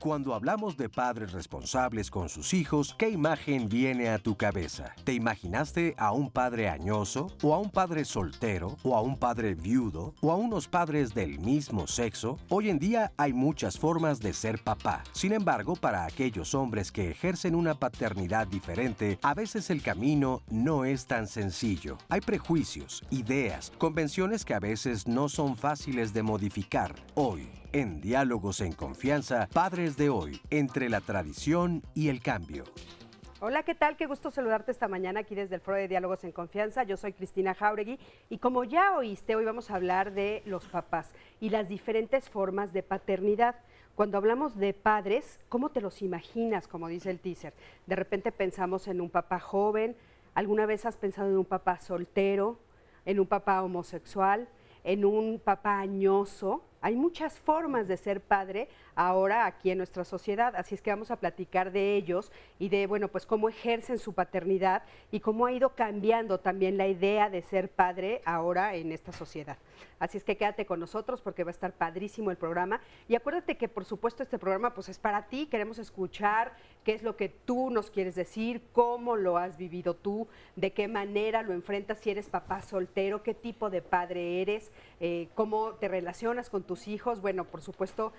Cuando hablamos de padres responsables con sus hijos, ¿qué imagen viene a tu cabeza? ¿Te imaginaste a un padre añoso? ¿O a un padre soltero? ¿O a un padre viudo? ¿O a unos padres del mismo sexo? Hoy en día hay muchas formas de ser papá. Sin embargo, para aquellos hombres que ejercen una paternidad diferente, a veces el camino no es tan sencillo. Hay prejuicios, ideas, convenciones que a veces no son fáciles de modificar. Hoy, en Diálogos en Confianza, Padres de Hoy, entre la tradición y el cambio. Hola, ¿qué tal? Qué gusto saludarte esta mañana aquí desde el Foro de Diálogos en Confianza. Yo soy Cristina Jáuregui y como ya oíste, hoy vamos a hablar de los papás y las diferentes formas de paternidad. Cuando hablamos de padres, ¿cómo te los imaginas? Como dice el teaser. De repente pensamos en un papá joven, ¿alguna vez has pensado en un papá soltero, en un papá homosexual, en un papá añoso? Hay muchas formas de ser padre ahora aquí en nuestra sociedad, así es que vamos a platicar de ellos y de, bueno, pues cómo ejercen su paternidad y cómo ha ido cambiando también la idea de ser padre ahora en esta sociedad. Así es que quédate con nosotros porque va a estar padrísimo el programa y acuérdate que por supuesto este programa pues es para ti, queremos escuchar qué es lo que tú nos quieres decir, cómo lo has vivido tú, de qué manera lo enfrentas, si eres papá soltero, qué tipo de padre eres, cómo te relacionas con tus hijos. Bueno, por supuesto,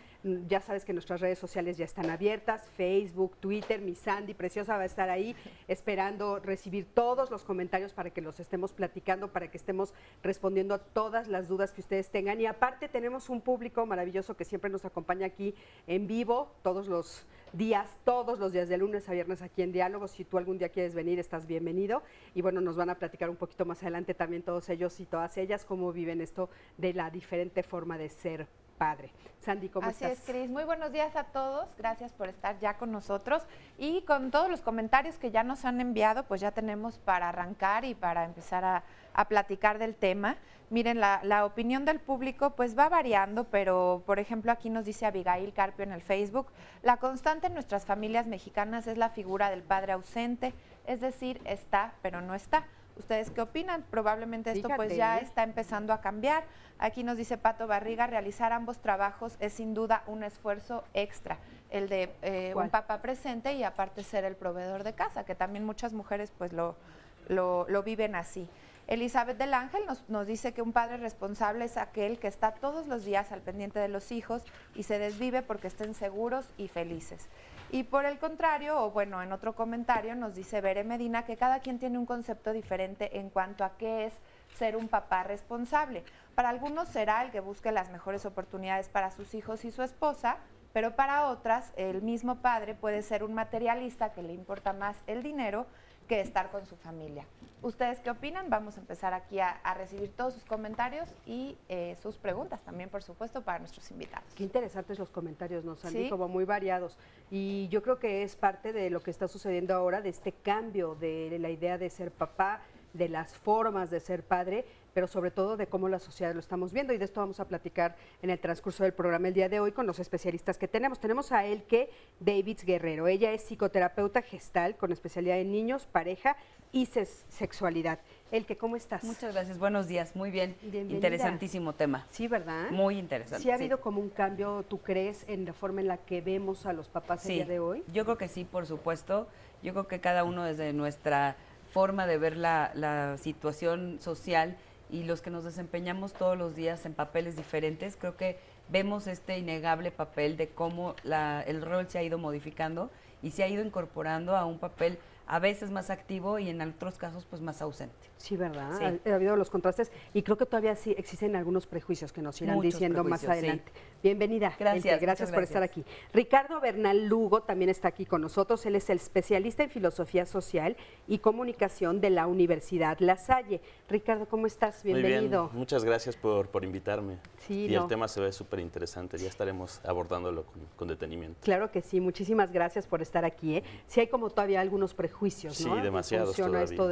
ya sabes que nuestras redes sociales ya están abiertas, Facebook, Twitter, mi Sandy preciosa va a estar ahí esperando recibir todos los comentarios para que los estemos platicando, para que estemos respondiendo a todas las dudas que ustedes tengan. Y aparte tenemos un público maravilloso que siempre nos acompaña aquí en vivo todos los días de lunes a viernes aquí en Diálogos. Si tú algún día quieres venir, estás bienvenido. Y bueno, nos van a platicar un poquito más adelante también todos ellos y todas ellas cómo viven esto de la diferente forma de ser padre. Sandy, ¿cómo estás? Así es, Cris. Muy buenos días a todos. Gracias por estar ya con nosotros. Y con todos los comentarios que ya nos han enviado, pues ya tenemos para arrancar y para empezar a platicar del tema. Miren, la opinión del público pues va variando, pero por ejemplo aquí nos dice Abigail Carpio en el Facebook, la constante en nuestras familias mexicanas es la figura del padre ausente, es decir, está pero no está. ¿Ustedes qué opinan? Probablemente esto pues ya está empezando a cambiar. Aquí nos dice Pato Barriga, realizar ambos trabajos es sin duda un esfuerzo extra, el de un papá presente y aparte ser el proveedor de casa, que también muchas mujeres pues lo viven así. Elizabeth del Ángel nos dice que un padre responsable es aquel que está todos los días al pendiente de los hijos y se desvive porque estén seguros y felices. Y por el contrario, o bueno, en otro comentario nos dice Bere Medina que cada quien tiene un concepto diferente en cuanto a qué es ser un papá responsable. Para algunos será el que busque las mejores oportunidades para sus hijos y su esposa, pero para otras el mismo padre puede ser un materialista que le importa más el dinero que estar con su familia. ¿Ustedes qué opinan? Vamos a empezar aquí a recibir todos sus comentarios y sus preguntas también, por supuesto, para nuestros invitados. Qué interesantes los comentarios, ¿no, Sandy? ¿Sí? Como muy variados. Y yo creo que es parte de lo que está sucediendo ahora, de este cambio de la idea de ser papá, de las formas de ser padre, pero sobre todo de cómo la sociedad lo estamos viendo, y de esto vamos a platicar en el transcurso del programa el día de hoy con los especialistas que tenemos. Tenemos a Elke Davids Guerrero, ella es psicoterapeuta gestal con especialidad en niños, pareja y sexualidad. Elke, ¿cómo estás? Muchas gracias, buenos días, muy bien. Bienvenida. Interesantísimo tema. Sí, ¿verdad? Muy interesante. ¿Sí ha habido como un cambio, tú crees, en la forma en la que vemos a los papás el día de hoy? Yo creo que sí, por supuesto. Yo creo que cada uno desde nuestra forma de ver la situación social y los que nos desempeñamos todos los días en papeles diferentes, creo que vemos este innegable papel de cómo el rol se ha ido modificando y se ha ido incorporando a un papel a veces más activo y en otros casos pues más ausente. Sí, ¿verdad? Sí. Ha habido los contrastes y creo que todavía sí existen algunos prejuicios que nos irán Muchos diciendo más prejuicios, adelante. Bienvenida. Gracias, Gente, gracias muchas por estar gracias. aquí. Ricardo Bernal Lugo también está aquí con nosotros. Él es el especialista en filosofía social y comunicación de la Universidad La Salle. Ricardo, ¿cómo estás? Bienvenido. Muy bien, muchas gracias por invitarme. Sí, y no. el tema se ve súper interesante, ya estaremos abordándolo con detenimiento. Claro que sí, muchísimas gracias por estar aquí. ¿Eh? Sí hay como todavía algunos prejuicios, ¿no? Sí, demasiados Funciona todavía. esto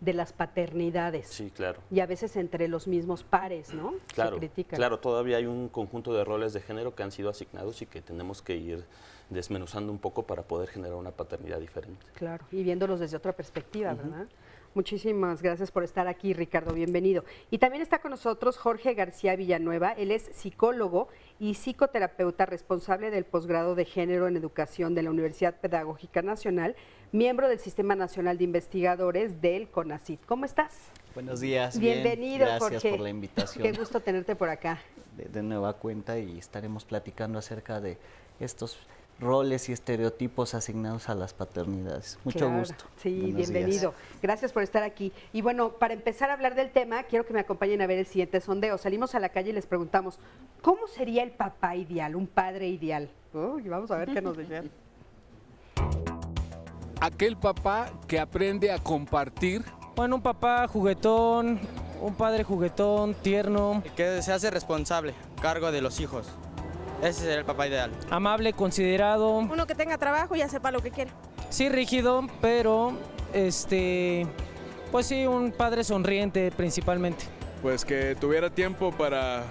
de las paternidades. Sí, claro. Y a veces entre los mismos pares, ¿no? Claro, Se critican. claro, todavía hay un conjunto de roles de género que han sido asignados y que tenemos que ir desmenuzando un poco para poder generar una paternidad diferente. Claro, y viéndolos desde otra perspectiva, ¿verdad? Muchísimas gracias por estar aquí, Ricardo, bienvenido. Y también está con nosotros Jorge García Villanueva, él es psicólogo y psicoterapeuta responsable del posgrado de Género en Educación de la Universidad Pedagógica Nacional, miembro del Sistema Nacional de Investigadores del CONACYT. ¿Cómo estás? Buenos días. Bienvenido, bien. Gracias Jorge. por la invitación. Qué gusto tenerte por acá. De nueva cuenta y estaremos platicando acerca de estos roles y estereotipos asignados a las paternidades. Mucho Claro, gusto. Sí, Buenos bienvenido. Gracias por estar aquí. Y bueno, para empezar a hablar del tema, quiero que me acompañen a ver el siguiente sondeo. Salimos a la calle y les preguntamos, ¿cómo sería el papá ideal, un padre ideal? Uy, vamos a ver qué nos dicen. Aquel papá que aprende a compartir. Bueno, un papá juguetón, un padre juguetón, tierno, Que se hace responsable, cargo de los hijos. Ese sería el papá ideal. amable, considerado, Uno que tenga trabajo y ya sepa lo que quiere. sí rígido, pero pues sí, un padre sonriente principalmente. Pues que tuviera tiempo para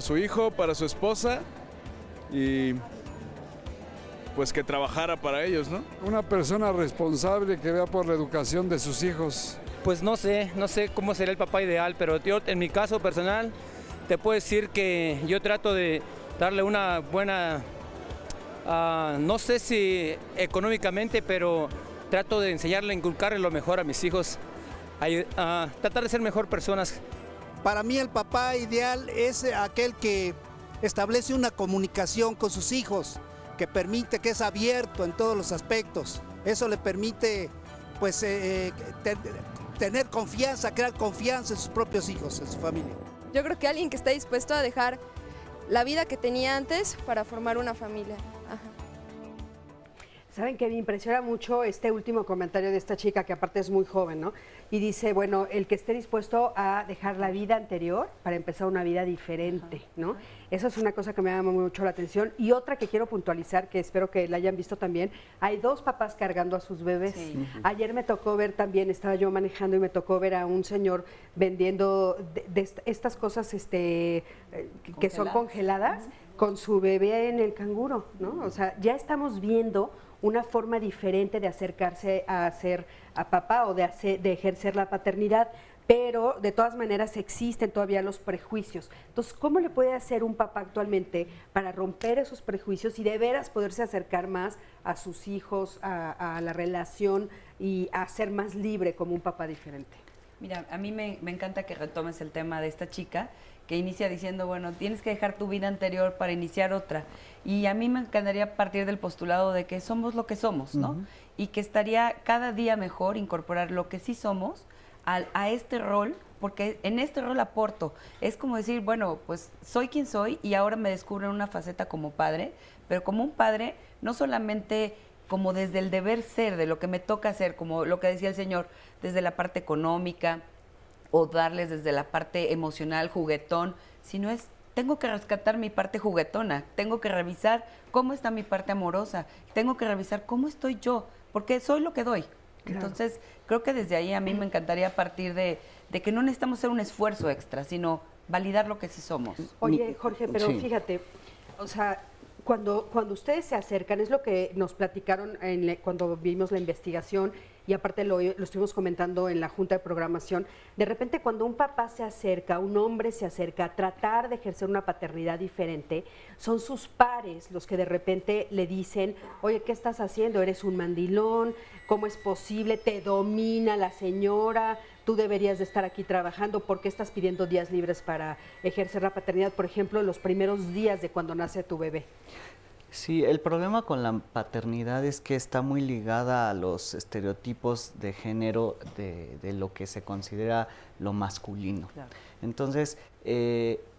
su hijo, para su esposa y pues que trabajara para ellos, ¿no? Una persona responsable que vea por la educación de sus hijos. Pues no sé cómo sería el papá ideal, pero yo en mi caso personal te puedo decir que yo trato de darle una buena, no sé si económicamente, pero trato de enseñarle, inculcarle lo mejor a mis hijos, a tratar de ser mejor personas. Para mí el papá ideal es aquel que establece una comunicación con sus hijos, que permite, que es abierto en todos los aspectos. Eso le permite pues tener confianza, crear confianza en sus propios hijos, en su familia. Yo creo que alguien que está dispuesto a dejar la vida que tenía antes para formar una familia. Ajá. Saben que me impresiona mucho este último comentario de esta chica, que aparte es muy joven, ¿no? Y dice, bueno, el que esté dispuesto a dejar la vida anterior para empezar una vida diferente, ¿no? Eso es una cosa que me llama mucho la atención. Y otra que quiero puntualizar, que espero que la hayan visto también, hay dos papás cargando a sus bebés. Sí. Ayer me tocó ver también, estaba yo manejando y me tocó ver a un señor vendiendo estas cosas que son congeladas con su bebé en el canguro, ¿no? O sea, ya estamos viendo una forma diferente de acercarse a ser a papá o de ejercer la paternidad, pero de todas maneras existen todavía los prejuicios. Entonces, ¿cómo le puede hacer un papá actualmente para romper esos prejuicios y de veras poderse acercar más a sus hijos, a la relación y a ser más libre como un papá diferente? Mira, a mí me encanta que retomes el tema de esta chica que inicia diciendo, bueno, tienes que dejar tu vida anterior para iniciar otra. Y a mí me encantaría partir del postulado de que somos lo que somos, ¿no? Y que estaría cada día mejor incorporar lo que sí somos a este rol, porque en este rol aporto. Es como decir, bueno, pues soy quien soy y ahora me descubro en una faceta como padre, pero como un padre no solamente como desde el deber ser, de lo que me toca hacer, como lo que decía el señor, desde la parte económica o darles desde la parte emocional, juguetón, sino es, tengo que rescatar mi parte juguetona, tengo que revisar cómo está mi parte amorosa, tengo que revisar cómo estoy yo, porque soy lo que doy. Claro. Entonces, creo que desde ahí a mí me encantaría partir de que no necesitamos hacer un esfuerzo extra, sino validar lo que sí somos. Oye, Jorge, pero fíjate, o sea, cuando ustedes se acercan, es lo que nos platicaron cuando vimos la investigación y aparte lo estuvimos comentando en la Junta de Programación, de repente cuando un papá se acerca, un hombre se acerca a tratar de ejercer una paternidad diferente, son sus pares los que de repente le dicen, oye, ¿qué estás haciendo? Eres un mandilón, ¿cómo es posible? Te domina la señora, tú deberías de estar aquí trabajando, ¿por qué estás pidiendo días libres para ejercer la paternidad, por ejemplo, los primeros días de cuando nace tu bebé? Sí, el problema con la paternidad es que está muy ligada a los estereotipos de género de lo que se considera lo masculino. Claro. Entonces,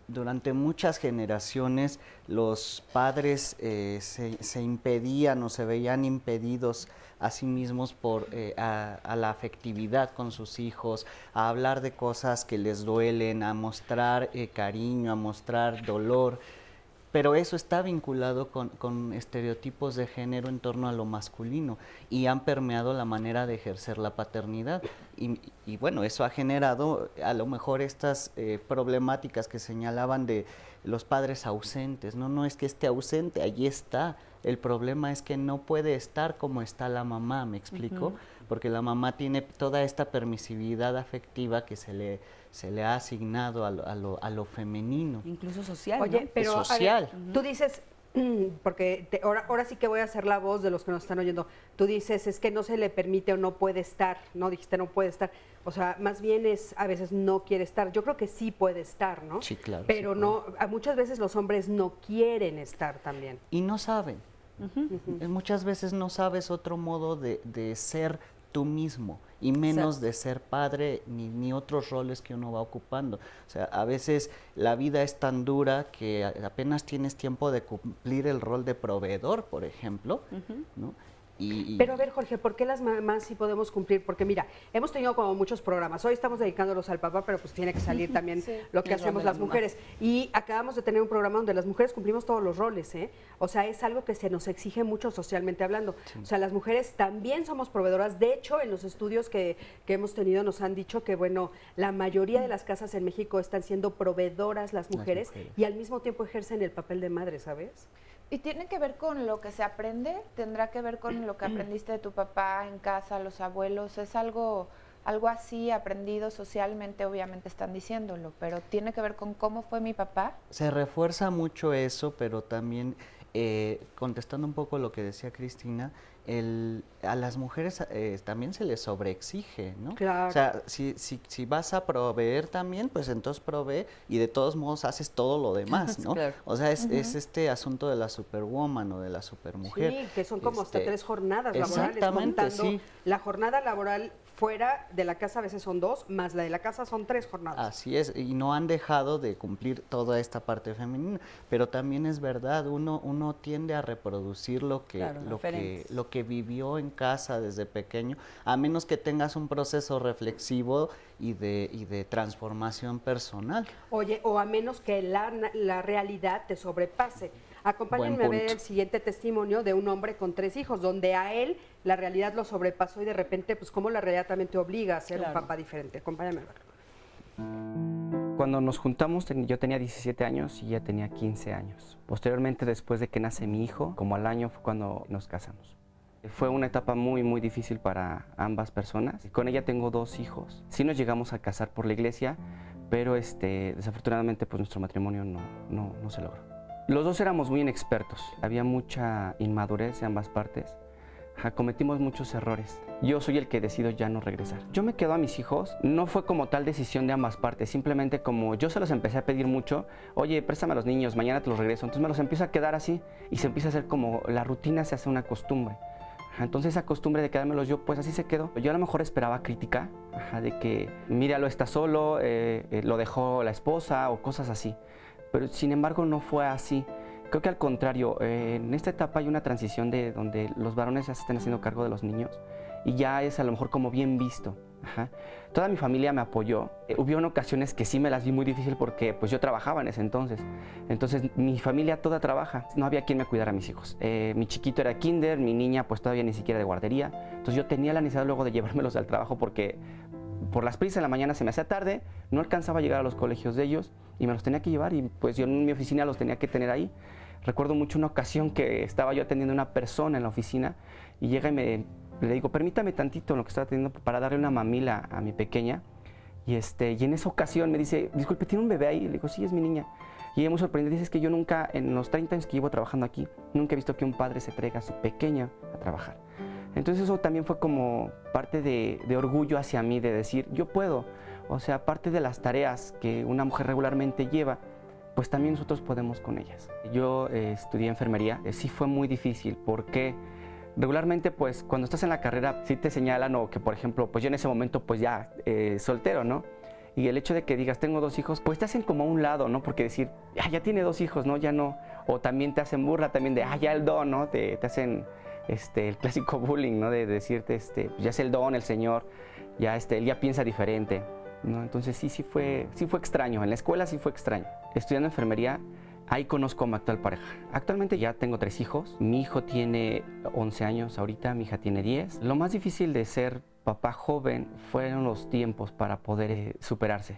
durante muchas generaciones los padres se impedían o se veían impedidos a sí mismos a la afectividad con sus hijos, a hablar de cosas que les duelen, a mostrar cariño, a mostrar dolor. Pero eso está vinculado con estereotipos de género en torno a lo masculino y han permeado la manera de ejercer la paternidad. Y bueno, eso ha generado a lo mejor estas problemáticas que señalaban de los padres ausentes. No es que esté ausente, allí está. El problema es que no puede estar como está la mamá, ¿me explico? Porque la mamá tiene toda esta permisividad afectiva que se le ha asignado a lo femenino. Incluso social. Oye, ¿no? pero social. A ver, tú dices, porque ahora sí que voy a hacer la voz de los que nos están oyendo. Tú dices, es que no se le permite o no puede estar, ¿no? Dijiste no puede estar. O sea, más bien es, a veces no quiere estar. Yo creo que sí puede estar, ¿no? Sí, claro. Pero sí no, muchas veces los hombres no quieren estar también. Y no saben. Muchas veces no sabes otro modo de ser tú mismo y menos de ser padre ni otros roles que uno va ocupando. O sea, a veces la vida es tan dura que apenas tienes tiempo de cumplir el rol de proveedor, por ejemplo, ¿no? Pero a ver, Jorge, ¿por qué las mamás sí podemos cumplir? Porque mira, hemos tenido como muchos programas. Hoy estamos dedicándolos al papá, pero pues tiene que salir también lo que hacemos las mujeres. Y acabamos de tener un programa donde las mujeres cumplimos todos los roles, ¿eh? O sea, es algo que se nos exige mucho socialmente hablando. Sí. O sea, las mujeres también somos proveedoras. De hecho, en los estudios que hemos tenido nos han dicho que, bueno, la mayoría de las casas en México están siendo proveedoras las mujeres y al mismo tiempo ejercen el papel de madre, ¿sabes? ¿Y tiene que ver con lo que se aprende? ¿Tendrá que ver con lo que aprendiste de tu papá en casa, los abuelos? ¿Es algo así aprendido socialmente? Obviamente están diciéndolo, pero ¿tiene que ver con cómo fue mi papá? Se refuerza mucho eso, pero también, contestando un poco lo que decía Cristina, a las mujeres también se les sobreexige, ¿no? Claro. O sea, si vas a proveer también, pues entonces provee y de todos modos haces todo lo demás, ¿no? Claro. O sea, es este asunto de la superwoman o de la supermujer. Sí, que son como hasta 3 jornadas laborales, exactamente, contando la jornada laboral fuera de la casa, a veces son 2, más la de la casa son 3 jornadas. Así es, y no han dejado de cumplir toda esta parte femenina, pero también es verdad, uno tiende a reproducir lo que vivió en casa desde pequeño, a menos que tengas un proceso reflexivo y de transformación personal. Oye, o a menos que la realidad te sobrepase. Acompáñenme a ver el siguiente testimonio de un hombre con 3 hijos, donde a él la realidad lo sobrepasó y de repente, pues cómo la realidad también te obliga a ser un papá diferente. Acompáñame a verlo. Cuando nos juntamos, yo tenía 17 años y ella tenía 15 años. Posteriormente, después de que nace mi hijo, como al año fue cuando nos casamos. Fue una etapa muy, muy difícil para ambas personas. Con ella tengo 2 hijos. Sí nos llegamos a casar por la iglesia, pero desafortunadamente pues nuestro matrimonio no se logró. Los 2 éramos muy inexpertos, había mucha inmadurez de ambas partes, cometimos muchos errores. Yo soy el que decido ya no regresar. Yo me quedo a mis hijos, no fue como tal decisión de ambas partes, simplemente como yo se los empecé a pedir mucho, oye, préstame a los niños, mañana te los regreso, entonces me los empiezo a quedar así y se empieza a hacer como, la rutina se hace una costumbre. Entonces esa costumbre de quedármelos yo, pues así se quedó. Yo a lo mejor esperaba crítica, de que míralo, está solo, lo dejó la esposa o cosas así. Pero sin embargo no fue así. Creo que al contrario, en esta etapa hay una transición de donde los varones ya se están haciendo cargo de los niños y ya es a lo mejor como bien visto. Toda mi familia me apoyó. Hubo ocasiones que sí me las vi muy difícil porque pues yo trabajaba en ese entonces. Entonces mi familia toda trabaja. No había quien me cuidara a mis hijos. Mi chiquito era kinder, mi niña pues todavía ni siquiera de guardería. Entonces yo tenía la necesidad luego de llevármelos al trabajo porque por las prisas en la mañana se me hacía tarde, no alcanzaba a llegar a los colegios de ellos y me los tenía que llevar y pues yo en mi oficina los tenía que tener ahí. Recuerdo mucho una ocasión que estaba yo atendiendo a una persona en la oficina y llega y le digo, permítame tantito en lo que estaba atendiendo para darle una mamila a mi pequeña y en esa ocasión me dice, disculpe, ¿tiene un bebé ahí? Le digo, sí, es mi niña. Y ella muy sorprendida dice, es que yo nunca, en los 30 años que llevo trabajando aquí, nunca he visto que un padre se traiga a su pequeña a trabajar. Entonces eso también fue como parte de orgullo hacia mí, de decir, yo puedo. O sea, parte de las tareas que una mujer regularmente lleva, pues también nosotros podemos con ellas. Yo estudié enfermería, sí fue muy difícil porque regularmente pues cuando estás en la carrera sí te señalan o que por ejemplo pues yo en ese momento pues ya soltero, ¿no? Y el hecho de que digas tengo 2 hijos, pues te hacen como a un lado, ¿no? Porque decir, ya tiene 2 hijos, ¿no? Ya no. O también te hacen burla también de, ya el don, ¿no? Te hacen el clásico bullying, ¿no? De decirte, ya es el don, el señor, ya él ya piensa diferente, ¿no? Entonces sí fue extraño. En la escuela sí fue extraño. Estudiando enfermería, ahí conozco a mi actual pareja. Actualmente ya tengo 3 hijos. Mi hijo tiene 11 años ahorita, mi hija tiene 10. Lo más difícil de ser papá joven fueron los tiempos para poder superarse.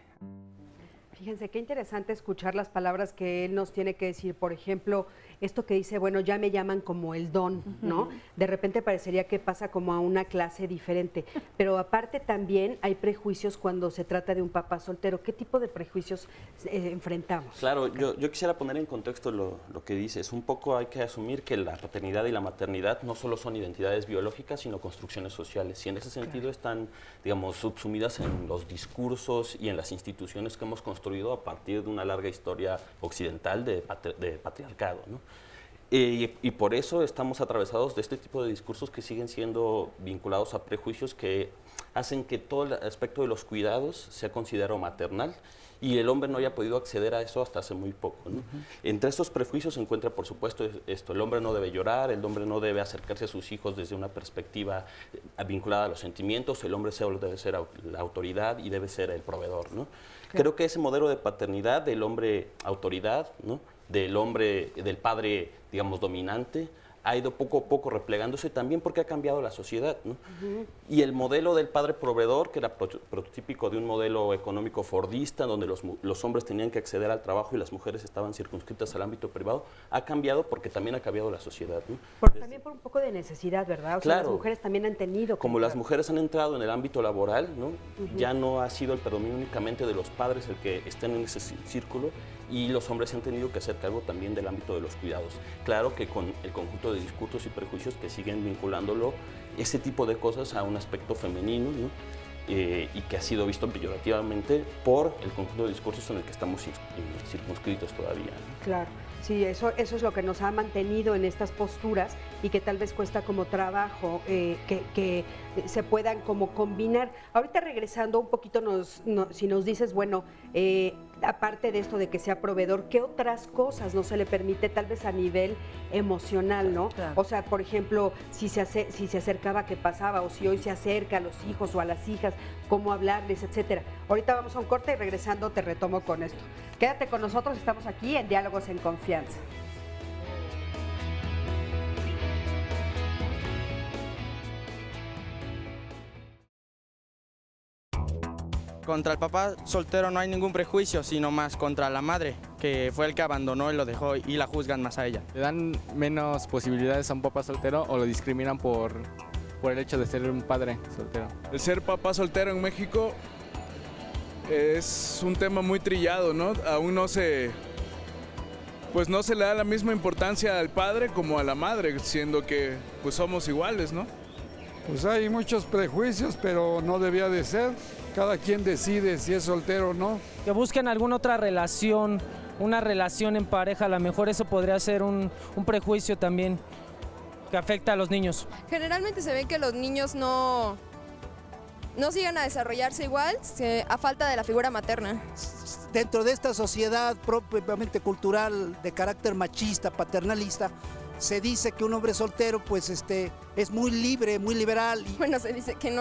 Fíjense, qué interesante escuchar las palabras que él nos tiene que decir. Por ejemplo, esto que dice, bueno, ya me llaman como el don, ¿no? De repente parecería que pasa como a una clase diferente. Pero aparte también hay prejuicios cuando se trata de un papá soltero. ¿Qué tipo de prejuicios enfrentamos? Claro, yo quisiera poner en contexto lo que dices. Un poco hay que asumir que la paternidad y la maternidad no solo son identidades biológicas, sino construcciones sociales. Y en ese sentido están, digamos, subsumidas en los discursos y en las instituciones que hemos construido a partir de una larga historia occidental de patriarcado, ¿no? Y por eso estamos atravesados de este tipo de discursos que siguen siendo vinculados a prejuicios que hacen que todo el aspecto de los cuidados sea considerado maternal y el hombre no haya podido acceder a eso hasta hace muy poco, ¿no? Entre estos prejuicios se encuentra, por supuesto, esto: el hombre no debe llorar, el hombre no debe acercarse a sus hijos desde una perspectiva vinculada a los sentimientos, el hombre debe ser la autoridad y debe ser el proveedor, ¿no? Claro. Creo que ese modelo de paternidad del hombre autoridad, ¿no? Del padre, digamos, dominante, ha ido poco a poco replegándose también porque ha cambiado la sociedad, ¿no? Y el modelo del padre proveedor, que era prototípico de un modelo económico fordista, donde los hombres tenían que acceder al trabajo y las mujeres estaban circunscritas al ámbito privado, ha cambiado porque también ha cambiado la sociedad, ¿no? También por un poco de necesidad, ¿verdad? O sea, claro, las mujeres también han tenido... Como las mujeres han entrado en el ámbito laboral, ¿no? Ya no ha sido el predominio únicamente de los padres el que estén en ese círculo, y los hombres se han tenido que hacer cargo también del ámbito de los cuidados. Claro que con el conjunto de discursos y prejuicios que siguen vinculándolo, ese tipo de cosas, a un aspecto femenino, ¿no? Y que ha sido visto peyorativamente por el conjunto de discursos en el que estamos circunscritos todavía, ¿no? Claro. Sí, eso es lo que nos ha mantenido en estas posturas y que tal vez cuesta como trabajo que se puedan como combinar. Ahorita regresando un poquito, si nos dices, bueno, aparte de esto de que sea proveedor, ¿qué otras cosas no se le permite tal vez a nivel emocional, ¿no? Claro. O sea, por ejemplo, si se acercaba, ¿qué pasaba? O si hoy se acerca a los hijos o a las hijas, cómo hablarles, etcétera. Ahorita vamos a un corte y regresando te retomo con esto. Quédate con nosotros, estamos aquí en Diálogos en Confianza. Contra el papá soltero no hay ningún prejuicio, sino más contra la madre, que fue el que abandonó y lo dejó, y la juzgan más a ella. ¿Le dan menos posibilidades a un papá soltero o lo discriminan por el hecho de ser un padre soltero? El ser papá soltero en México es un tema muy trillado, ¿no? Aún no se le da la misma importancia al padre como a la madre, siendo que pues somos iguales, ¿no? Pues hay muchos prejuicios, pero no debía de ser. Cada quien decide si es soltero o no. Que busquen alguna otra relación, una relación en pareja, a lo mejor eso podría ser un prejuicio también que afecta a los niños. Generalmente se ve que los niños no sigan a desarrollarse igual a falta de la figura materna. Dentro de esta sociedad propiamente cultural de carácter machista, paternalista, se dice que un hombre soltero pues es muy libre, muy liberal. Bueno, se dice que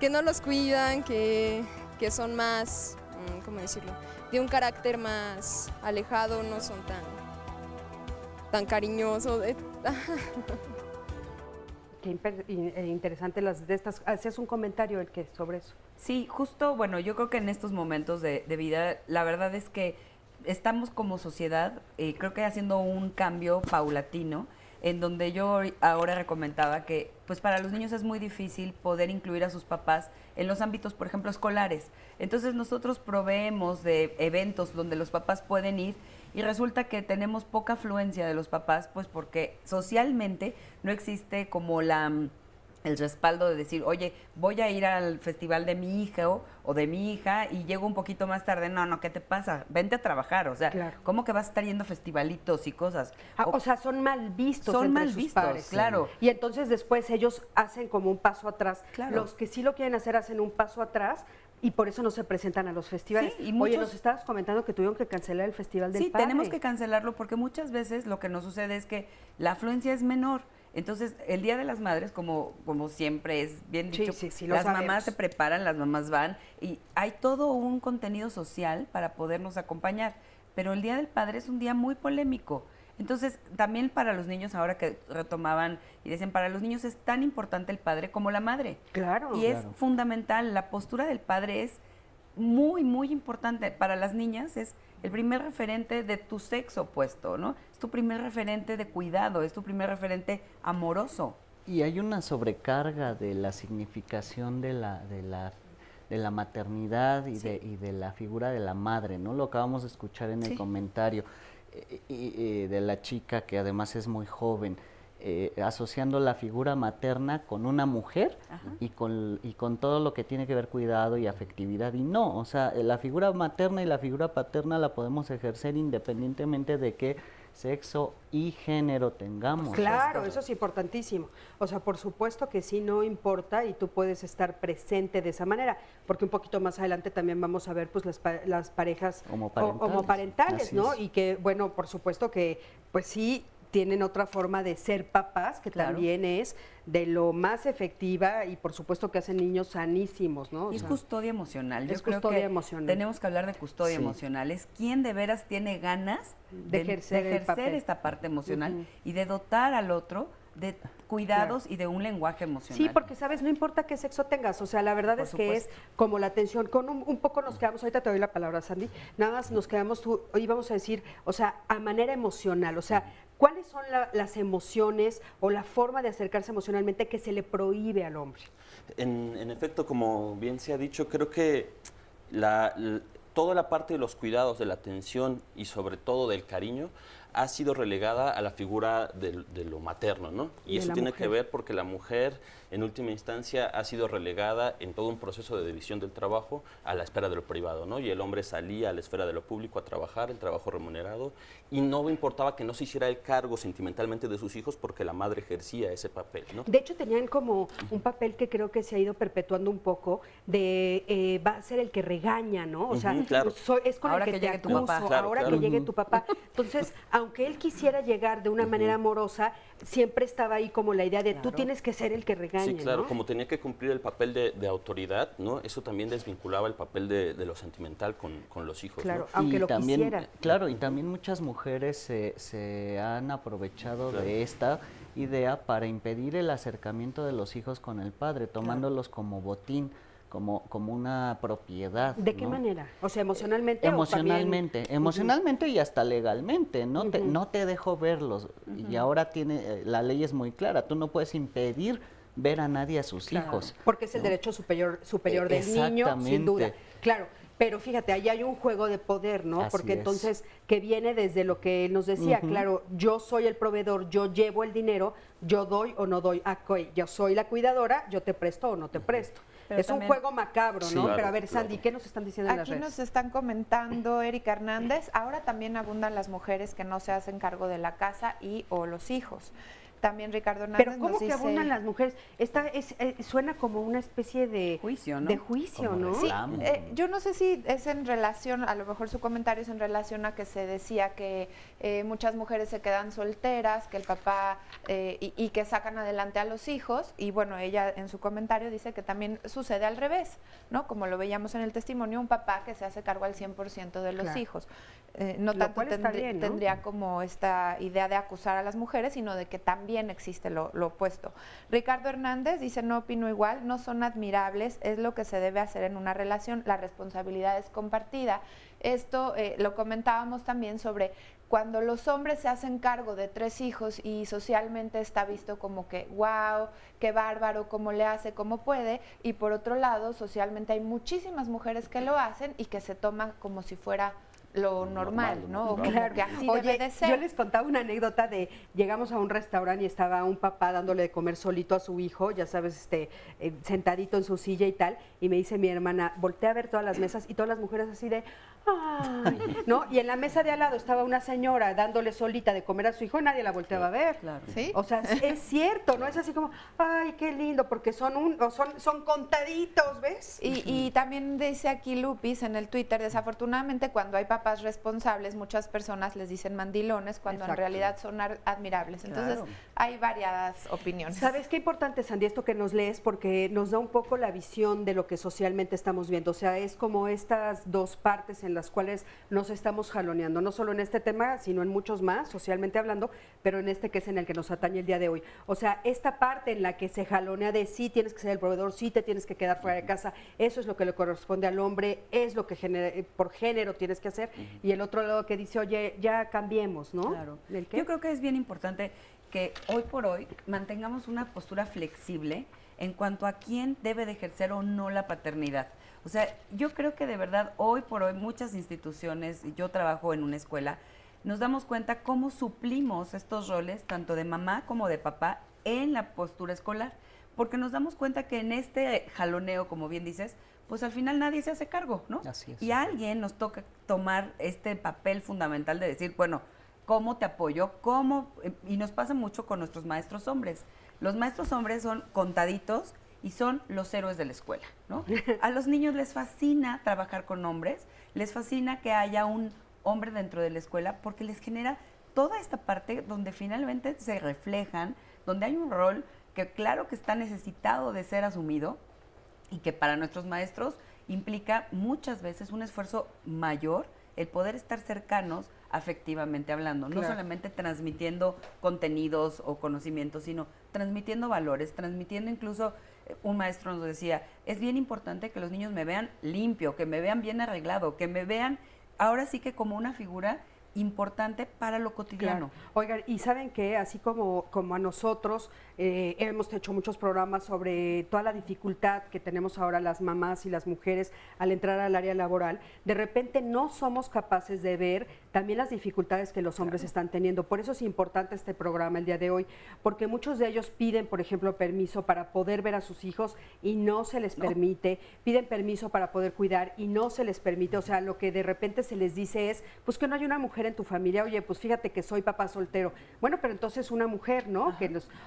no los cuidan, que son más, ¿cómo decirlo?, de un carácter más alejado, no son tan cariñosos. Qué interesante las de estas. Hacías un comentario sobre eso. Sí, justo, bueno, yo creo que en estos momentos de vida, la verdad es que estamos como sociedad, creo que haciendo un cambio paulatino, en donde yo ahora comentaba que pues para los niños es muy difícil poder incluir a sus papás en los ámbitos, por ejemplo, escolares. Entonces nosotros proveemos de eventos donde los papás pueden ir y resulta que tenemos poca afluencia de los papás, pues porque socialmente no existe como el respaldo de decir, oye, voy a ir al festival de mi hijo o de mi hija y llego un poquito más tarde. No, ¿qué te pasa? Vente a trabajar. O sea, ¿cómo que vas a estar yendo a festivalitos y cosas? O sea, son mal vistos Son entre mal sus vistos, pares. claro. Y entonces después ellos hacen como un paso atrás. Claro. Los que sí lo quieren hacer hacen un paso atrás y por eso no se presentan a los festivales. Sí, y Oye, muchos- nos estabas comentando que tuvieron que cancelar el Festival del Sí, Padre. tenemos que cancelarlo porque muchas veces lo que nos sucede es que la afluencia es menor. Entonces, el Día de las Madres, como siempre es bien Sí, dicho, sí, lo las sabemos. mamás se preparan, las mamás van y hay todo un contenido social para podernos acompañar. Pero el Día del Padre es un día muy polémico. Entonces, también para los niños, ahora que retomaban y decían, para los niños es tan importante el padre como la madre. Claro. Y es fundamental, la postura del padre es muy, muy importante. Para las niñas es el primer referente de tu sexo opuesto, ¿no? Es tu primer referente de cuidado, es tu primer referente amoroso. Y hay una sobrecarga de la significación de la maternidad y de la figura de la madre, ¿no? Lo acabamos de escuchar en el comentario de la chica, que además es muy joven, asociando la figura materna con una mujer y con todo lo que tiene que ver cuidado y afectividad. Y no, o sea, la figura materna y la figura paterna la podemos ejercer independientemente de qué sexo y género tengamos. Claro, eso es importantísimo. O sea, por supuesto que sí, no importa y tú puedes estar presente de esa manera, porque un poquito más adelante también vamos a ver pues las parejas homoparentales, ¿no? Así es. Y que, bueno, por supuesto que pues sí tienen otra forma de ser papás, que Claro. también es de lo más efectiva y por supuesto que hacen niños sanísimos, ¿no? O Es sea, custodia emocional. Yo es creo custodia que emocional. tenemos que hablar de custodia Sí. emocional. Es quien de veras tiene ganas De ejercer el papel. esta parte emocional Ujú. y de dotar al otro de cuidados y de un lenguaje emocional. Sí, porque sabes, no importa qué sexo tengas, o sea, la verdad Por es que es supuesto. como la atención, con un poco nos quedamos, ahorita te doy la palabra, Sandy, nada más nos quedamos, hoy vamos a decir, o sea, a manera emocional, o sea, ¿cuáles son las emociones o la forma de acercarse emocionalmente que se le prohíbe al hombre? En efecto, como bien se ha dicho, creo que toda la parte de los cuidados, de la atención y sobre todo del cariño ha sido relegada a la figura de lo materno, ¿no? Y De eso la tiene mujer. que ver porque la mujer, en última instancia, ha sido relegada en todo un proceso de división del trabajo a la esfera de lo privado, ¿no? Y el hombre salía a la esfera de lo público a trabajar, el trabajo remunerado, y no importaba que no se hiciera el cargo sentimentalmente de sus hijos porque la madre ejercía ese papel, ¿no? De hecho, tenían como un papel que creo que se ha ido perpetuando un poco de va a ser el que regaña, ¿no? O sea, Ujú, claro. es con Ahora el que que te llegue tu acuso, papá. Claro, ahora claro. que llegue tu papá. Entonces, aunque él quisiera llegar de una manera amorosa, siempre estaba ahí como la idea de tú tienes que ser el que regañe, Sí, claro, ¿no? como tenía que cumplir el papel de autoridad, ¿no? Eso también desvinculaba el papel de lo sentimental con los hijos, Claro, ¿no? aunque Y lo también, quisiera. claro, y también muchas mujeres se han aprovechado Claro. de esta idea para impedir el acercamiento de los hijos con el padre, tomándolos como botín, como una propiedad. ¿De qué ¿no? manera? O sea, emocionalmente. o también- Emocionalmente y hasta legalmente, no te Ujú. no te dejo verlos. Y ahora la ley es muy clara, tú no puedes impedir ver a nadie a sus Claro, hijos. porque es el ¿no? derecho superior del niño, sin duda. Exactamente. Claro, pero fíjate, ahí hay un juego de poder, ¿no? Así Porque es. entonces, que viene desde lo que él nos decía, Ujú. claro, yo soy el proveedor, yo llevo el dinero, yo doy o no doy, yo soy la cuidadora, yo te presto o no te presto. Pero es también- un juego macabro, ¿no? Sí. Pero a Claro, ver, Sandy, claro. ¿qué nos están diciendo en las Aquí redes? nos están comentando Erika Hernández, ahora también abundan las mujeres que no se hacen cargo de la casa y o los hijos. También Ricardo Hernández Pero ¿cómo nos que dice, abundan las mujeres? Esta suena como una especie de Juicio, ¿no? de juicio, Como ¿no? reclamo. yo no sé si es en relación, a lo mejor su comentario es en relación a que se decía que muchas mujeres se quedan solteras, que el papá y que sacan adelante a los hijos, y bueno, ella en su comentario dice que también sucede al revés, ¿no? Como lo veíamos en el testimonio, un papá que se hace cargo al 100% de los Claro. hijos. No Lo tanto cual está bien, ¿no? tendría como esta idea de acusar a las mujeres, sino de que también existe lo opuesto. Ricardo Hernández dice, no opino igual, no son admirables, es lo que se debe hacer en una relación, la responsabilidad es compartida. Esto lo comentábamos también sobre cuando los hombres se hacen cargo de 3 hijos y socialmente está visto como que, wow, qué bárbaro, cómo le hace, cómo puede, y por otro lado, socialmente hay muchísimas mujeres que lo hacen y que se toman como si fuera lo normal, ¿no? O como Claro. que así Oye, debe de ser. yo les contaba una anécdota de llegamos a un restaurante y estaba un papá dándole de comer solito a su hijo, ya sabes, sentadito en su silla y tal, y me dice mi hermana, voltea a ver todas las mesas y todas las mujeres así de, ay, ¿no? Y en la mesa de al lado estaba una señora dándole solita de comer a su hijo y nadie la volteaba a ver. Claro. ¿Sí? O sea, es cierto, no es así como, ay, qué lindo, porque son contaditos, ¿ves? Y también dice aquí Lupis en el Twitter, desafortunadamente cuando hay papás responsables, muchas personas les dicen mandilones cuando Exacto. en realidad son admirables. Entonces, Claro. hay varias opiniones. ¿Sabes qué importante, Sandy, esto que nos lees? Porque nos da un poco la visión de lo que socialmente estamos viendo. O sea, es como estas dos partes en las cuales nos estamos jaloneando, no solo en este tema, sino en muchos más, socialmente hablando, pero en este que es en el que nos atañe el día de hoy. O sea, esta parte en la que se jalonea de sí tienes que ser el proveedor, sí te tienes que quedar fuera de casa, eso es lo que le corresponde al hombre, es lo que por género tienes que hacer, y el otro lado que dice, oye, ya cambiemos, ¿no? Claro. ¿Del qué? Yo creo que es bien importante que hoy por hoy mantengamos una postura flexible en cuanto a quién debe de ejercer o no la paternidad. O sea, yo creo que de verdad hoy por hoy muchas instituciones, yo trabajo en una escuela, nos damos cuenta cómo suplimos estos roles, tanto de mamá como de papá, en la postura escolar. Porque nos damos cuenta que en este jaloneo, como bien dices, pues al final nadie se hace cargo, ¿no? Así es. Y a alguien nos toca tomar este papel fundamental de decir, bueno, ¿cómo te apoyo? ¿Cómo? Y nos pasa mucho con nuestros maestros hombres. Los maestros hombres son contaditos y son los héroes de la escuela, ¿no? A los niños les fascina trabajar con hombres, les fascina que haya un hombre dentro de la escuela porque les genera toda esta parte donde finalmente se reflejan, donde hay un rol que claro que está necesitado de ser asumido y que para nuestros maestros implica muchas veces un esfuerzo mayor el poder estar cercanos afectivamente hablando, no Claro. solamente transmitiendo contenidos o conocimientos, sino transmitiendo valores, transmitiendo incluso, un maestro nos decía, es bien importante que los niños me vean limpio, que me vean bien arreglado, que me vean ahora sí que como una figura importante para lo cotidiano. Claro. Oigan, y saben que así como a nosotros hemos hecho muchos programas sobre toda la dificultad que tenemos ahora las mamás y las mujeres al entrar al área laboral, de repente no somos capaces de ver también las dificultades que los hombres están teniendo. Por eso es importante este programa el día de hoy, porque muchos de ellos piden, por ejemplo, permiso para poder ver a sus hijos y no se les permite, piden permiso para poder cuidar y no se les permite. O sea, lo que de repente se les dice es, pues que no hay una mujer en tu familia, oye, pues fíjate que soy papá soltero. Bueno, pero entonces una mujer, ¿no?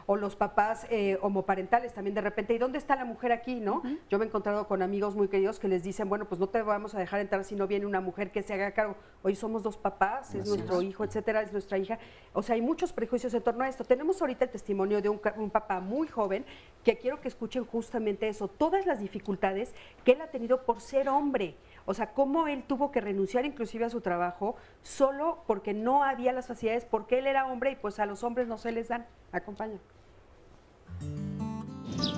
O los papás homoparentales también de repente, ¿y dónde está la mujer aquí, no? Yo me he encontrado con amigos muy queridos que les dicen, bueno, pues no te vamos a dejar entrar si no viene una mujer que se haga cargo. Hoy somos dos papás, es nuestro hijo, etcétera, es nuestra hija. O sea, hay muchos prejuicios en torno a esto. Tenemos ahorita el testimonio de un papá muy joven que quiero que escuchen justamente eso, todas las dificultades que él ha tenido por ser hombre. O sea, cómo él tuvo que renunciar inclusive a su trabajo solo porque no había las facilidades, porque él era hombre y pues a los hombres no se les dan. Acompaña.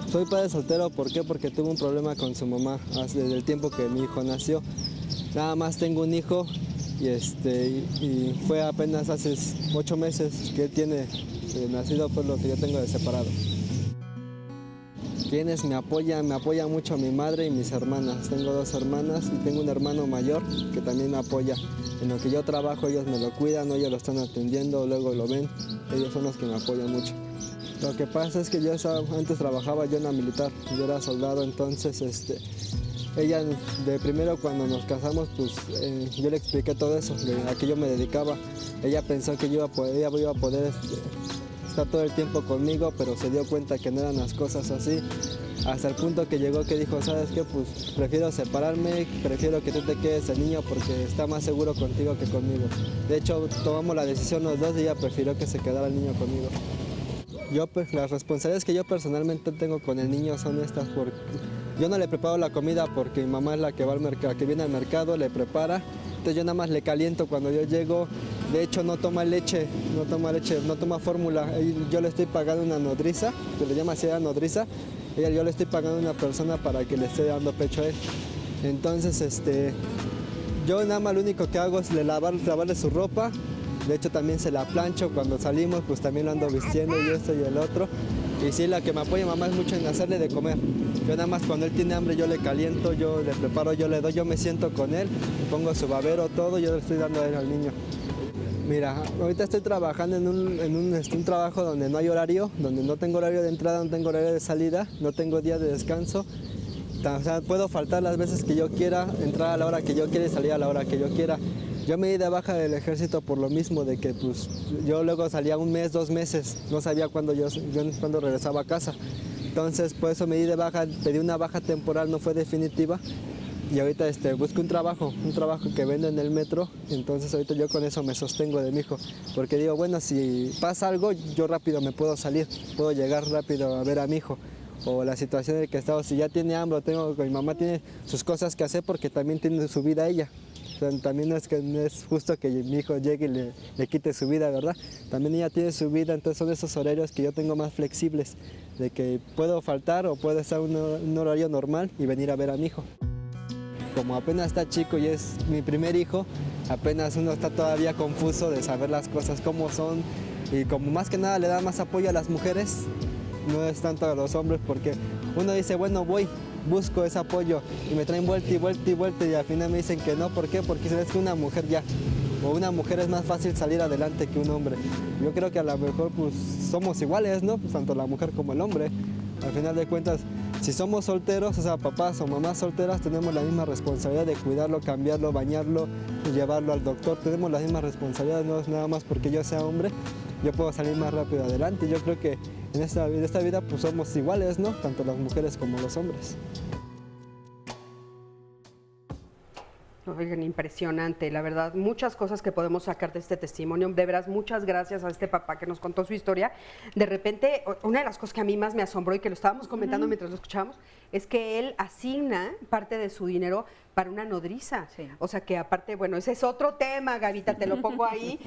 Soy padre soltero, ¿por qué? Porque tuve un problema con su mamá desde el tiempo que mi hijo nació. Nada más tengo un hijo y fue apenas hace 8 meses que él tiene nacido, por lo que yo tengo de separado. Quienes me apoya mucho mi madre y mis hermanas. Tengo 2 hermanas y tengo un hermano mayor que también me apoya. En lo que yo trabajo ellos me lo cuidan, ellos lo están atendiendo, luego lo ven, ellos son los que me apoyan mucho. Lo que pasa es que yo antes trabajaba yo en la militar, yo era soldado, entonces ella de primero cuando nos casamos, pues yo le expliqué todo eso, a qué yo me dedicaba. Ella pensó que ella iba a poder estar todo el tiempo conmigo, pero se dio cuenta que no eran las cosas así, hasta el punto que llegó que dijo, ¿sabes qué? Pues prefiero separarme, prefiero que tú te quedes el niño porque está más seguro contigo que conmigo. De hecho, tomamos la decisión los dos y ella prefirió que se quedara el niño conmigo. Las responsabilidades que yo personalmente tengo con el niño son estas, porque yo no le preparo la comida porque mi mamá es la que va al mercado, que viene al mercado, le prepara, entonces yo nada más le caliento cuando yo llego. De hecho no toma leche, no toma fórmula, yo le estoy pagando una nodriza, que le llama así a nodriza, yo le estoy pagando a una persona para que le esté dando pecho a él. Entonces yo nada más lo único que hago es lavarle su ropa. De hecho también se la plancho cuando salimos, pues también lo ando vistiendo y esto y el otro. Y sí, la que me apoya mamá es mucho en hacerle de comer. Yo nada más cuando él tiene hambre yo le caliento, yo le preparo, yo le doy, yo me siento con él, le pongo su babero, todo, yo le estoy dando a él al niño. Mira, ahorita estoy trabajando en un trabajo donde no hay horario, donde no tengo horario de entrada, no tengo horario de salida, no tengo día de descanso. O sea, puedo faltar las veces que yo quiera, entrar a la hora que yo quiera y salir a la hora que yo quiera. Yo me di de baja del ejército por lo mismo, de que pues, yo luego salía 1 mes, 2 meses, no sabía cuándo yo cuándo regresaba a casa. Entonces, por eso me di de baja, pedí una baja temporal, no fue definitiva. Y ahorita busco un trabajo que vendo en el metro, entonces ahorita yo con eso me sostengo de mi hijo, porque digo, bueno, si pasa algo, yo rápido me puedo salir, puedo llegar rápido a ver a mi hijo, o la situación en la que he estado, si ya tiene hambre, mi mamá tiene sus cosas que hacer porque también tiene su vida ella. O sea, también no es justo que mi hijo llegue y le quite su vida, ¿verdad? También ella tiene su vida, entonces son esos horarios que yo tengo más flexibles, de que puedo faltar o puedo estar en un horario normal y venir a ver a mi hijo. Como apenas está chico y es mi primer hijo, apenas uno está todavía confuso de saber las cosas cómo son, y como más que nada le da más apoyo a las mujeres, no es tanto a los hombres, porque uno dice, bueno, busco ese apoyo y me traen vuelta y vuelta y vuelta y al final me dicen que no. ¿Por qué? Porque es que una mujer ya, o una mujer es más fácil salir adelante que un hombre. Yo creo que a lo mejor pues somos iguales, ¿no? Pues, tanto la mujer como el hombre. Al final de cuentas, si somos solteros, o sea, papás o mamás solteras, tenemos la misma responsabilidad de cuidarlo, cambiarlo, bañarlo y llevarlo al doctor. Tenemos la misma responsabilidad, no es nada más porque yo sea hombre, yo puedo salir más rápido adelante. Yo creo que en esta vida pues somos iguales, ¿no? Tanto las mujeres como los hombres. Oigan, impresionante, la verdad, muchas cosas que podemos sacar de este testimonio. De veras, muchas gracias a este papá que nos contó su historia. De repente, una de las cosas que a mí más me asombró y que lo estábamos comentando mientras lo escuchamos, es que él asigna parte de su dinero para una nodriza. Sí. O sea que aparte, bueno, ese es otro tema, Gavita, te lo pongo ahí,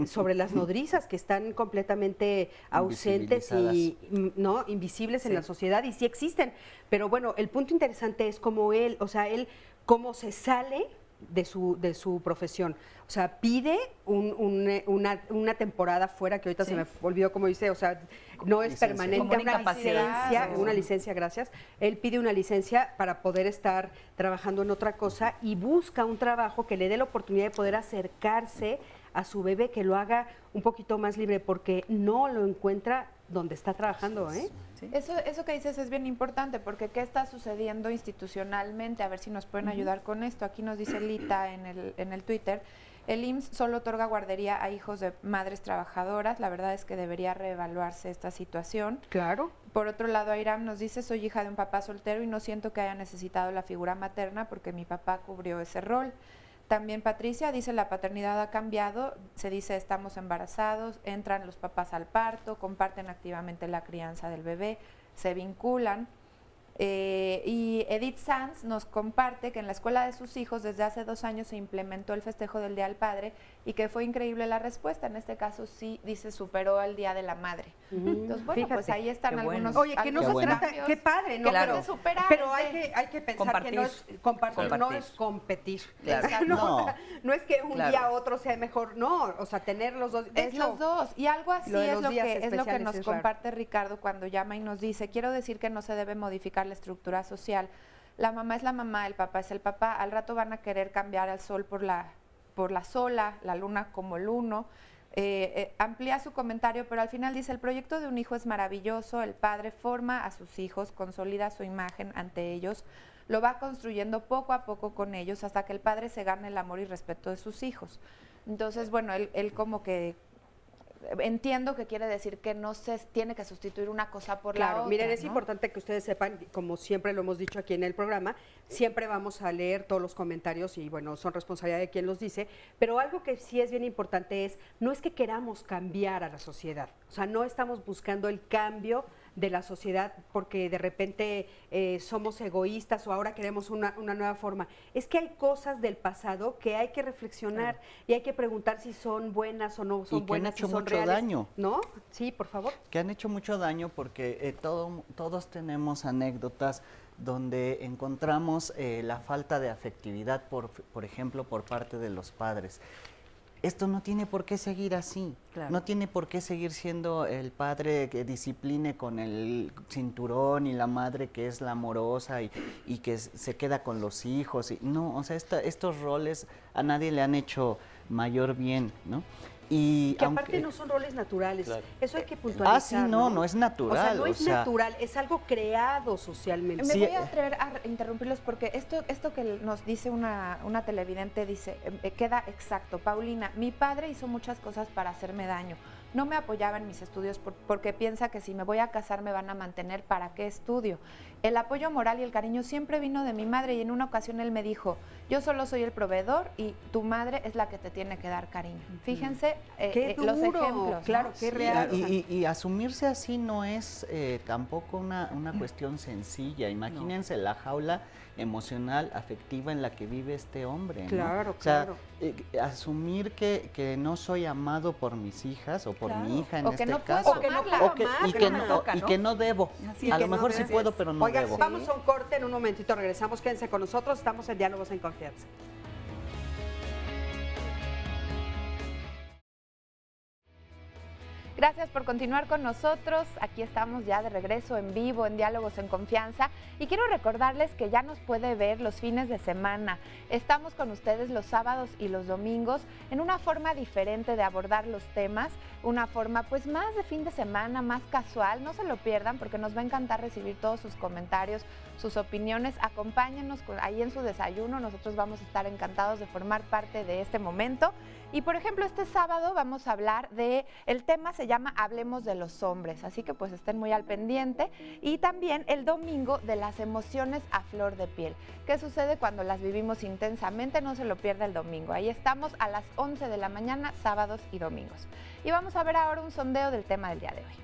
sobre las nodrizas que están completamente ausentes y no invisibles en la sociedad, y sí existen. Pero bueno, el punto interesante es cómo él, o sea, cómo se sale de su profesión. O sea, pide una temporada fuera, que ahorita se me olvidó cómo dice, o sea, no es permanente, una licencia, gracias. Él pide una licencia para poder estar trabajando en otra cosa y busca un trabajo que le dé la oportunidad de poder acercarse a su bebé, que lo haga un poquito más libre, porque no lo encuentra donde está trabajando, ¿eh? Sí. Eso que dices es bien importante, porque ¿qué está sucediendo institucionalmente? A ver si nos pueden ayudar con esto. Aquí nos dice Lita en el Twitter, el IMSS solo otorga guardería a hijos de madres trabajadoras. La verdad es que debería reevaluarse esta situación. Claro. Por otro lado, Airam nos dice, soy hija de un papá soltero y no siento que haya necesitado la figura materna porque mi papá cubrió ese rol. También Patricia dice, la paternidad ha cambiado, se dice estamos embarazados, entran los papás al parto, comparten activamente la crianza del bebé, se vinculan. Y Edith Sanz nos comparte que en la escuela de sus hijos desde hace 2 años se implementó el festejo del Día del Padre y que fue increíble la respuesta. En este caso sí, dice, superó al Día de la Madre. Entonces, bueno, fíjate, pues ahí están algunos. Oye, que no se trata, qué padre, ¿no? Claro. Pero hay que pensar que no es compartir, no es competir. Claro. No, o sea, no es que un día otro sea mejor, no, o sea, tener los dos. Los dos, y algo así es lo que nos es comparte Ricardo cuando llama y nos dice, quiero decir que no se debe modificar la estructura social. La mamá es la mamá, el papá es el papá. Al rato van a querer cambiar al sol por la sola, la luna como el uno. Amplía su comentario, pero al final dice, el proyecto de un hijo es maravilloso, el padre forma a sus hijos, consolida su imagen ante ellos, lo va construyendo poco a poco con ellos hasta que el padre se gane el amor y respeto de sus hijos. Entonces, bueno, él como que entiendo que quiere decir que no se tiene que sustituir una cosa por la otra. Miren, es importante que ustedes sepan, como siempre lo hemos dicho aquí en el programa, siempre vamos a leer todos los comentarios y bueno, son responsabilidad de quien los dice, pero algo que sí es bien importante es, no es que queramos cambiar a la sociedad, o sea, no estamos buscando el cambio de la sociedad porque de repente somos egoístas o ahora queremos una nueva forma. Es que hay cosas del pasado que hay que reflexionar y hay que preguntar si son buenas o no son buenas, que han hecho si son mucho reales, daño. ¿no? Sí, por favor. Que han hecho mucho daño porque todos tenemos anécdotas donde encontramos la falta de afectividad, por ejemplo, por parte de los padres. esto no tiene por qué seguir así. Claro. No tiene por qué seguir siendo el padre que discipline con el cinturón y la madre que es la amorosa y que se queda con los hijos. No, o sea, estos roles a nadie le han hecho mayor bien, ¿no? Y que aparte no son roles naturales, eso hay que puntualizar. Sí, no es natural. O sea, no es natural, es algo creado socialmente. Me voy a atrever a interrumpirlos porque esto que nos dice una televidente dice, queda exacto. Paulina, mi padre hizo muchas cosas para hacerme daño. No me apoyaba en mis estudios porque piensa que si me voy a casar me van a mantener, ¿para qué estudio? El apoyo moral y el cariño siempre vino de mi madre y en una ocasión él me dijo, yo solo soy el provedor y tu madre es la que te tiene que dar cariño. Fíjense los ejemplos. Claro, ¿no? qué real. Y asumirse así no es tampoco una cuestión sencilla. Imagínense la jaula emocional, afectiva en la que vive este hombre, ¿no? Claro, o sea, claro. Asumir que no soy amado por mis hijas o por mi hija en o que este no caso. puedo amarla. Y que no debo. A lo mejor sí puedo, pero no debo. Vamos a un corte, en un momentito regresamos, quédense con nosotros, estamos en Diálogos en Confianza. Gracias por continuar con nosotros. Aquí estamos ya de regreso en vivo en Diálogos en Confianza y quiero recordarles que ya nos puede ver los fines de semana. Estamos con ustedes los sábados y los domingos en una forma diferente de abordar los temas, una forma pues más de fin de semana, más casual. No se lo pierdan porque nos va a encantar recibir todos sus comentarios, sus opiniones. Acompáñenos ahí en su desayuno, nosotros vamos a estar encantados de formar parte de este momento. Y por ejemplo, este sábado vamos a hablar el tema se llama Hablemos de los hombres, así que pues estén muy al pendiente. Y también el domingo de las emociones a flor de piel. ¿Qué sucede cuando las vivimos intensamente? No se lo pierda el domingo. Ahí estamos a las 11 de la mañana, sábados y domingos. Y vamos a ver ahora un sondeo del tema del día de hoy.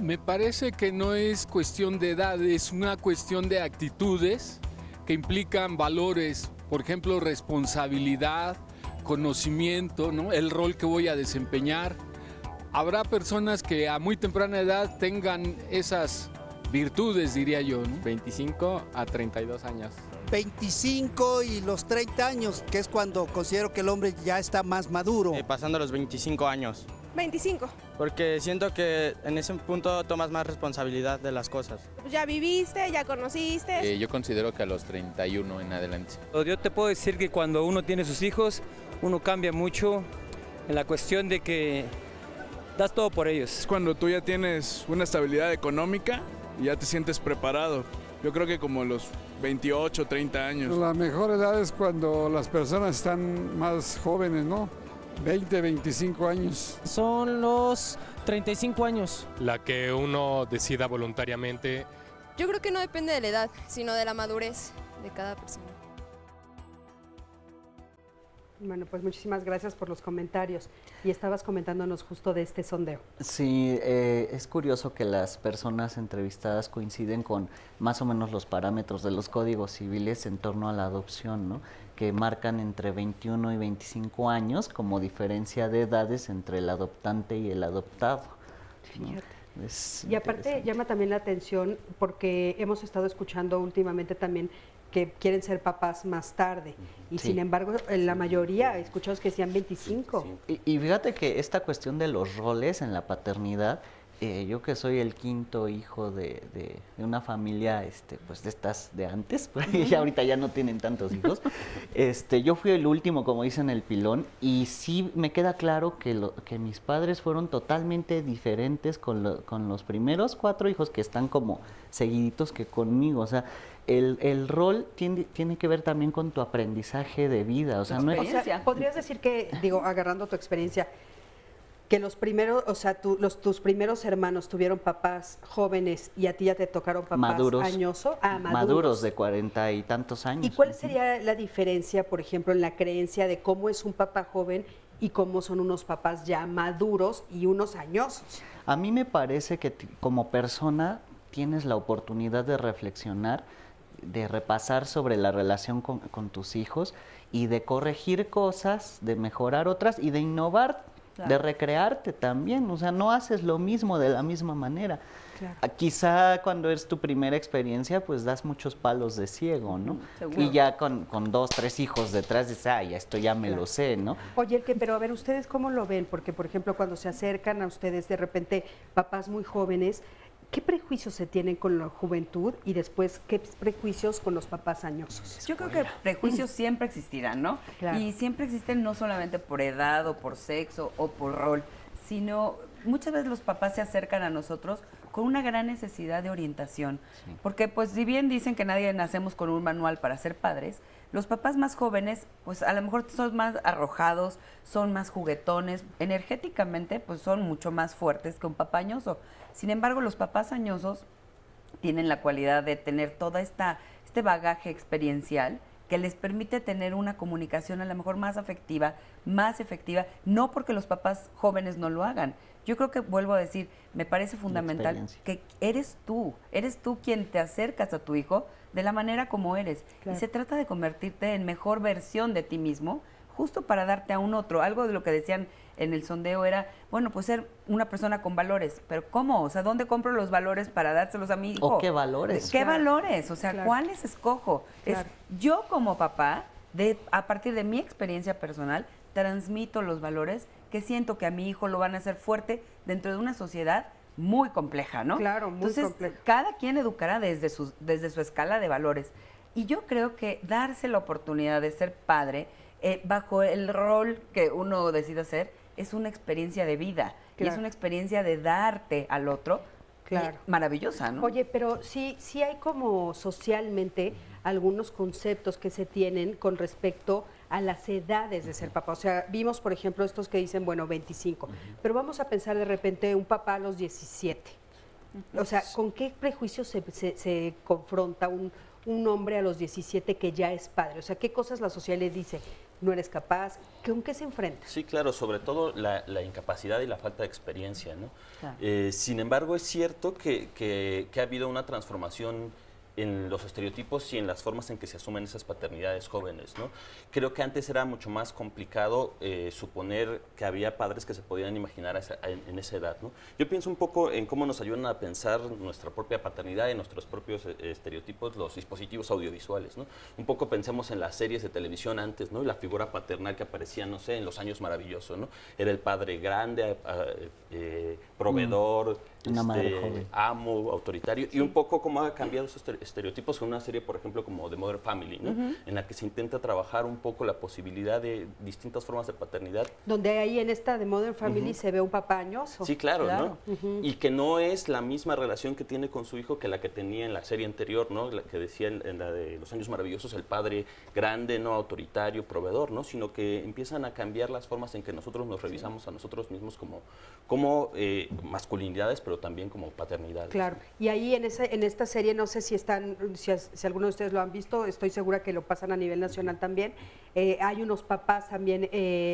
Me parece que no es cuestión de edad, es una cuestión de actitudes que implican valores, por ejemplo, responsabilidad, conocimiento, ¿no? El rol que voy a desempeñar. Habrá personas que a muy temprana edad tengan esas virtudes, diría yo, ¿no? 25 a 32 años. 25 y los 30 años, que es cuando considero que el hombre ya está más maduro. Pasando los 25 años. 25. Porque siento que en ese punto tomas más responsabilidad de las cosas. Ya viviste, ya conociste. Yo considero que a los 31 en adelante. Yo te puedo decir que cuando uno tiene sus hijos, uno cambia mucho en la cuestión de que das todo por ellos. Es cuando tú ya tienes una estabilidad económica y ya te sientes preparado. Yo creo que como los 28, 30 años. La mejor edad es cuando las personas están más jóvenes, ¿no? 20, 25 años. Son los 35 años. La que uno decida voluntariamente. Yo creo que no depende de la edad, sino de la madurez de cada persona. Bueno, pues muchísimas gracias por los comentarios. Y estabas comentándonos justo de este sondeo. Sí, es curioso que las personas entrevistadas coinciden con más o menos los parámetros de los códigos civiles en torno a la adopción, ¿no? Que marcan entre 21 y 25 años como diferencia de edades entre el adoptante y el adoptado, ¿no? Y aparte llama también la atención porque hemos estado escuchando últimamente también que quieren ser papás más tarde y sin embargo la mayoría escuchamos que decían 25. Y fíjate que esta cuestión de los roles en la paternidad, yo que soy el quinto hijo de una familia pues de estas de antes, porque ya ahorita ya no tienen tantos hijos, yo fui el último, como dicen, el pilón, y sí me queda claro que mis padres fueron totalmente diferentes con los primeros 4 hijos que están como seguiditos que conmigo. O sea, el rol tiene que ver también con tu aprendizaje de vida. O sea, no es... O sea, podrías decir que, digo, agarrando tu experiencia, que los primeros, o sea, tus primeros hermanos tuvieron papás jóvenes y a ti ya te tocaron papás maduros, maduros de 40 y tantos años. ¿Y cuál sería la diferencia, por ejemplo, en la creencia de cómo es un papá joven y cómo son unos papás ya maduros y unos añosos? A mí me parece que como persona tienes la oportunidad de reflexionar, de repasar sobre la relación con tus hijos y de corregir cosas, de mejorar otras y de innovar de recrearte también, o sea, no haces lo mismo de la misma manera. Quizá cuando es tu primera experiencia, pues das muchos palos de ciego, ¿no? Seguro. Y ya con 2, 3 hijos detrás dices, ay, esto ya me lo sé, ¿no? Oye, pero a ver, ¿ustedes cómo lo ven? Porque, por ejemplo, cuando se acercan a ustedes de repente papás muy jóvenes, ¿qué prejuicios se tienen con la juventud y después qué prejuicios con los papás añosos? Yo creo que prejuicios siempre existirán, ¿no? Claro. Y siempre existen no solamente por edad o por sexo o por rol, sino muchas veces los papás se acercan a nosotros con una gran necesidad de orientación. Porque pues si bien dicen que nadie nacemos con un manual para ser padres, los papás más jóvenes pues a lo mejor son más arrojados, son más juguetones, energéticamente pues son mucho más fuertes que un papá añoso. Sin embargo, los papás añosos tienen la cualidad de tener toda este bagaje experiencial que les permite tener una comunicación a lo mejor más afectiva, más efectiva, no porque los papás jóvenes no lo hagan. Yo creo que, vuelvo a decir, me parece fundamental que eres tú quien te acercas a tu hijo de la manera como eres. Claro. Y se trata de convertirte en mejor versión de ti mismo, justo para darte a un otro. Algo de lo que decían en el sondeo era, bueno, pues ser una persona con valores, pero ¿cómo? O sea, ¿dónde compro los valores para dárselos a mi hijo? ¿O qué valores? ¿Qué valores? O sea, ¿cuáles escojo? Claro. Yo como papá, a partir de mi experiencia personal, transmito los valores que siento que a mi hijo lo van a hacer fuerte dentro de una sociedad muy compleja, ¿no? Claro, muy Entonces, compleja. cada quien educará desde su escala de valores. Y yo creo que darse la oportunidad de ser padre, bajo el rol que uno decide hacer, es una experiencia de vida. Y es una experiencia de darte al otro. Claro. Maravillosa, ¿no? Oye, pero sí hay como socialmente algunos conceptos que se tienen con respecto a las edades de ser papá. O sea, vimos, por ejemplo, estos que dicen, bueno, 25, pero vamos a pensar de repente un papá a los 17. O sea, ¿con qué prejuicios se confronta un hombre a los 17 que ya es padre? O sea, ¿qué cosas la sociedad le dice? No eres capaz. ¿Con qué se enfrenta? Sí, claro, sobre todo la incapacidad y la falta de experiencia, ¿no? Claro. Sin embargo, es cierto que ha habido una transformación en los estereotipos y en las formas en que se asumen esas paternidades jóvenes, ¿no? Creo que antes era mucho más complicado suponer que había padres que se podían imaginar en esa edad, ¿no? Yo pienso un poco en cómo nos ayudan a pensar nuestra propia paternidad y nuestros propios estereotipos, los dispositivos audiovisuales, ¿no? Un poco pensemos en las series de televisión antes, ¿no? Y la figura paternal que aparecía, no sé, en Los Años Maravillosos, ¿no? Era el padre grande, proveedor, Una madre joven. amo, autoritario, y un poco cómo ha cambiado esos estereotipos con una serie, por ejemplo, como The Modern Family, ¿no? En la que se intenta trabajar un poco la posibilidad de distintas formas de paternidad. Donde ahí en esta de Modern Family se ve un papá añoso. Sí, claro, ¿no? Y que no es la misma relación que tiene con su hijo que la que tenía en la serie anterior, ¿no? La que decía en la de Los Años Maravillosos, el padre grande, no autoritario, proveedor, ¿no? Sino que empiezan a cambiar las formas en que nosotros nos revisamos a nosotros mismos como masculinidades, pero también como paternidades. Claro, y ahí en esta serie, no sé si alguno de ustedes lo han visto, estoy segura que lo pasan a nivel nacional también, hay unos papás también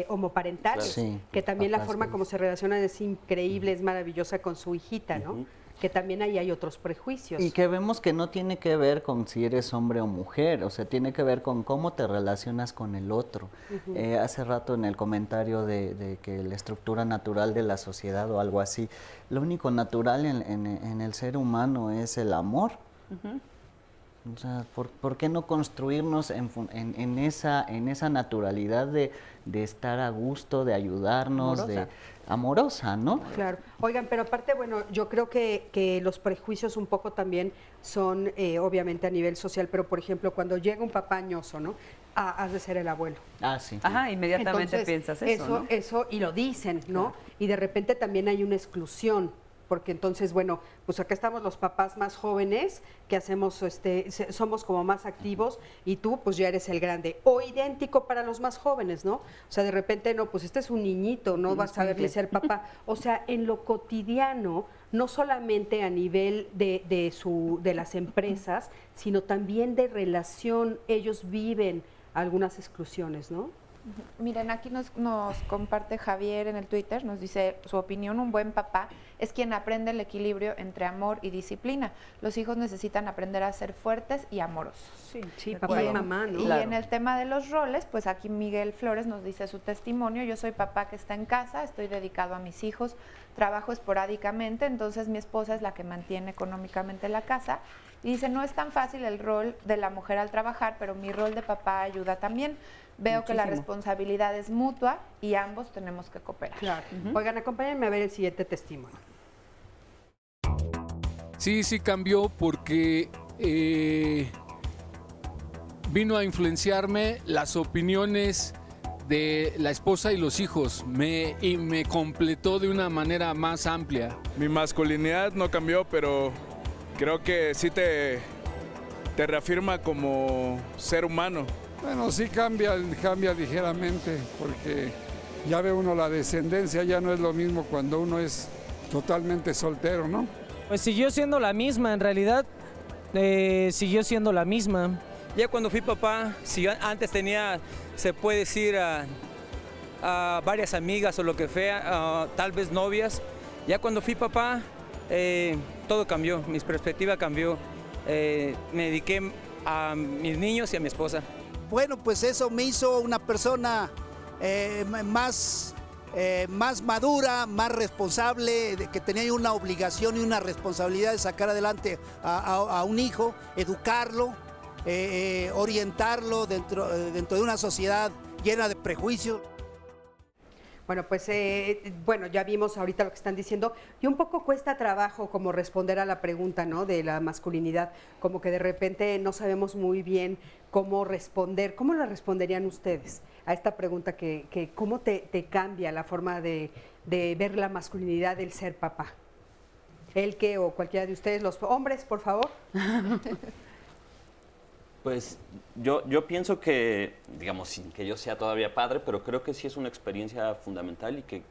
homoparentales, Claro. Sí, que también la papás forma gays. como se relacionan es increíble, es maravillosa con su hijita, ¿no? Que también ahí hay otros prejuicios. Y que vemos que no tiene que ver con si eres hombre o mujer, o sea, tiene que ver con cómo te relacionas con el otro. Hace rato en el comentario de que la estructura natural de la sociedad o algo así, lo único natural en el ser humano es el amor. O sea, ¿por qué no construirnos en esa naturalidad de estar a gusto, de ayudarnos, amorosa, ¿no? Claro. Oigan, pero aparte, bueno, yo creo que los prejuicios un poco también son, obviamente, a nivel social, pero, por ejemplo, cuando llega un papá añoso, ¿no? Has de ser el abuelo. Ah, sí. Ajá, inmediatamente Entonces, piensas eso, ¿no? Eso, y lo dicen, ¿no? Y de repente también hay una exclusión, porque entonces, bueno, pues acá estamos los papás más jóvenes que hacemos, somos como más activos y tú pues ya eres el grande. O idéntico para los más jóvenes, ¿no? O sea, de repente, no, pues este es un niñito, no vas a verle ser papá. O sea, en lo cotidiano, no solamente a nivel de las empresas, sino también de relación, ellos viven algunas exclusiones, ¿no? Miren, aquí nos comparte Javier en el Twitter, nos dice su opinión: un buen papá es quien aprende el equilibrio entre amor y disciplina. Los hijos necesitan aprender a ser fuertes y amorosos. Sí, papá y mamá, ¿no? Y en el tema de los roles, pues aquí Miguel Flores nos dice su testimonio: yo soy papá que está en casa, estoy dedicado a mis hijos, trabajo esporádicamente, entonces mi esposa es la que mantiene económicamente la casa. Y dice, no es tan fácil el rol de la mujer al trabajar, pero mi rol de papá ayuda también. Veo que la responsabilidad es mutua y ambos tenemos que cooperar. Claro. Oigan, acompáñenme a ver el siguiente testimonio. Sí cambió porque vino a influenciarme las opiniones de la esposa y los hijos y me completó de una manera más amplia. Mi masculinidad no cambió, pero creo que sí te reafirma como ser humano. Bueno, sí cambia ligeramente, porque ya ve uno la descendencia, ya no es lo mismo cuando uno es totalmente soltero, ¿no? Pues siguió siendo la misma, en realidad siguió siendo la misma. Ya cuando fui papá, si antes tenía, se puede decir, a varias amigas o lo que sea, tal vez novias, ya cuando fui papá, todo cambió, mi perspectiva cambió. Me dediqué a mis niños y a mi esposa. Bueno, pues eso me hizo una persona más madura, más responsable, de que tenía una obligación y una responsabilidad de sacar adelante a un hijo, educarlo, orientarlo dentro de una sociedad llena de prejuicios. Bueno, pues ya vimos ahorita lo que están diciendo y un poco cuesta trabajo como responder a la pregunta, ¿no?, de la masculinidad, como que de repente no sabemos muy bien cómo responder. ¿Cómo la responderían ustedes a esta pregunta que cómo te cambia la forma de ver la masculinidad del ser papá? El que o cualquiera de ustedes, los hombres, por favor. Pues yo pienso que, digamos, sin que yo sea todavía padre, pero creo que sí es una experiencia fundamental y que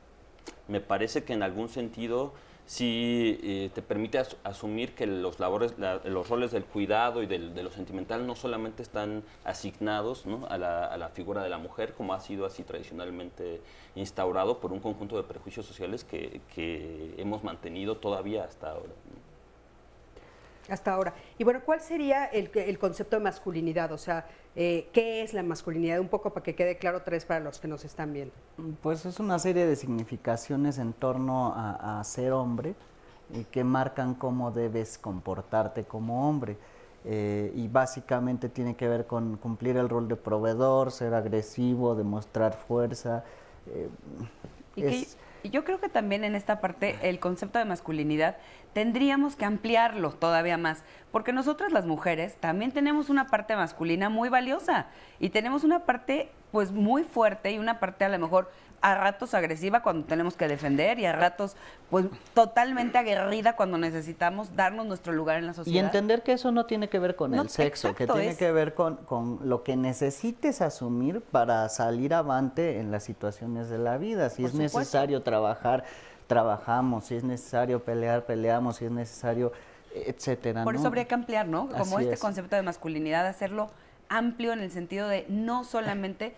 me parece que en algún sentido sí te permite asumir que los roles del cuidado y de lo sentimental no solamente están asignados, ¿no?, a la figura de la mujer, como ha sido así tradicionalmente instaurado por un conjunto de prejuicios sociales que hemos mantenido todavía hasta ahora, ¿no? Hasta ahora. Y bueno, ¿cuál sería el concepto de masculinidad? O sea, ¿qué es la masculinidad? Un poco para que quede claro otra vez para los que nos están viendo. Pues es una serie de significaciones en torno a ser hombre que marcan cómo debes comportarte como hombre. Y básicamente tiene que ver con cumplir el rol de proveedor, ser agresivo, demostrar fuerza. Yo creo que también en esta parte el concepto de masculinidad tendríamos que ampliarlo todavía más, porque nosotras las mujeres también tenemos una parte masculina muy valiosa y tenemos una parte pues muy fuerte y una parte a lo mejor a ratos agresiva cuando tenemos que defender y a ratos pues totalmente aguerrida cuando necesitamos darnos nuestro lugar en la sociedad. Y entender que eso no tiene que ver con el sexo, exacto, que tiene que ver con lo que necesites asumir para salir avante en las situaciones de la vida. Si es necesario trabajar, trabajamos, si es necesario pelear, peleamos, si es necesario, etcétera. Por eso habría que ampliar, ¿no? Como Así este es. concepto de masculinidad, hacerlo amplio en el sentido de no solamente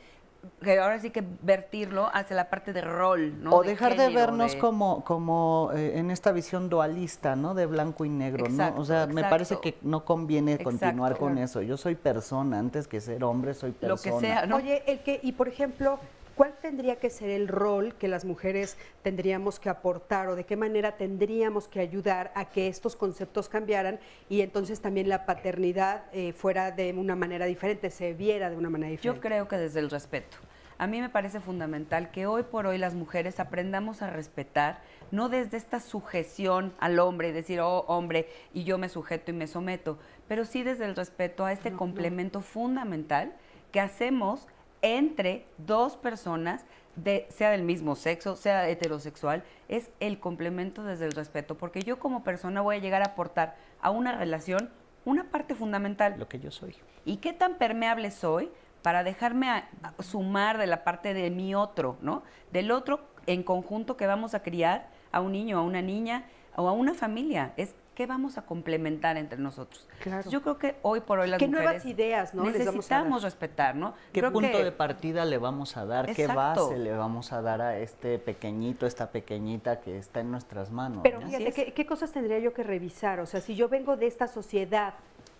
que ahora sí que vertirlo hacia la parte de rol, ¿no? O dejar de vernos como en esta visión dualista, ¿no? De blanco y negro, exacto, ¿no? O sea, me parece que no conviene continuar exacto, con eso. Yo soy persona, antes que ser hombre, soy persona. Lo que sea, ¿no? Oye, y por ejemplo, ¿cuál tendría que ser el rol que las mujeres tendríamos que aportar o de qué manera tendríamos que ayudar a que estos conceptos cambiaran y entonces también la paternidad fuera de una manera diferente, se viera de una manera diferente? Yo creo que desde el respeto. A mí me parece fundamental que hoy por hoy las mujeres aprendamos a respetar, no desde esta sujeción al hombre, decir, oh, hombre, y yo me sujeto y me someto, pero sí desde el respeto a este complemento fundamental que hacemos entre dos personas, sea del mismo sexo, sea heterosexual, es el complemento desde el respeto, porque yo como persona voy a llegar a aportar a una relación una parte fundamental. Lo que yo soy. ¿Y qué tan permeable soy para dejarme a sumar de la parte de mi otro, ¿no? Del otro en conjunto que vamos a criar a un niño, a una niña, o a una familia, es qué vamos a complementar entre nosotros. Claro. Yo creo que hoy por hoy las ¿Qué mujeres nuevas ideas, no, les vamos a dar? necesitamos respetar, ¿no? ¿Qué Creo punto que- de partida le vamos a dar? ¿Qué Exacto. base le vamos a dar a este pequeñito, esta pequeñita que está en nuestras manos? Pero ¿no? fíjate, ¿qué cosas tendría yo que revisar? O sea, si yo vengo de esta sociedad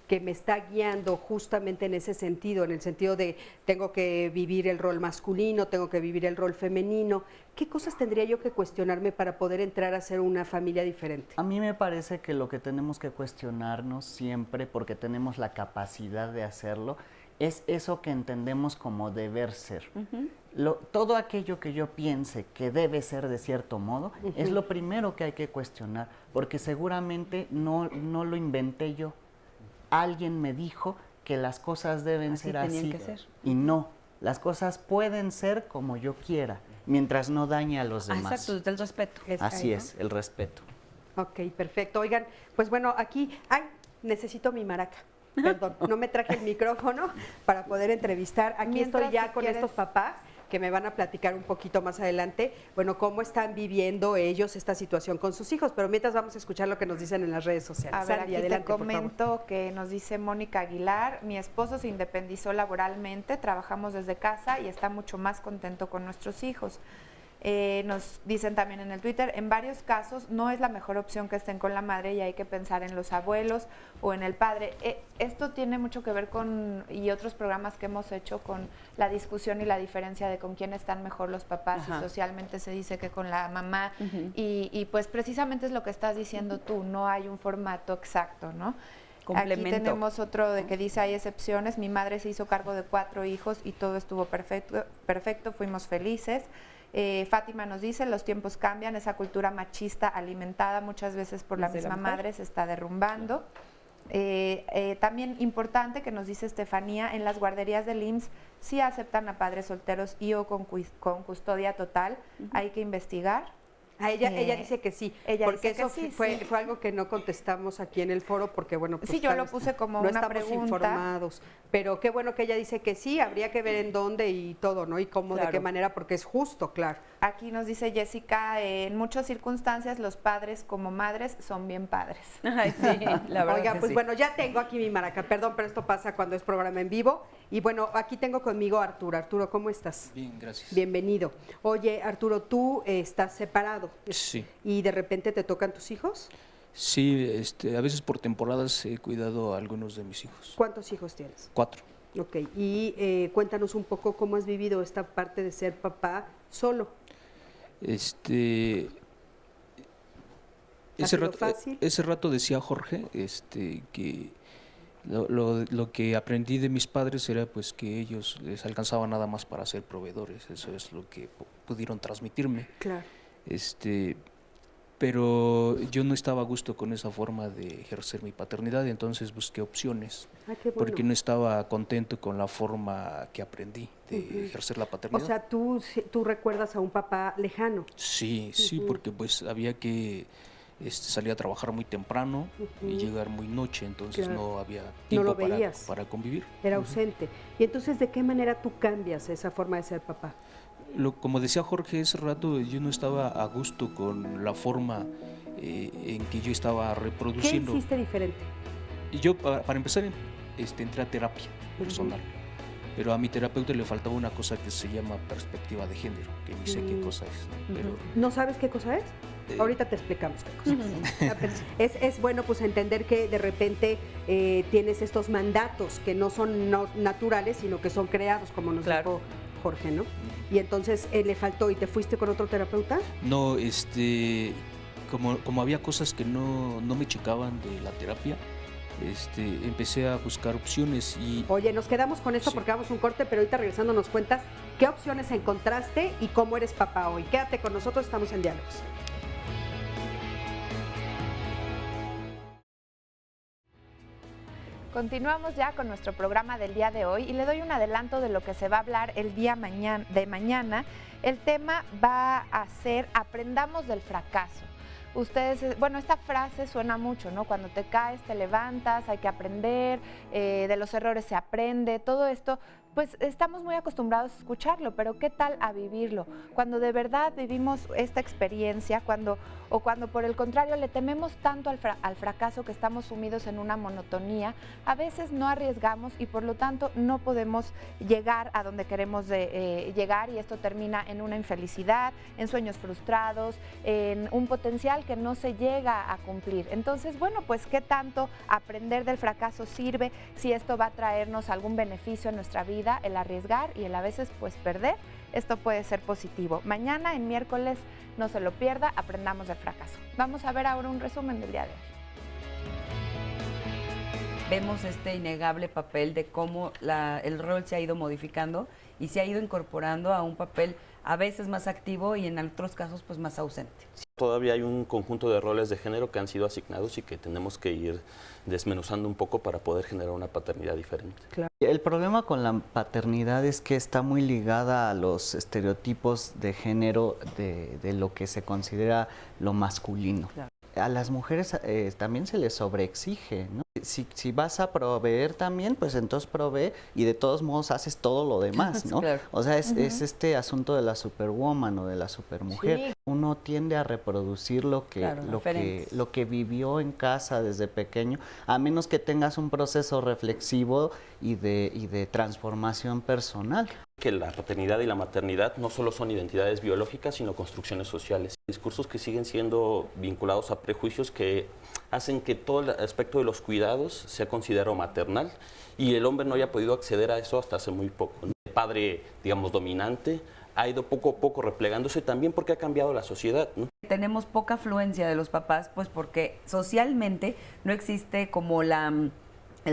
que me está guiando justamente en ese sentido, en el sentido de tengo que vivir el rol masculino, tengo que vivir el rol femenino, ¿qué cosas tendría yo que cuestionarme para poder entrar a ser una familia diferente? A mí me parece que lo que tenemos que cuestionarnos siempre, porque tenemos la capacidad de hacerlo, es eso que entendemos como deber ser. Todo aquello que yo piense que debe ser de cierto modo, es lo primero que hay que cuestionar, porque seguramente no lo inventé yo. Alguien me dijo que las cosas deben Así ser tenían así, que ser. y no, las cosas pueden ser como yo quiera, mientras no dañe a los Ah, demás. exacto, desde el respeto. Así es, el respeto. Ok, perfecto. Oigan, pues bueno, aquí, necesito mi maraca. Perdón, no me traje el micrófono para poder entrevistar. Aquí Mientras, estoy ya si con quieres. estos papás que me van a platicar un poquito más adelante, bueno, cómo están viviendo ellos esta situación con sus hijos, pero mientras vamos a escuchar lo que nos dicen en las redes sociales. A ver, Sandy, aquí adelante, te por favor. comento que nos dice Mónica Aguilar, mi esposo se independizó laboralmente, trabajamos desde casa y está mucho más contento con nuestros hijos. Nos dicen también en el Twitter, en varios casos no es la mejor opción que estén con la madre y hay que pensar en los abuelos o en el padre. Esto tiene mucho que ver con, y otros programas que hemos hecho, con la discusión y la diferencia de con quién están mejor los papás. Ajá. Y socialmente se dice que con la mamá. Ujú. Y pues precisamente es lo que estás diciendo tú, no hay un formato exacto, ¿no? Complemento. Aquí tenemos otro de que dice, hay excepciones, mi madre se hizo cargo de 4 hijos y todo estuvo perfecto, fuimos felices. Fátima nos dice, los tiempos cambian, esa cultura machista alimentada muchas veces por la Desde la misma mujer. madre se está derrumbando. También importante que nos dice Estefanía, en las guarderías del IMSS sí aceptan a padres solteros y o con custodia total, hay que investigar. A ella dice que sí, ella porque dice eso que sí, fue, sí. fue algo que no contestamos aquí en el foro, porque bueno, pues Sí, yo lo tal vez puse como no una estamos pregunta. informados, pero qué bueno que ella dice que sí, habría que ver en dónde y todo, ¿no? Y cómo, de Claro. qué manera, porque es justo, claro. Aquí nos dice Jessica, en muchas circunstancias los padres como madres son bien padres. Ay, sí, la verdad Oiga, que pues sí. bueno, ya tengo aquí mi maraca, perdón, pero esto pasa cuando es programa en vivo. Y bueno, aquí tengo conmigo a Arturo. Arturo, ¿cómo estás? Bien, gracias. Bienvenido. Oye, Arturo, tú estás separado Sí, y de repente te tocan tus hijos. sí, a veces por temporadas he cuidado a algunos de mis hijos. ¿Cuántos hijos tienes? 4. Ok, y cuéntanos un poco cómo has vivido esta parte de ser papá solo. Ese sido rato, fácil? ese rato decía Jorge, que lo que aprendí de mis padres era pues que ellos les alcanzaba nada más para ser proveedores. Eso es lo que pudieron transmitirme. Claro. Pero yo no estaba a gusto con esa forma de ejercer mi paternidad, y entonces busqué opciones, Ah, qué bueno. porque no estaba contento con la forma que aprendí de Ujú. ejercer la O paternidad. sea, tú recuerdas a un papá lejano. Sí, sí, Ujú. porque pues había que salir a trabajar muy temprano y Ujú. llegar muy noche, entonces Claro. no había No tiempo lo veías. para convivir. Era Ujú. ausente. Y entonces, ¿de qué manera tú cambias esa forma de ser papá? Como decía Jorge ese rato, yo no estaba a gusto con la forma en que yo estaba ¿Qué reproduciendo. hiciste diferente? Y yo, para empezar, entré a terapia personal, pero a mi terapeuta le faltaba una cosa que se llama perspectiva de género, que ni sé qué cosa es, ¿no? Pero ¿No sabes qué cosa es? Ahorita te explicamos qué cosa es. Es bueno pues entender que de repente tienes estos mandatos que no son naturales, sino que son creados, como nos dijo Jorge, ¿no? Y entonces le faltó y te fuiste con otro terapeuta. no, como había cosas que no me checaban de la terapia, empecé a buscar opciones y Oye, nos quedamos con esto Sí. porque vamos un corte, pero ahorita regresando nos cuentas qué opciones encontraste y cómo eres papá hoy. Quédate con nosotros, estamos en Diálogos. Continuamos ya con nuestro programa del día de hoy y le doy un adelanto de lo que se va a hablar el día mañana. El tema va a ser aprendamos del fracaso. Ustedes, bueno, esta frase suena mucho, ¿no? Cuando te caes, te levantas, hay que aprender, de los errores se aprende, todo esto. pues estamos muy acostumbrados a escucharlo, pero ¿qué tal a vivirlo? Cuando de verdad vivimos esta experiencia, cuando por el contrario le tememos tanto al fracaso que estamos sumidos en una monotonía, a veces no arriesgamos y por lo tanto no podemos llegar a donde queremos llegar, y esto termina en una infelicidad, en sueños frustrados, en un potencial que no se llega a cumplir. Entonces, bueno, pues ¿qué tanto aprender del fracaso sirve si esto va a traernos algún beneficio en nuestra vida? El arriesgar y el a veces pues perder, esto puede ser positivo. Mañana, en miércoles, no se lo pierda, aprendamos del fracaso. Vamos a ver ahora un resumen del día de hoy. Vemos este innegable papel de cómo el rol se ha ido modificando y se ha ido incorporando a un papel a veces más activo y en otros casos pues más ausente. Todavía hay un conjunto de roles de género que han sido asignados y que tenemos que ir desmenuzando un poco para poder generar una paternidad diferente. Claro. El problema con la paternidad es que está muy ligada a los estereotipos de género de lo que se considera lo masculino. Claro. A las mujeres también se les sobreexige, ¿no? Si vas a proveer también, pues entonces provee y de todos modos haces todo lo demás, ¿no? Claro. O sea, es este asunto de la superwoman o de la supermujer. Sí. Uno tiende a reproducir lo que vivió en casa desde pequeño, a menos que tengas un proceso reflexivo y de transformación personal. Que la paternidad y la maternidad no solo son identidades biológicas, sino construcciones sociales. Discursos que siguen siendo vinculados a prejuicios que hacen que todo el aspecto de los cuidados sea considerado maternal y el hombre no haya podido acceder a eso hasta hace muy poco. El padre, digamos, dominante ha ido poco a poco replegándose también porque ha cambiado la sociedad, ¿no? Tenemos poca afluencia de los papás, pues porque socialmente no existe como el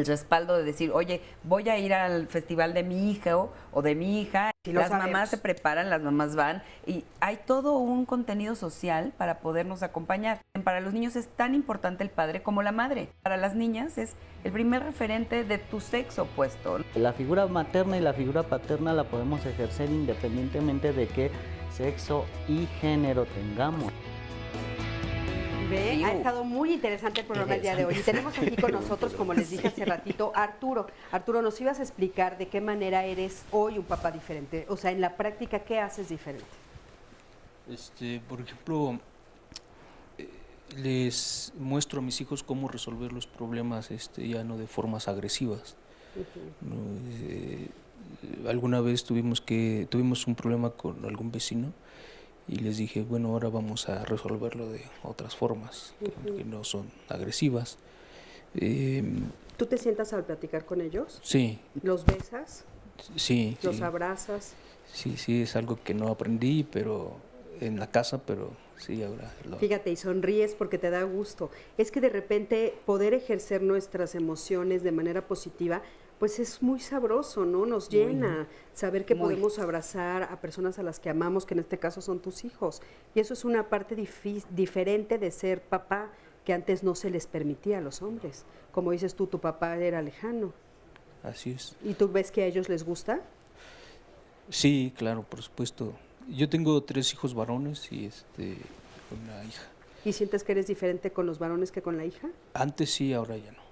respaldo de decir, oye, voy a ir al festival de mi hija o de mi hija. Sí, las mamás se preparan, las mamás van y hay todo un contenido social para podernos acompañar. Para los niños es tan importante el padre como la madre. Para las niñas es el primer referente de tu sexo opuesto. La figura materna y la figura paterna la podemos ejercer independientemente de qué sexo y género tengamos. Ha estado muy interesante el programa el día de hoy. Y tenemos aquí con nosotros, como les dije hace ratito, Arturo. Arturo, nos ibas a explicar de qué manera eres hoy un papá diferente. O sea, en la práctica, ¿qué haces diferente? Por ejemplo, les muestro a mis hijos cómo resolver los problemas ya no de formas agresivas. Alguna vez tuvimos un problema con algún vecino y les dije, bueno, ahora vamos a resolverlo de otras formas que no son agresivas. ¿Tú te sientas al platicar con ellos? Sí. ¿Los besas? Sí. ¿Los abrazas? Sí, es algo que no aprendí pero en la casa, pero sí, ahora Fíjate, y sonríes porque te da gusto. Es que de repente poder ejercer nuestras emociones de manera positiva, pues es muy sabroso, ¿no? Nos llena saber que podemos abrazar a personas a las que amamos, que en este caso son tus hijos. Y eso es una parte diferente de ser papá, que antes no se les permitía a los hombres. Como dices tú, tu papá era lejano. Así es. ¿Y tú ves que a ellos les gusta? Sí, claro, por supuesto. Yo tengo 3 hijos varones y una hija. ¿Y sientes que eres diferente con los varones que con la hija? Antes sí, ahora ya no.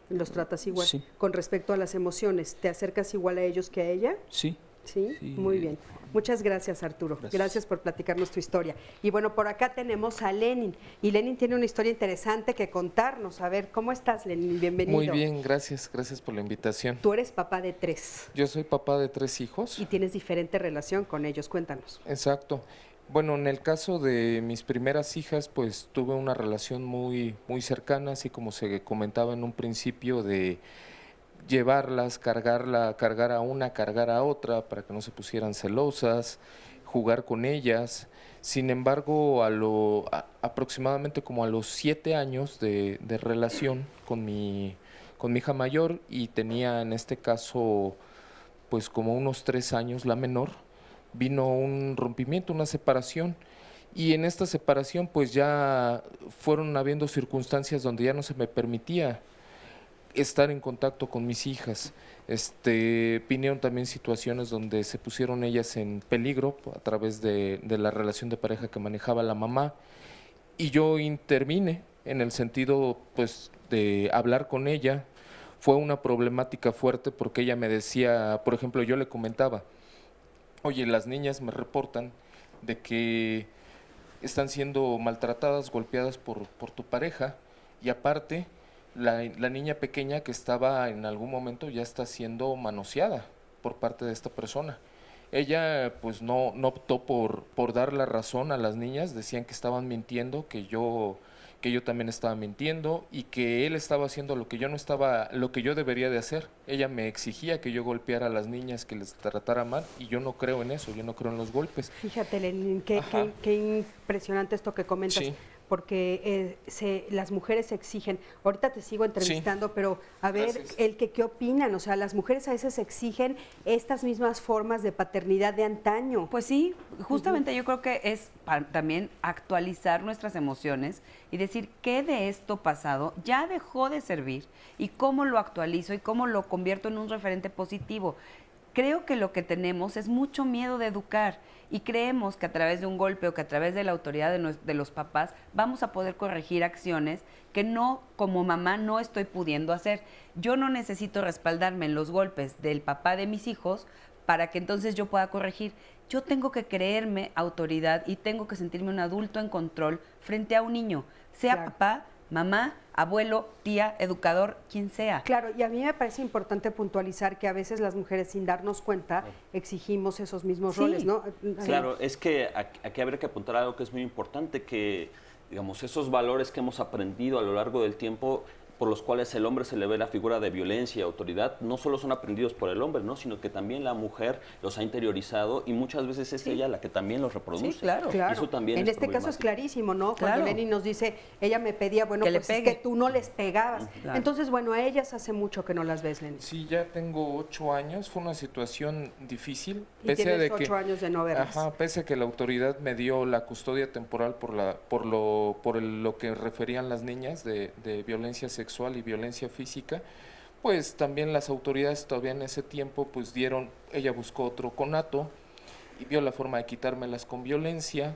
¿Los tratas igual? Sí. Con respecto a las emociones, ¿te acercas igual a ellos que a ella? Sí. Sí, muy bien. Muchas gracias, Arturo. Gracias por platicarnos tu historia. Y bueno, por acá tenemos a Lenin. Y Lenin tiene una historia interesante que contarnos. A ver, ¿cómo estás, Lenin? Bienvenido. Muy bien, gracias por la invitación. Tú eres papá de 3. Yo soy papá de 3 hijos. Y tienes diferente relación con ellos. Cuéntanos. Exacto. Bueno, en el caso de mis primeras hijas, pues tuve una relación muy cercana, así como se comentaba en un principio, de llevarlas, cargar a una, cargar a otra, para que no se pusieran celosas, jugar con ellas. Sin embargo, aproximadamente como a los 7 años de relación con mi hija mayor, y tenía en este caso pues como unos 3 años la menor, vino un rompimiento, una separación, y en esta separación pues ya fueron habiendo circunstancias donde ya no se me permitía estar en contacto con mis hijas. Vinieron también situaciones donde se pusieron ellas en peligro a través de la relación de pareja que manejaba la mamá, y yo intervine en el sentido pues de hablar con ella, fue una problemática fuerte porque ella me decía, por ejemplo, yo le comentaba, oye, las niñas me reportan de que están siendo maltratadas, golpeadas por tu pareja, y aparte la niña pequeña que estaba en algún momento ya está siendo manoseada por parte de esta persona. Ella pues no optó por dar la razón a las niñas, decían que estaban mintiendo, que yo también estaba mintiendo y que él estaba haciendo lo que yo debería de hacer. Ella me exigía que yo golpeara a las niñas, que les tratara mal, y yo no creo en eso, yo no creo en los golpes. Fíjate, Lenin, qué impresionante esto que comentas. Sí. Porque las mujeres exigen, ahorita te sigo entrevistando, sí, pero a ver, Gracias. ¿qué opinan? O sea, las mujeres a veces exigen estas mismas formas de paternidad de antaño. Pues sí, justamente yo creo que es también actualizar nuestras emociones y decir qué de esto pasado ya dejó de servir y cómo lo actualizo y cómo lo convierto en un referente positivo. Creo que lo que tenemos es mucho miedo de educar y creemos que a través de un golpe o que a través de la autoridad de los papás vamos a poder corregir acciones que no, como mamá, no estoy pudiendo hacer. Yo no necesito respaldarme en los golpes del papá de mis hijos para que entonces yo pueda corregir. Yo tengo que creerme autoridad y tengo que sentirme un adulto en control frente a un niño, sea Claro. papá, mamá, abuelo, tía, educador, quien sea. Claro, y a mí me parece importante puntualizar que a veces las mujeres, sin darnos cuenta, exigimos esos mismos Sí. roles, ¿no? Claro, es que aquí habría que apuntar algo que es muy importante, que digamos, esos valores que hemos aprendido a lo largo del tiempo, por los cuales el hombre se le ve la figura de violencia y autoridad, no solo son aprendidos por el hombre, ¿no? Sino que también la mujer los ha interiorizado y muchas veces es ella la que también los reproduce. Sí, claro. Y eso también En es este caso es problemático. clarísimo, ¿no? Cuando Claro. Lenin nos dice, ella me pedía, bueno, Que le pues es pegue. que tú no les pegabas. Claro. Entonces, bueno, a ellas hace mucho que no las ves, Lenin. Sí, ya tengo 8 años, fue una situación difícil. Y tienes 8 años de no verlas. Ajá, pese a que la autoridad me dio la custodia temporal por lo que referían las niñas de violencia sexual y violencia física, pues también las autoridades todavía en ese tiempo pues ella buscó otro conato y vio la forma de quitármelas con violencia.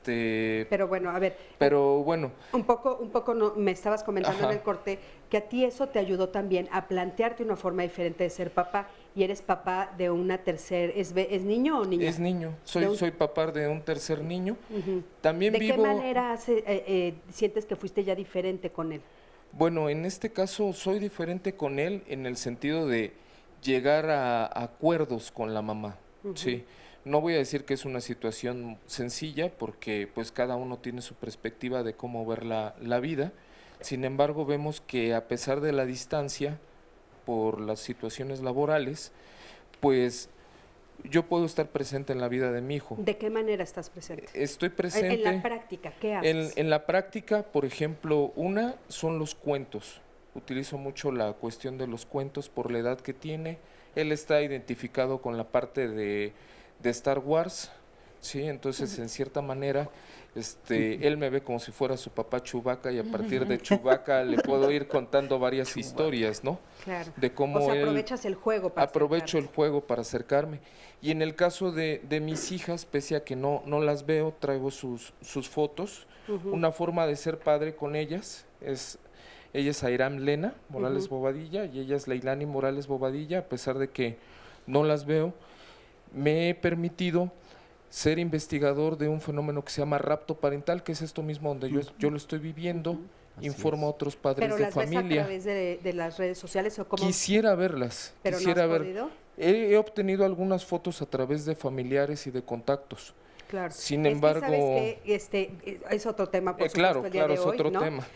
Pero bueno, a ver. Pero bueno. Un poco me estabas comentando Ajá. en el corte que a ti eso te ayudó también a plantearte una forma diferente de ser papá y eres papá de una ¿es niño o niña? Es niño, soy papá de un tercer niño. Ujú. También ¿De vivo. qué manera sientes que fuiste ya diferente con él? Bueno, en este caso soy diferente con él en el sentido de llegar a acuerdos con la mamá. Ujú. Sí. No voy a decir que es una situación sencilla porque pues cada uno tiene su perspectiva de cómo ver la vida. Sin embargo, vemos que a pesar de la distancia por las situaciones laborales, pues yo puedo estar presente en la vida de mi hijo. ¿De qué manera estás presente? Estoy presente. En la práctica, ¿qué haces? En la práctica, por ejemplo, una son los cuentos. Utilizo mucho la cuestión de los cuentos por la edad que tiene. Él está identificado con la parte de Star Wars, ¿sí? Entonces, en cierta manera, él me ve como si fuera su papá Chewbacca y a partir de Chewbacca le puedo ir contando varias historias, ¿no? Claro. De cómo o sea, él... aprovechas el juego para Aprovecho el juego para acercarme. Y en el caso de mis hijas, pese a que no las veo, traigo sus fotos. Ujú. Una forma de ser padre con ellas es... Ella es Airam Lena Morales Bobadilla y ella es Leilani Morales Bobadilla. A pesar de que no las veo, me he permitido ser investigador de un fenómeno que se llama rapto parental, que es esto mismo donde yo lo estoy viviendo, informo a otros padres ¿Pero de las familia. ves a través de las redes sociales o cómo? Quisiera verlas. ¿Pero quisiera no has ver. podido? He obtenido algunas fotos a través de familiares y de contactos. Claro. Sin Es que, embargo, ¿sabes qué? Es otro tema, por supuesto, claro, el día claro, de es hoy, otro ¿no? tema.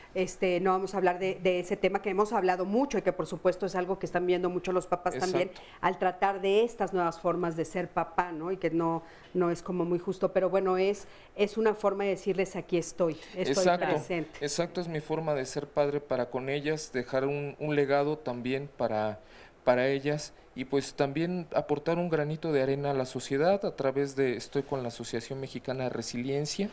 No vamos a hablar de ese tema que hemos hablado mucho y que por supuesto es algo que están viendo mucho los papás también Exacto. al tratar de estas nuevas formas de ser papá, ¿no? Y que no es como muy justo, pero bueno, es una forma de decirles aquí estoy presente. Exacto, es mi forma de ser padre para con ellas, dejar un legado también para ellas y pues también aportar un granito de arena a la sociedad a través estoy con la Asociación Mexicana de Resiliencia.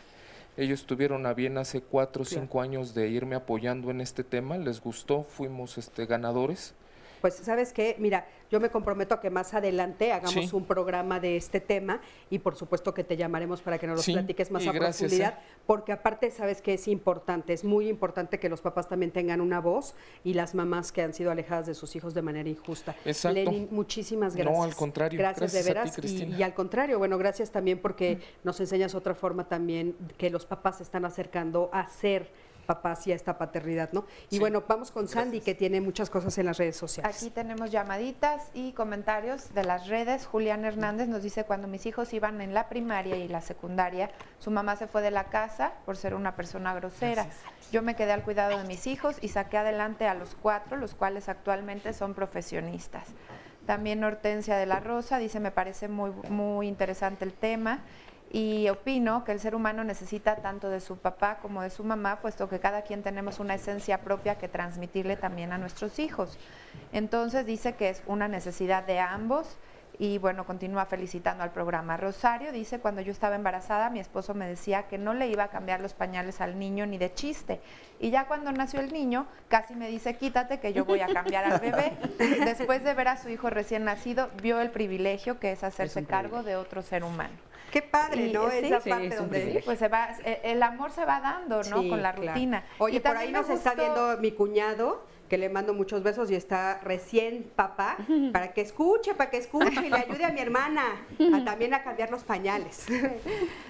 Ellos tuvieron a bien hace 4 o 5 años de irme apoyando en este tema, les gustó, fuimos ganadores Pues, ¿sabes qué? Mira, yo me comprometo a que más adelante hagamos Sí. un programa de este tema y por supuesto que te llamaremos para que nos lo Sí, platiques más y a gracias, profundidad, porque aparte, ¿sabes qué? Es importante, es muy importante que los papás también tengan una voz y las mamás que han sido alejadas de sus hijos de manera injusta. Exacto. Lenin, muchísimas No, gracias. al contrario. Gracias de Gracias a ti, veras. Cristina. Y al contrario, bueno, gracias también porque nos enseñas otra forma también que los papás se están acercando a ser papás y a esta paternidad, ¿no? Y Sí. bueno, vamos con Sandy, que tiene muchas cosas en las redes sociales. Aquí tenemos llamaditas y comentarios de las redes. Julián Hernández nos dice, cuando mis hijos iban en la primaria y la secundaria, su mamá se fue de la casa por ser una persona grosera. Yo me quedé al cuidado de mis hijos y saqué adelante a los 4, los cuales actualmente son profesionistas. También Hortensia de la Rosa dice, me parece muy interesante el tema. Y opino que el ser humano necesita tanto de su papá como de su mamá, puesto que cada quien tenemos una esencia propia que transmitirle también a nuestros hijos. Entonces dice que es una necesidad de ambos y bueno, continúa felicitando al programa. Rosario dice, cuando yo estaba embarazada, mi esposo me decía que no le iba a cambiar los pañales al niño ni de chiste. Y ya cuando nació el niño, casi me dice, quítate que yo voy a cambiar al bebé. Después de ver a su hijo recién nacido, vio el privilegio que es hacerse cargo de otro ser humano. Qué padre, ¿no? Sí, Esa sí, parte es un donde privilegio. Pues el amor se va dando, ¿no? Sí, Con la claro. rutina. Oye, Y por también ahí me nos está gustó- viendo mi cuñado, que le mando muchos besos y está recién papá, para que escuche y le ayude a mi hermana también a cambiar los pañales. Les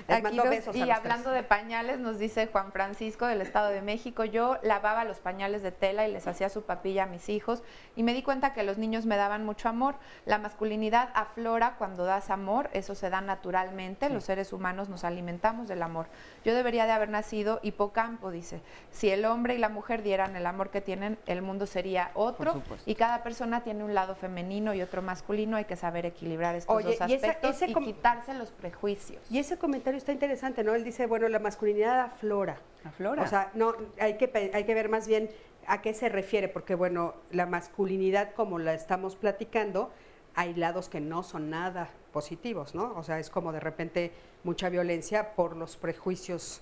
Aquí mando los- besos a y los hablando de pañales, nos dice Juan Francisco del Estado de México, yo lavaba los pañales de tela y les hacía su papilla a mis hijos y me di cuenta que los niños me daban mucho amor. La masculinidad aflora cuando das amor, eso se da naturalmente, los seres humanos nos alimentamos del amor. Yo debería de haber nacido hipocampo, dice. Si el hombre y la mujer dieran el amor que tienen, el mundo sería otro y cada persona tiene un lado femenino y otro masculino, hay que saber equilibrar estos Oye, dos y ese- aspectos ese y com- quitarse los prejuicios. Y ese comentario está interesante, ¿no? Él dice, bueno, la masculinidad aflora. Aflora. O sea, no, hay que ver más bien a qué se refiere, porque bueno, la masculinidad, como la estamos platicando, hay lados que no son nada positivos, ¿no? O sea, es como de repente mucha violencia por los prejuicios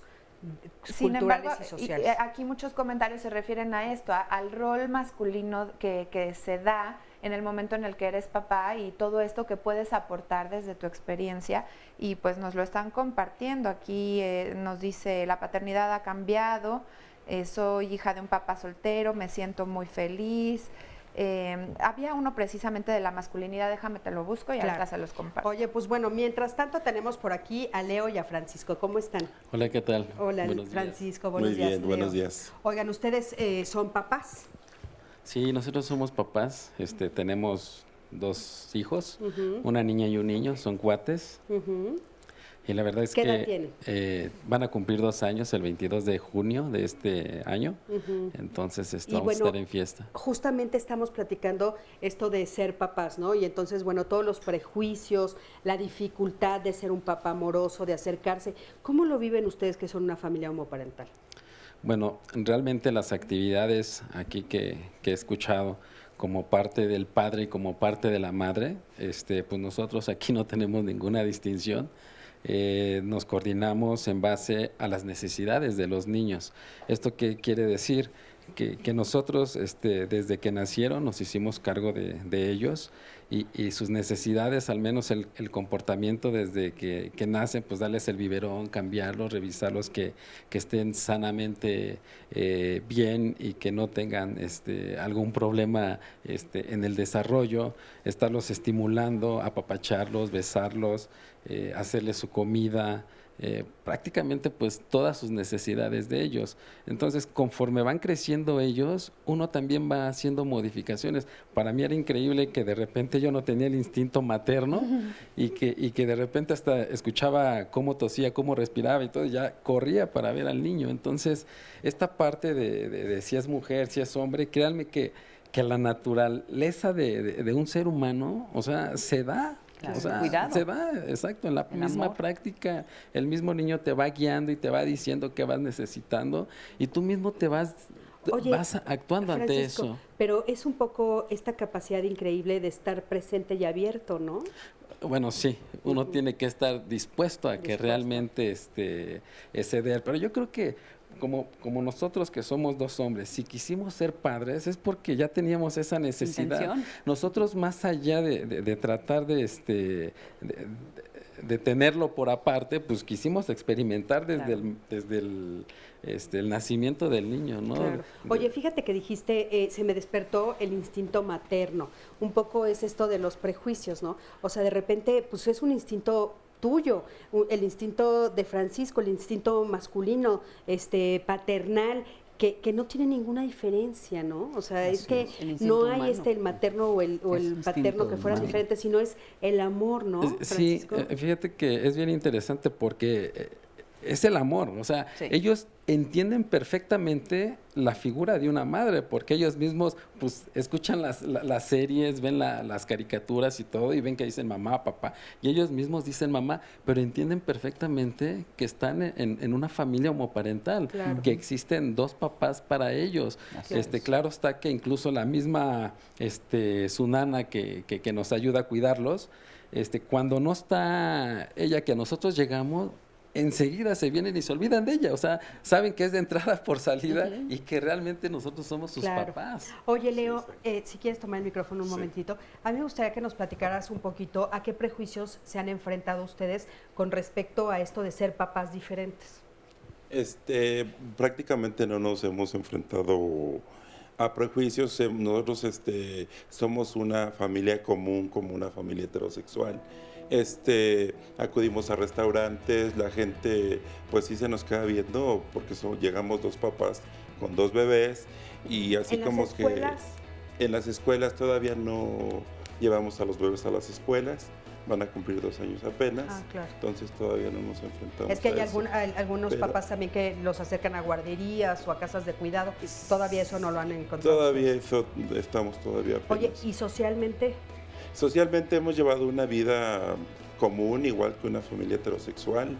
Sin culturales embargo, y sociales. aquí muchos comentarios se refieren a esto, al rol masculino que se da en el momento en el que eres papá y todo esto que puedes aportar desde tu experiencia y pues nos lo están compartiendo. Aquí nos dice, la paternidad ha cambiado, soy hija de un papá soltero, me siento muy feliz. Había uno precisamente de la masculinidad, déjame te lo busco y Claro. ahorita se los comparto. Oye, pues bueno, mientras tanto tenemos por aquí a Leo y a Francisco. ¿Cómo están? Hola, ¿qué tal? Hola, Buenos días. Francisco, buenos Muy días. bien, buenos Leo. días. Oigan, ¿ustedes son papás? Sí, nosotros somos papás, tenemos 2 hijos, Ujú. una niña y un niño, son cuates, Ujú. y la verdad es ¿Qué edad que tienen? van a cumplir 2 años el 22 de junio de este año, Ujú. entonces Y vamos bueno, a estar en fiesta. Justamente estamos platicando esto de ser papás, ¿no? Y entonces, bueno, todos los prejuicios, la dificultad de ser un papá amoroso, de acercarse. ¿Cómo lo viven ustedes que son una familia homoparental? Bueno, realmente las actividades aquí que he escuchado como parte del padre y como parte de la madre, pues nosotros aquí no tenemos ninguna distinción. Nos coordinamos en base a las necesidades de los niños. ¿Esto qué quiere decir? Que nosotros desde que nacieron nos hicimos cargo de ellos y sus necesidades, al menos el comportamiento desde que nacen, pues darles el biberón, cambiarlos, revisarlos, que estén sanamente bien y que no tengan algún problema en el desarrollo, estarlos estimulando, apapacharlos, besarlos, hacerles su comida, prácticamente pues todas sus necesidades de ellos. Entonces, conforme van creciendo ellos, uno también va haciendo modificaciones. Para mí era increíble que de repente yo no tenía el instinto materno y que de repente hasta escuchaba cómo tosía, cómo respiraba y todo, y ya corría para ver al niño. Entonces, esta parte de si es mujer, si es hombre, créanme que la naturaleza de un ser humano, o sea, se da. Claro, O sea, cuidado. se va, exacto, en la El misma amor. práctica, el mismo niño te va guiando y te va diciendo qué vas necesitando y tú mismo te vas Oye, actuando ante Francisco, eso. pero es un poco esta capacidad increíble de estar presente y abierto, ¿no? Bueno, sí, uno tiene que estar dispuesto a que realmente ceder, pero yo creo que como nosotros que somos dos hombres, si quisimos ser padres es porque ya teníamos esa necesidad. Intención. Nosotros más allá de tratar de tenerlo por aparte, pues quisimos experimentar desde el nacimiento del niño, ¿no? Claro. Oye, fíjate que dijiste, se me despertó el instinto materno. Un poco es esto de los prejuicios, ¿no? O sea, de repente, pues es un instinto tuyo, el instinto de Francisco, el instinto masculino, paternal, que no tiene ninguna diferencia, ¿no? O sea, es que no hay el materno o el paterno que fueran diferentes, sino es el amor, ¿no, Francisco? Sí, fíjate que es bien interesante porque es el amor, o sea, ellos entienden perfectamente la figura de una madre, porque ellos mismos pues escuchan las series, ven las caricaturas y todo, y ven que dicen mamá, papá, y ellos mismos dicen mamá, pero entienden perfectamente que están en una familia homoparental, Claro. que existen dos papás para ellos. Claro está que incluso la misma su nana que nos ayuda a cuidarlos, cuando no está ella, que nosotros llegamos, enseguida se vienen y se olvidan de ella, o sea, saben que es de entrada por salida y que realmente nosotros somos sus papás. Oye, Leo, si quieres tomar el micrófono un momentito, a mí me gustaría que nos platicaras un poquito a qué prejuicios se han enfrentado ustedes con respecto a esto de ser papás diferentes. Prácticamente no nos hemos enfrentado a prejuicios. Nosotros somos una familia común, como una familia heterosexual. Acudimos a restaurantes, la gente pues sí se nos queda viendo porque llegamos dos papás con dos bebés, y así como que en las escuelas todavía no llevamos a los bebés a las escuelas, van a cumplir 2 años apenas, Claro. Entonces todavía no nos enfrentamos. Es que hay a eso. algunos papás también que los acercan a guarderías o a casas de cuidado, todavía eso no lo han encontrado. Todavía eso, estamos todavía apenas. Oye, ¿y socialmente? Socialmente hemos llevado una vida común, igual que una familia heterosexual.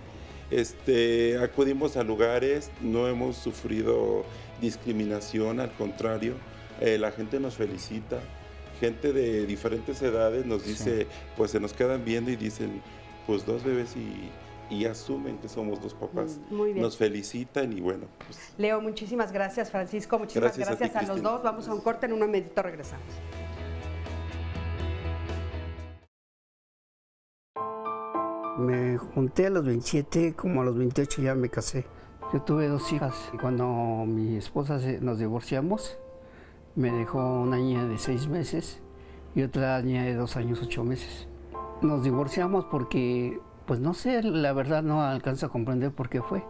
Acudimos a lugares, no hemos sufrido discriminación, al contrario, la gente nos felicita, gente de diferentes edades nos dice, pues se nos quedan viendo y dicen, pues 2 bebés y asumen que somos 2 papás. Muy bien. Nos felicitan y bueno. Pues, Leo, muchísimas gracias. Francisco, muchísimas gracias ti, a los Cristina. dos. Vamos a un corte, en un momentito regresamos. Me junté a los 27, como a los 28 ya me casé. Yo tuve 2 hijas. Y cuando mi esposa nos divorciamos, me dejó una niña de 6 meses y otra niña de 2 años, 8 meses. Nos divorciamos porque, pues no sé, la verdad no alcanzo a comprender por qué fue.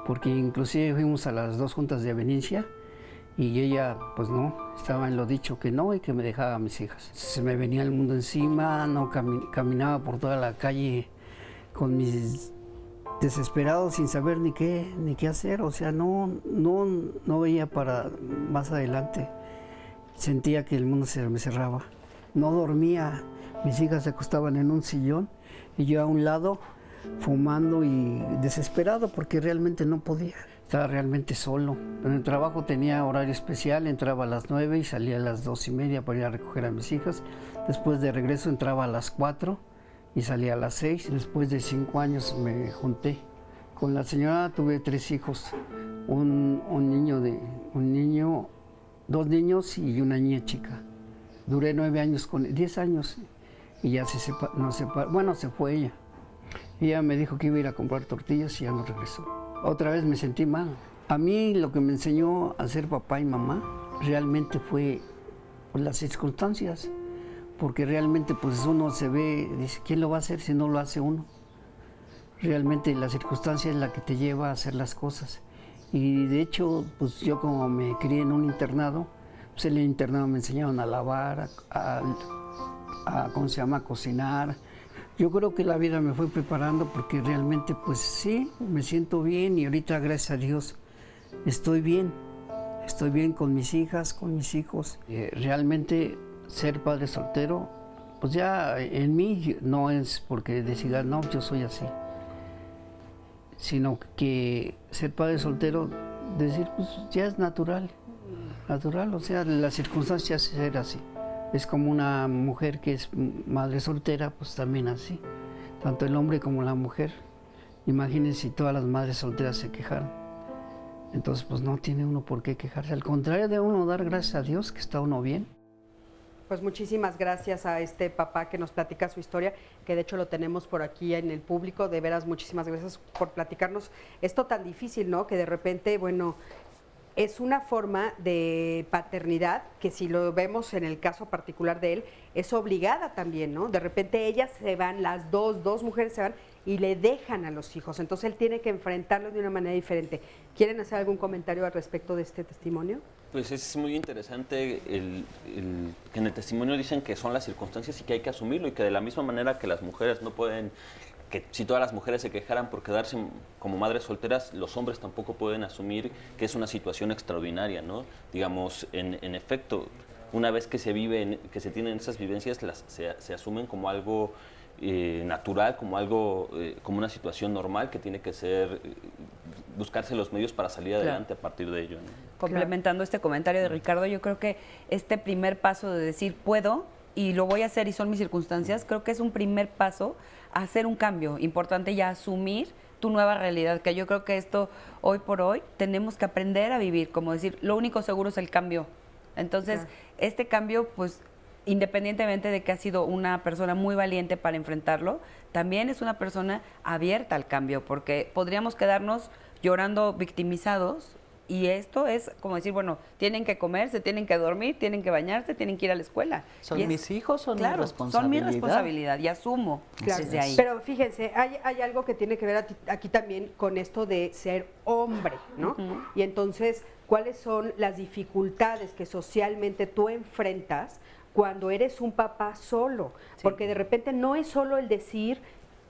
Porque inclusive fuimos a las 2 juntas de aveniencia y ella, pues no, estaba en lo dicho que no y que me dejaba a mis hijas. Se me venía el mundo encima, no caminaba por toda la calle con mis desesperados sin saber ni qué hacer, o sea, no veía para más adelante. Sentía que el mundo se me cerraba. No dormía, mis hijas se acostaban en un sillón y yo a un lado fumando y desesperado porque realmente no podía. Estaba realmente solo. En el trabajo tenía horario especial, entraba a las 9 y salía a las 2:30 para ir a recoger a mis hijas. Después de regreso entraba a las 4 y salía a las 6. Después de 5 años me junté. Con la señora tuve 3 hijos, dos niños y una niña chica. Duré 10 años y ya se fue ella. Ella me dijo que iba a ir a comprar tortillas y ya no regresó. Otra vez me sentí mal. A mí lo que me enseñó a ser papá y mamá realmente fue las circunstancias. Porque realmente pues uno se ve, dice, ¿quién lo va a hacer si no lo hace uno? Realmente la circunstancia es la que te lleva a hacer las cosas. Y de hecho, pues yo como me crié en un internado, pues en el internado me enseñaron a lavar, a cocinar. Yo creo que la vida me fue preparando porque realmente pues sí, me siento bien y ahorita gracias a Dios estoy bien. Estoy bien con mis hijas, con mis hijos. Realmente ser padre soltero, pues ya en mí no es porque decida, no, yo soy así. Sino que ser padre soltero, decir, pues ya es natural, o sea, las circunstancias ser así. Es como una mujer que es madre soltera, pues también así. Tanto el hombre como la mujer. Imagínense si todas las madres solteras se quejaran. Entonces, pues no tiene uno por qué quejarse. Al contrario, de uno dar gracias a Dios que está uno bien. Pues muchísimas gracias a este papá que nos platica su historia, que de hecho lo tenemos por aquí en el público. De veras, muchísimas gracias por platicarnos esto tan difícil, ¿no? Que de repente, bueno, es una forma de paternidad que, si lo vemos en el caso particular de él, es obligada también, ¿no? De repente ellas se van, las dos mujeres se van y le dejan a los hijos. Entonces él tiene que enfrentarlo de una manera diferente. ¿Quieren hacer algún comentario al respecto de este testimonio? Pues es muy interesante que en el testimonio dicen que son las circunstancias y que hay que asumirlo, y que de la misma manera que las mujeres no pueden, que si todas las mujeres se quejaran por quedarse como madres solteras, los hombres tampoco pueden asumir que es una situación extraordinaria, ¿no? Digamos, en efecto, una vez que se viven, que se tienen esas vivencias, se asumen como algo natural, como algo, como una situación normal que tiene que ser, buscarse los medios para salir adelante a partir de ello, ¿no? Complementando este comentario de Ricardo, yo creo que este primer paso de decir puedo y lo voy a hacer y son mis circunstancias, creo que es un primer paso a hacer un cambio importante y a asumir tu nueva realidad, que yo creo que esto hoy por hoy tenemos que aprender a vivir, como decir, lo único seguro es el cambio. Entonces, este cambio, pues, independientemente de que ha sido una persona muy valiente para enfrentarlo, también es una persona abierta al cambio, porque podríamos quedarnos llorando victimizados. Y esto es como decir, bueno, tienen que comer, se tienen que dormir, tienen que bañarse, tienen que ir a la escuela. Son mis hijos, son mi responsabilidad. Son mi responsabilidad y asumo desde ahí. Pero fíjense, hay algo que tiene que ver aquí también con esto de ser hombre, ¿no? Y entonces, ¿cuáles son las dificultades que socialmente tú enfrentas cuando eres un papá solo? Porque de repente no es solo el decir,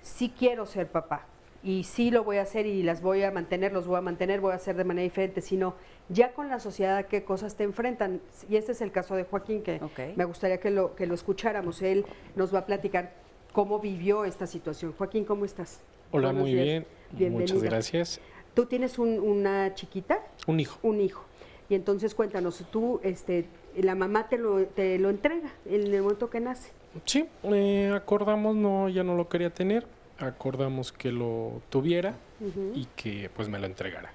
sí quiero ser papá, y sí lo voy a hacer y las voy a mantener, los voy a mantener, voy a hacer de manera diferente, sino ya con la sociedad a qué cosas te enfrentan. Y este es el caso de Joaquín, que me gustaría que lo escucháramos. Él nos va a platicar cómo vivió esta situación. Joaquín, ¿cómo estás? Hola, Buenos muy días. bien. Bienvenido. Muchas gracias. ¿Tú tienes una chiquita? Un hijo. Un hijo. Y entonces cuéntanos, tú, la mamá te lo entrega en el momento que nace. Sí, acordamos, ya no lo quería tener. Acordamos que lo tuviera y que pues me lo entregara.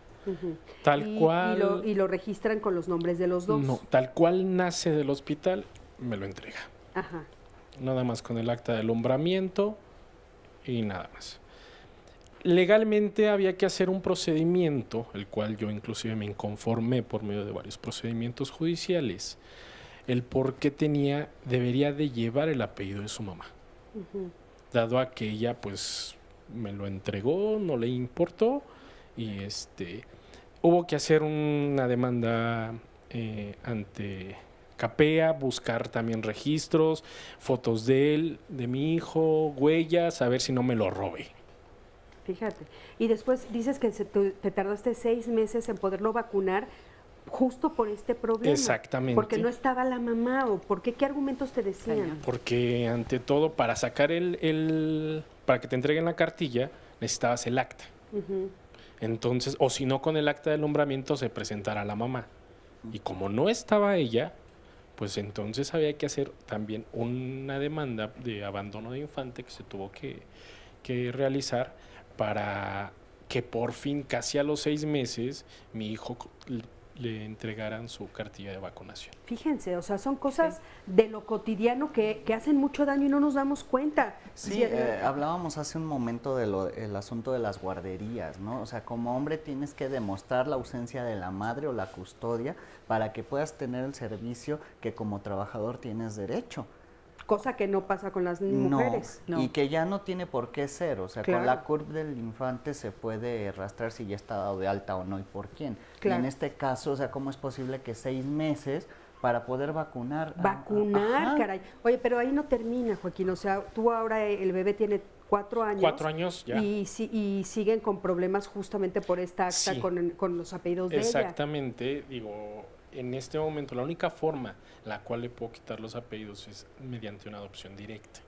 Tal cual. Y lo registran con los nombres de los dos. No, tal cual nace del hospital, me lo entrega. Ajá. Nada más con el acta de alumbramiento y nada más. Legalmente había que hacer un procedimiento, el cual yo inclusive me inconformé por medio de varios procedimientos judiciales, el por qué debería de llevar el apellido de su mamá. Dado a que ella pues me lo entregó, no le importó y hubo que hacer una demanda ante CAPEA, buscar también registros, fotos de él, de mi hijo, huellas, a ver si no me lo robé. Fíjate. Y después dices que te tardaste 6 meses en poderlo vacunar justo por este problema. Exactamente. Porque no estaba la mamá, o ¿por qué? ¿Qué argumentos te decían? Porque ante todo, para sacar para que te entreguen la cartilla, necesitabas el acta. Entonces, o si no, con el acta de alumbramiento se presentara la mamá. Y como no estaba ella, pues entonces había que hacer también una demanda de abandono de infante que se tuvo que realizar para que por fin, casi a los 6 meses, mi hijo le entregaran su cartilla de vacunación. Fíjense, o sea, son cosas de lo cotidiano que hacen mucho daño y no nos damos cuenta. Sí, hablábamos hace un momento del asunto de las guarderías, ¿no? O sea, como hombre tienes que demostrar la ausencia de la madre o la custodia para que puedas tener el servicio que como trabajador tienes derecho. Cosa que no pasa con las mujeres. No. Y que ya no tiene por qué ser, o sea, con la CURP del infante se puede rastrear si ya está dado de alta o no y por quién. Claro. Y en este caso, o sea, ¿cómo es posible que 6 meses para poder vacunar? Vacunar, caray. Oye, pero ahí no termina, Joaquín, o sea, tú ahora, el bebé tiene 4 años. 4 años ya. Y siguen con problemas justamente por esta acta con los apellidos de ella. Exactamente, digo, en este momento la única forma la cual le puedo quitar los apellidos es mediante una adopción directa.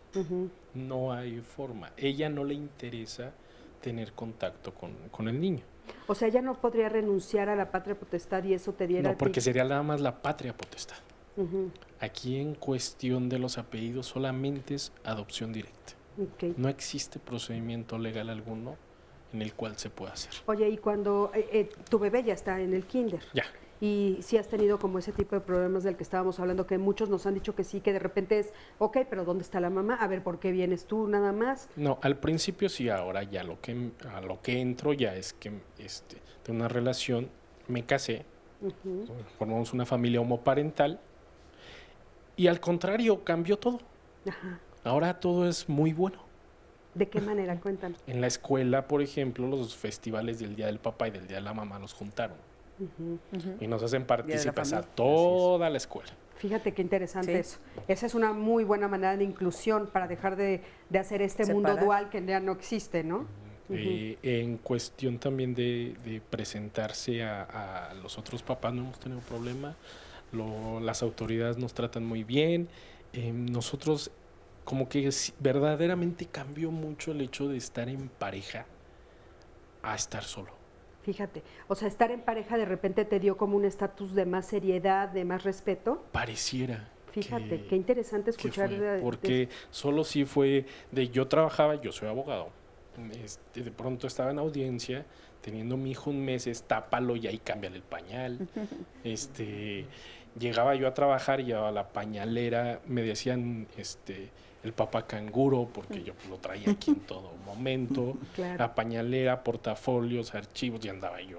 No hay forma. Ella no le interesa tener contacto con el niño. O sea, ella no podría renunciar a la patria potestad y eso te diera... No, porque sería nada más la patria potestad. Aquí en cuestión de los apellidos solamente es adopción directa. No existe procedimiento legal alguno en el cual se puede hacer. Oye, y cuando tu bebé ya está en el kinder. Ya. Y si has tenido como ese tipo de problemas del que estábamos hablando, que muchos nos han dicho que sí, que de repente es, ok, pero ¿dónde está la mamá? A ver, ¿por qué vienes tú nada más? No, al principio sí, ahora ya a lo que entro ya es que de una relación, me casé, formamos una familia homoparental y al contrario, cambió todo. Ajá. Ahora todo es muy bueno. ¿De qué manera? Cuéntanos. En la escuela, por ejemplo, los festivales del Día del Papá y del Día de la Mamá los juntaron. Y nos hacen partícipes a toda la escuela. Fíjate qué interesante eso. Esa es una muy buena manera de inclusión para dejar de hacer este mundo dual que ya no existe, ¿no? En cuestión también de presentarse a los otros papás no hemos tenido problema. Las autoridades nos tratan muy bien. Nosotros como que verdaderamente cambió mucho el hecho de estar en pareja a estar solo. Fíjate, o sea, estar en pareja de repente te dio como un estatus de más seriedad, de más respeto. Pareciera. Fíjate, qué interesante escuchar. Porque solo sí fue yo trabajaba, yo soy abogado, de pronto estaba en audiencia, teniendo mi hijo un mes, tápalo y ahí cámbiale el pañal. Llegaba yo a trabajar y a la pañalera me decían, el papá canguro, porque yo lo traía aquí en todo momento, claro. La pañalera, portafolios, archivos, y andaba yo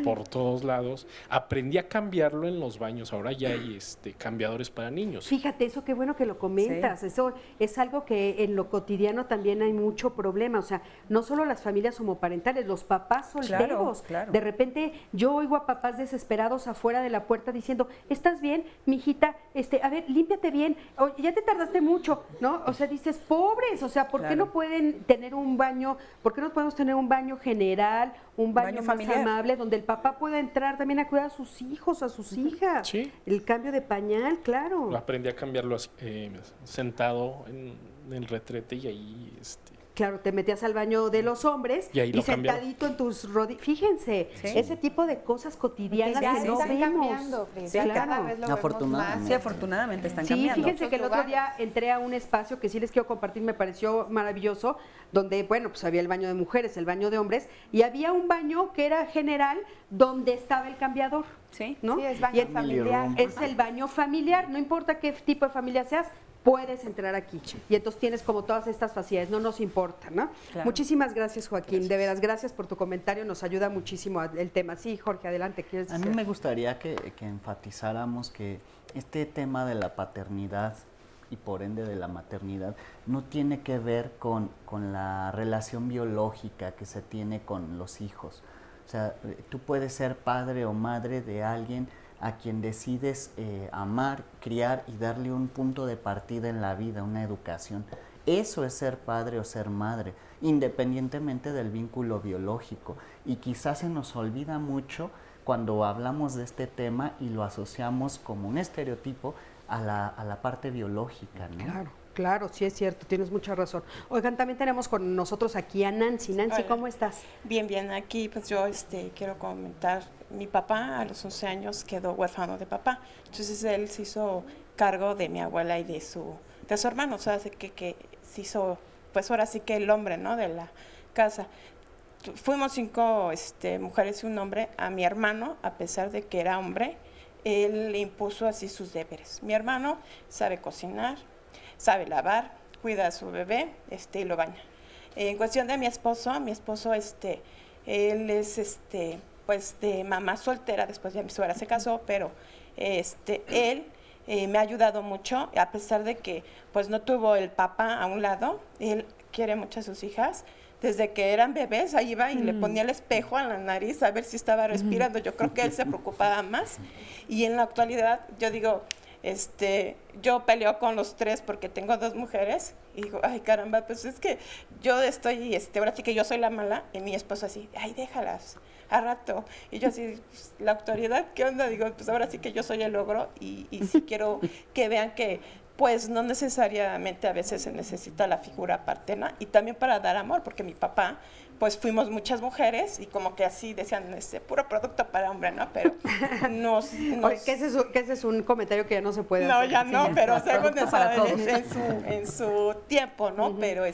por todos lados. Aprendí a cambiarlo en los baños, ahora ya hay cambiadores para niños. Fíjate, eso qué bueno que lo comentas, eso es algo que en lo cotidiano también hay mucho problema, o sea, no solo las familias homoparentales, los papás solteros, Claro. De repente yo oigo a papás desesperados afuera de la puerta diciendo, ¿estás bien, mijita? A ver, límpiate bien, oye, ya te tardaste mucho, ¿no? O sea, dices, pobres, o sea, ¿por qué no pueden tener un baño, por qué no podemos tener un baño general, un baño más familiar, amable, donde el papá pueda entrar también a cuidar a sus hijos, a sus hijas? Sí. El cambio de pañal, claro. Aprendí a cambiarlo sentado en el retrete y ahí Claro, te metías al baño de los hombres y sentadito en tus rodillas. Fíjense, ese tipo de cosas cotidianas que no vemos. Cada vez lo vemos más. Sí, afortunadamente están Sí, cambiando. fíjense que el otro día entré a un espacio que sí les quiero compartir, me pareció maravilloso, donde, bueno, pues había el baño de mujeres, el baño de hombres, y había un baño que era general donde estaba el cambiador. Sí, ¿no? Sí, es baño familiar. Es el baño familiar, no importa qué tipo de familia seas, puedes entrar aquí. Y entonces tienes como todas estas facilidades, no nos importa, ¿no? Claro. Muchísimas gracias, Joaquín. De veras, gracias por tu comentario, nos ayuda muchísimo el tema. Sí, Jorge, adelante, ¿quieres decir? A mí me gustaría que enfatizáramos que este tema de la paternidad y por ende de la maternidad no tiene que ver con la relación biológica que se tiene con los hijos. O sea, tú puedes ser padre o madre de alguien a quien decides amar, criar y darle un punto de partida en la vida, una educación. Eso es ser padre o ser madre, independientemente del vínculo biológico. Y quizás se nos olvida mucho cuando hablamos de este tema y lo asociamos como un estereotipo a la parte biológica, ¿no? Claro. Claro, sí es cierto, tienes mucha razón. Oigan, también tenemos con nosotros aquí a Nancy. Nancy, Hola. ¿cómo estás? Bien, bien. Aquí pues yo quiero comentar, mi papá a los 11 años quedó huérfano de papá. Entonces él se hizo cargo de mi abuela y de su hermano. O sea, que se hizo, pues ahora sí que el hombre, ¿no? De la casa. Fuimos 5 mujeres y un hombre. A mi hermano, a pesar de que era hombre, él le impuso así sus deberes. Mi hermano sabe cocinar, sabe lavar, cuida a su bebé, y lo baña. En cuestión de mi esposo, él es, pues, de mamá soltera, después ya mi suegra se casó, pero, él me ha ayudado mucho, a pesar de que, pues, no tuvo el papá a un lado, él quiere mucho a sus hijas. Desde que eran bebés, ahí iba y le ponía el espejo a la nariz a ver si estaba respirando. Yo creo que él se preocupaba más. Y en la actualidad, yo digo, yo peleo con los 3 porque tengo 2 mujeres y digo, ay caramba, pues es que yo estoy, ahora sí que yo soy la mala y mi esposo así, ay déjalas, a rato. Y yo así, pues, la autoridad, ¿qué onda? Digo, pues ahora sí que yo soy el ogro y sí quiero que vean que pues no necesariamente a veces se necesita la figura paterna y también para dar amor, porque mi papá, pues fuimos muchas mujeres y como que así decían, puro producto para hombre, ¿no? Pero nos... Oye, que ese es un comentario que ya no se puede hacer. No, ya no, sí, pero según eso, para todos. en su tiempo, ¿no? Pero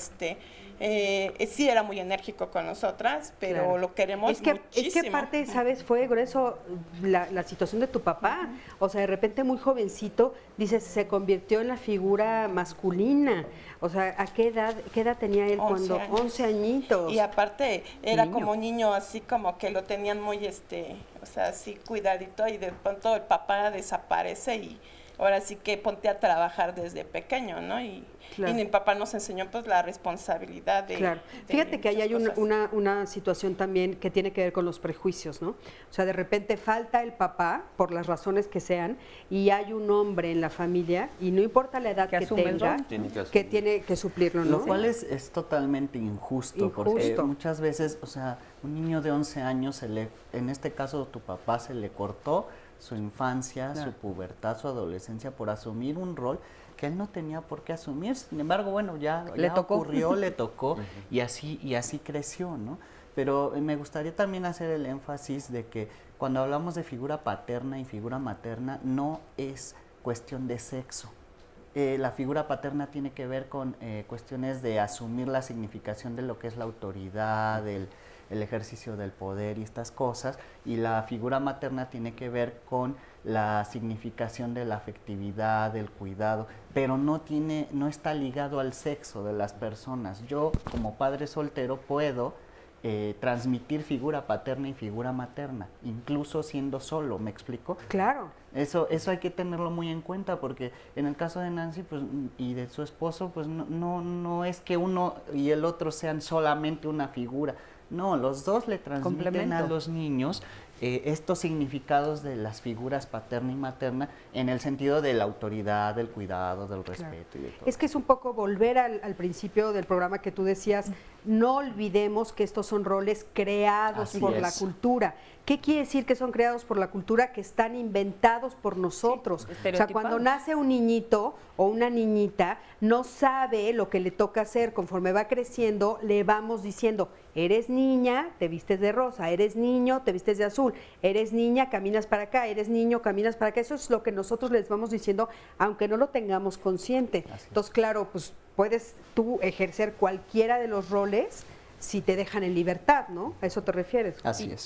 sí era muy enérgico con nosotras, pero Claro. lo queremos muchísimo. Es que aparte, ¿sabes? Fue grueso la situación de tu papá. O sea, de repente muy jovencito, dices, se convirtió en la figura masculina. O sea, ¿a qué edad tenía él 11 cuando? años. 11 añitos. Y aparte era Niño. como niño así como que lo tenían muy o sea, así cuidadito, y de pronto el papá desaparece y ahora sí que ponte a trabajar desde pequeño, ¿no? Y mi papá nos enseñó pues la responsabilidad de... Claro. de Fíjate que ahí hay muchas cosas. una situación también que tiene que ver con los prejuicios, ¿no? O sea, de repente falta el papá, por las razones que sean, y hay un hombre en la familia, y no importa la edad que asume el tenga, rol. Tiene que que tiene que suplirlo, ¿no? Lo cual es totalmente injusto, porque Injusto. muchas veces, o sea, un niño de 11 años, en este caso tu papá, se le cortó su infancia, Claro. su pubertad, su adolescencia por asumir un rol que él no tenía por qué asumir. Sin embargo, bueno, ya tocó. ocurrió, le tocó y así creció, ¿no? Pero me gustaría también hacer el énfasis de que cuando hablamos de figura paterna y figura materna no es cuestión de sexo. La figura paterna tiene que ver con cuestiones de asumir la significación de lo que es la autoridad, el ejercicio del poder y estas cosas, y la figura materna tiene que ver con la significación de la afectividad, del cuidado, pero no está ligado al sexo de las personas. Yo, como padre soltero, puedo transmitir figura paterna y figura materna, incluso siendo solo, ¿me explico? Claro. Eso hay que tenerlo muy en cuenta, porque en el caso de Nancy pues, y de su esposo, pues no es que uno y el otro sean solamente una figura. No, los dos le transmiten Complemento. a los niños estos significados de las figuras paterna y materna en el sentido de la autoridad, del cuidado, del respeto y de todo. Es que es un poco volver al principio del programa que tú decías, no olvidemos que estos son roles creados Así por es. la cultura. ¿Qué quiere decir que son creados por la cultura? Que están inventados por nosotros. O sea, cuando nace un niñito o una niñita, no sabe lo que le toca hacer. Conforme va creciendo, le vamos diciendo, eres niña, te vistes de rosa, eres niño, te vistes de azul, eres niña, caminas para acá, eres niño, caminas para acá. Eso es lo que nosotros les vamos diciendo, aunque no lo tengamos consciente. Entonces, claro, pues puedes tú ejercer cualquiera de los roles si te dejan en libertad, ¿no? ¿A eso te refieres?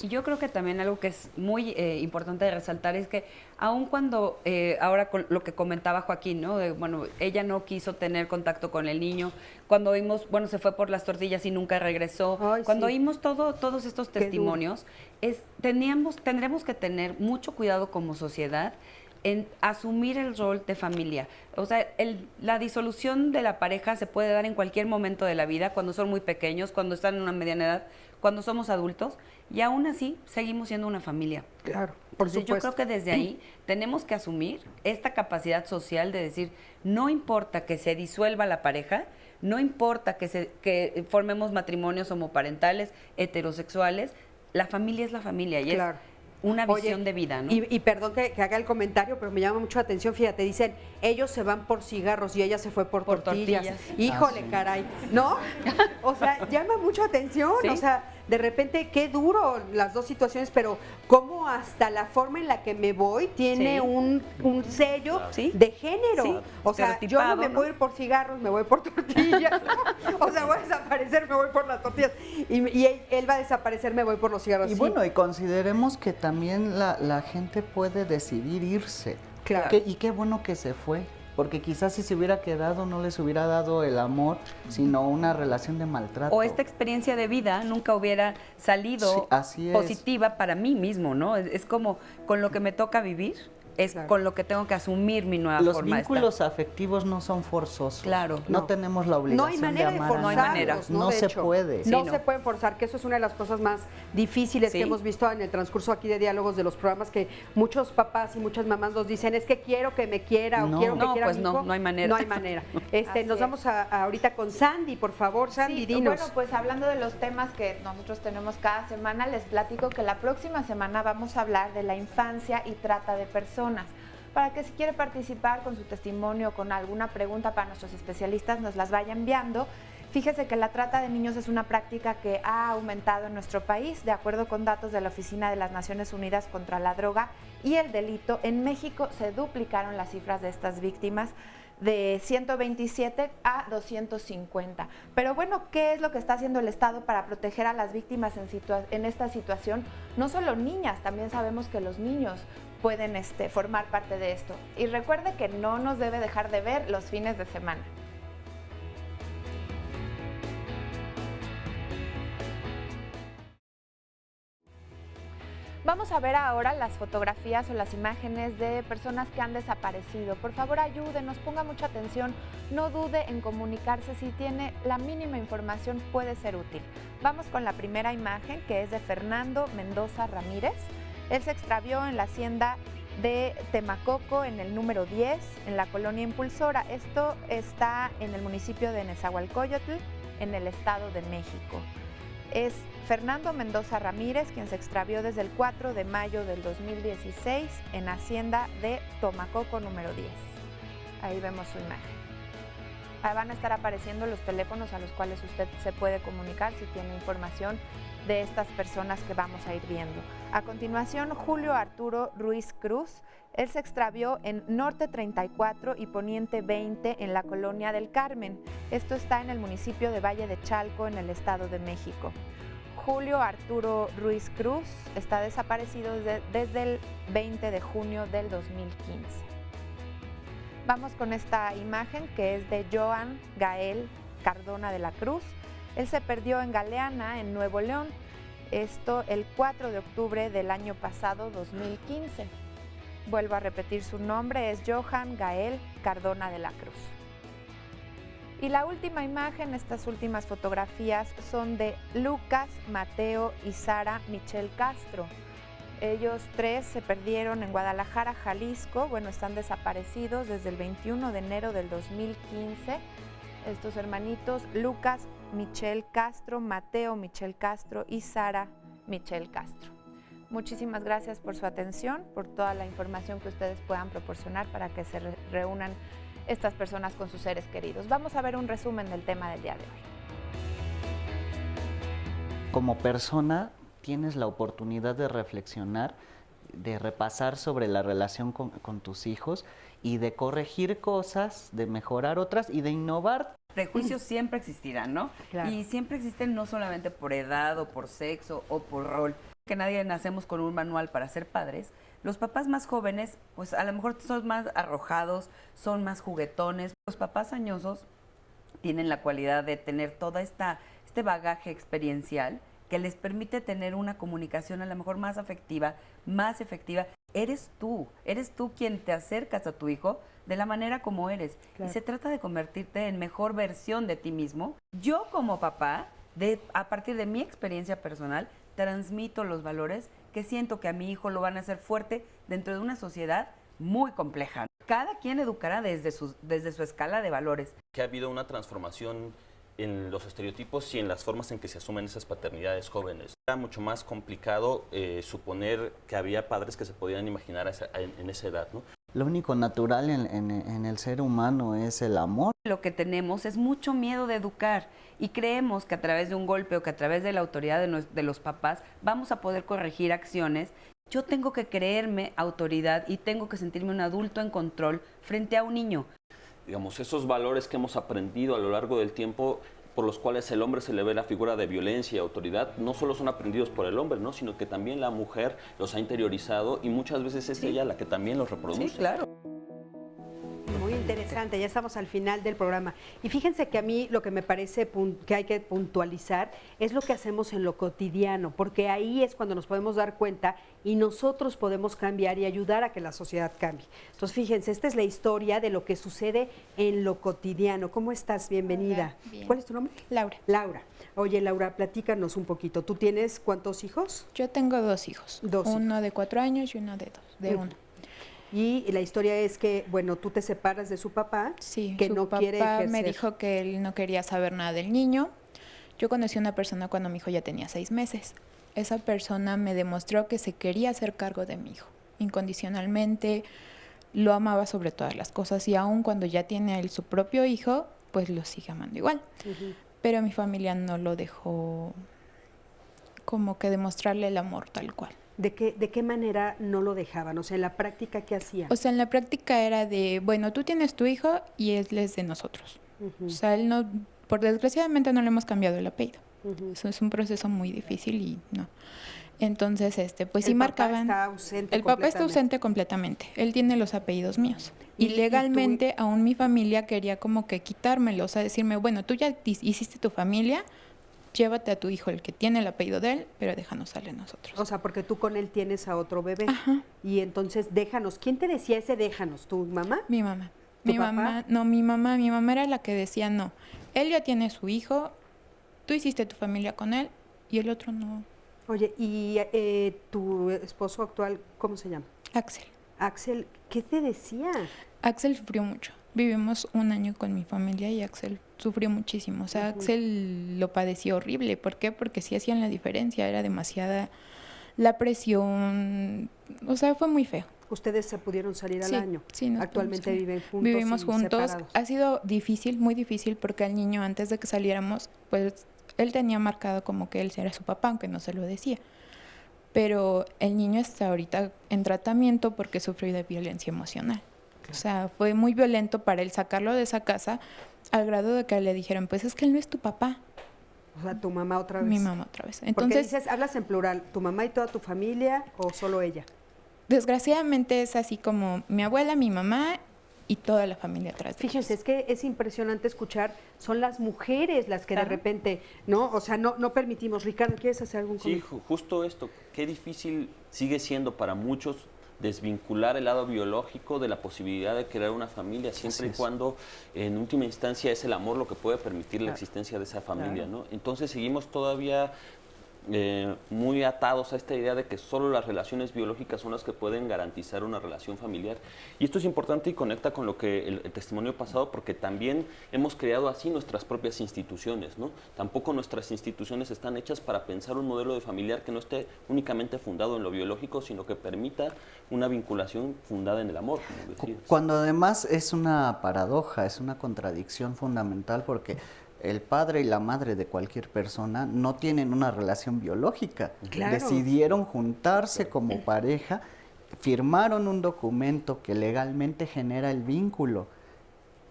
Y yo creo que también algo que es muy importante de resaltar es que aun cuando, ahora con lo que comentaba Joaquín, ¿no? Bueno, ella no quiso tener contacto con el niño, cuando vimos, bueno, se fue por las tortillas y nunca regresó, cuando oímos todos estos testimonios, tendremos que tener mucho cuidado como sociedad en asumir el rol de familia. O sea, la disolución de la pareja se puede dar en cualquier momento de la vida, cuando son muy pequeños, cuando están en una mediana edad, cuando somos adultos, y aún así seguimos siendo una familia. Claro, por Entonces, yo supuesto. creo que desde ahí tenemos que asumir esta capacidad social de decir, no importa que se disuelva la pareja, no importa que formemos matrimonios homoparentales, heterosexuales, la familia es la familia y Claro. es una Oye, visión de vida, ¿no? Y perdón que haga el comentario, pero me llama mucho la atención, fíjate, dicen, ellos se van por cigarros y ella se fue por tortillas. Híjole, caray, ¿no? O sea, llama mucho atención, Sí. o sea, de repente, qué duro las dos situaciones, pero cómo hasta la forma en la que me voy tiene Sí. un sello Sí. de género. Sí, O sea, yo no estereotipado, me ¿no? voy a ir por cigarros, me voy por tortillas. O sea, voy a desaparecer, me voy por las tortillas. Y él va a desaparecer, me voy por los cigarros. Y Sí. bueno, y consideremos que también la gente puede decidir irse. Claro. Y qué bueno que se fue, porque quizás si se hubiera quedado no les hubiera dado el amor, sino una relación de maltrato. O esta experiencia de vida nunca hubiera salido Sí, así es. positiva para mí mismo, ¿no? Es como con lo que me toca vivir, es con lo que tengo que asumir mi nueva Los forma de estar. vínculos afectivos no son forzosos. Claro. No tenemos la obligación No hay manera de amar a forzarlos, nadie. No de se hecho. puede. No se pueden forzar, que eso es una de las cosas más difíciles Sí. que hemos visto en el transcurso aquí de diálogos de los programas, que muchos papás y muchas mamás nos dicen, es que quiero que me quiera o No. quiero que No, quiera pues a mi no, hijo. no hay manera. No hay manera. Así Nos es. vamos ahorita con Sandy, por favor, Sandy, Sí, dinos. bueno, pues hablando de los temas que nosotros tenemos cada semana, les platico que la próxima semana vamos a hablar de la infancia y trata de personas. Para que si quiere participar con su testimonio, con alguna pregunta para nuestros especialistas, nos las vaya enviando. Fíjese que la trata de niños es una práctica que ha aumentado en nuestro país. De acuerdo con datos de la Oficina de las Naciones Unidas contra la Droga y el Delito, en México se duplicaron las cifras de estas víctimas. de 127 a 250. Pero bueno, ¿qué es lo que está haciendo el Estado para proteger a las víctimas en esta situación? No solo niñas, también sabemos que los niños pueden formar parte de esto. Y recuerde que no nos debe dejar de ver los fines de semana. Vamos a ver ahora las fotografías o las imágenes de personas que han desaparecido. Por favor, ayúdenos, ponga mucha atención, no dude en comunicarse. Si tiene la mínima información, puede ser útil. Vamos con la primera imagen, que es de Fernando Mendoza Ramírez. Él se extravió en la hacienda de Temacoco, en el número 10, en la colonia Impulsora. Esto está en el municipio de Nezahualcóyotl, en el Estado de México. Es Fernando Mendoza Ramírez, quien se extravió desde el 4 de mayo del 2016 en hacienda de Tomacoco número 10. Ahí vemos su imagen. Ahí van a estar apareciendo los teléfonos a los cuales usted se puede comunicar si tiene información de estas personas que vamos a ir viendo. A continuación, Julio Arturo Ruiz Cruz. Él se extravió en Norte 34 y Poniente 20 en la colonia del Carmen. Esto está en el municipio de Valle de Chalco, en el Estado de México. Julio Arturo Ruiz Cruz está desaparecido desde el 20 de junio del 2015. Vamos con esta imagen, que es de Joan Gael Cardona de la Cruz. Él se perdió en Galeana, en Nuevo León. Esto el 4 de octubre del año pasado, 2015. Vuelvo a repetir su nombre, es Johan Gael Cardona de la Cruz. Y la última imagen, estas últimas fotografías son de Lucas, Mateo y Sara Michelle Castro. Ellos tres se perdieron en Guadalajara, Jalisco. Bueno, están desaparecidos desde el 21 de enero del 2015. Estos hermanitos, Lucas Michelle Castro, Mateo Michelle Castro y Sara Michelle Castro. Muchísimas gracias por su atención, por toda la información que ustedes puedan proporcionar para que se reúnan estas personas con sus seres queridos. Vamos a ver un resumen del tema del día de hoy. Como persona, tienes la oportunidad de reflexionar, de repasar sobre la relación con tus hijos y de corregir cosas, de mejorar otras y de innovar. Prejuicios siempre existirán, ¿no? Claro. Y siempre existen no solamente por edad o por sexo o por rol, que nadie nacemos con un manual para ser padres. Los papás más jóvenes, pues a lo mejor son más arrojados, son más juguetones. Los papás añosos tienen la cualidad de tener toda este bagaje experiencial que les permite tener una comunicación a lo mejor más afectiva, más efectiva. Eres tú quien te acercas a tu hijo de la manera como eres. Claro. Y se trata de convertirte en mejor versión de ti mismo. Yo como papá, a partir de mi experiencia personal, transmito los valores que siento que a mi hijo lo van a hacer fuerte dentro de una sociedad muy compleja. Cada quien educará desde su escala de valores. Que ha habido una transformación en los estereotipos y en las formas en que se asumen esas paternidades jóvenes. Era mucho más complicado suponer que había padres que se podían imaginar en esa edad, ¿no? Lo único natural en el ser humano es el amor. Lo que tenemos es mucho miedo de educar y creemos que a través de un golpe o que a través de la autoridad de los papás vamos a poder corregir acciones. Yo tengo que creerme autoridad y tengo que sentirme un adulto en control frente a un niño. Digamos, esos valores que hemos aprendido a lo largo del tiempo, por los cuales el hombre se le ve la figura de violencia y autoridad, no solo son aprendidos por el hombre, ¿no? Sino que también la mujer los ha interiorizado y muchas veces es ella la que también los reproduce. Sí, claro. Muy interesante, ya estamos al final del programa. Y fíjense que a mí lo que me parece que hay que puntualizar es lo que hacemos en lo cotidiano, porque ahí es cuando nos podemos dar cuenta y nosotros podemos cambiar y ayudar a que la sociedad cambie. Entonces, fíjense, esta es la historia de lo que sucede en lo cotidiano. ¿Cómo estás? Bienvenida. Hola, bien. ¿Cuál es tu nombre? Laura. Laura. Oye, Laura, platícanos un poquito. ¿Tú tienes cuántos hijos? Yo tengo 2 hijos. Uno de 4 años y uno de 1. Y la historia es que, bueno, tú te separas de su papá, sí, que su no papá quiere ejercer. me dijo que él no quería saber nada del niño. Yo conocí a una persona cuando mi hijo ya tenía 6 meses. Esa persona me demostró que se quería hacer cargo de mi hijo, incondicionalmente, lo amaba sobre todas las cosas y aun cuando ya tiene él su propio hijo, pues lo sigue amando igual. Pero mi familia no lo dejó como que demostrarle el amor tal cual. ¿De qué manera no lo dejaban? O sea, en la práctica, ¿qué hacían? O sea, en la práctica era de, bueno, tú tienes tu hijo y él es de nosotros. O sea, él no, por desgraciadamente no le hemos cambiado el apellido. Eso es un proceso muy difícil y no. Entonces, pues sí marcaban. El papá está ausente completamente. Él tiene los apellidos míos. Y legalmente aún mi familia quería como que quitármelo, o sea, decirme, bueno, tú ya hiciste tu familia, llévate a tu hijo, el que tiene el apellido de él, pero déjanos salir nosotros. O sea, porque tú con él tienes a otro bebé. Ajá. Y entonces déjanos. ¿Quién te decía ese déjanos? ¿Tu mamá? Mi mamá. Mi mamá era la que decía no. Él ya tiene su hijo, tú hiciste tu familia con él y el otro no. Oye, ¿y tu esposo actual, cómo se llama? Axel. Axel, ¿qué te decía? Axel sufrió mucho. Vivimos un año con mi familia y Axel sufrió muchísimo. O sea, Axel lo padeció horrible. ¿Por qué? Porque sí hacían la diferencia. Era demasiada la presión. O sea, fue muy feo. ¿Ustedes se pudieron salir al año? Sí. Actualmente viven juntos. Vivimos juntos. Separados. Ha sido difícil, muy difícil, porque al niño, antes de que saliéramos, pues él tenía marcado como que él era su papá, aunque no se lo decía. Pero el niño está ahorita en tratamiento porque sufrió de violencia emocional. O sea, fue muy violento para él sacarlo de esa casa, al grado de que le dijeron, pues es que él no es tu papá. O sea, tu mamá otra vez. Mi mamá otra vez. Entonces, porque dices, hablas en plural, ¿tu mamá y toda tu familia o solo ella? Desgraciadamente es así como mi abuela, mi mamá y toda la familia atrás. Fíjense, es que es impresionante escuchar, son las mujeres las que de repente, ¿no? O sea, no permitimos. Ricardo, ¿quieres hacer algún comentario? Sí, justo esto, qué difícil sigue siendo para muchos desvincular el lado biológico de la posibilidad de crear una familia, siempre y cuando en última instancia es el amor lo que puede permitir la existencia de esa familia, ¿no? Entonces seguimos todavía muy atados a esta idea de que solo las relaciones biológicas son las que pueden garantizar una relación familiar. Y esto es importante y conecta con lo que el testimonio pasado, porque también hemos creado así nuestras propias instituciones, ¿no? Tampoco nuestras instituciones están hechas para pensar un modelo de familiar que no esté únicamente fundado en lo biológico, sino que permita una vinculación fundada en el amor, como decías. Cuando además es una paradoja, es una contradicción fundamental, porque el padre y la madre de cualquier persona no tienen una relación biológica. Claro. Decidieron juntarse como pareja, firmaron un documento que legalmente genera el vínculo.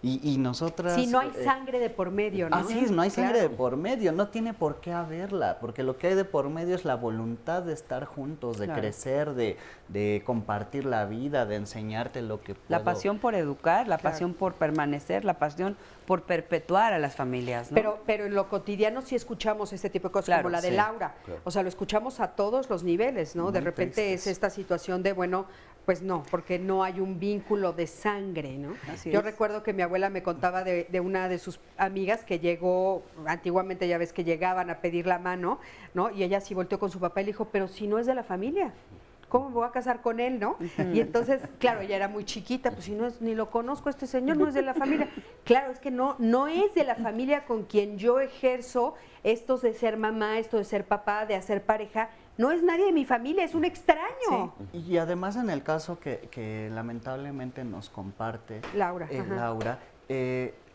Y nosotras... Sí, no hay sangre de por medio, ¿no? Así es, no hay sangre de por medio, no tiene por qué haberla, porque lo que hay de por medio es la voluntad de estar juntos, de crecer, de compartir la vida, de enseñarte lo que puedo. La pasión por educar, la pasión por permanecer, la pasión por perpetuar a las familias, ¿no? Pero en lo cotidiano sí escuchamos este tipo de cosas, como la de Laura. Claro. O sea, lo escuchamos a todos los niveles, ¿no? De repente es esta situación de, bueno, pues no, porque no hay un vínculo de sangre, ¿no? Yo recuerdo que mi abuela me contaba de una de sus amigas que llegó, antiguamente ya ves que llegaban a pedir la mano, ¿no? Y ella sí volteó con su papá y le dijo, pero si no es de la familia, ¿cómo me voy a casar con él, no? Y entonces, claro, ella era muy chiquita, pues si no es, ni lo conozco, este señor no es de la familia. Claro, es que no es de la familia con quien yo ejerzo esto de ser mamá, esto de ser papá, de hacer pareja. No es nadie de mi familia, es un extraño. Sí. Y además en el caso que lamentablemente nos comparte Laura,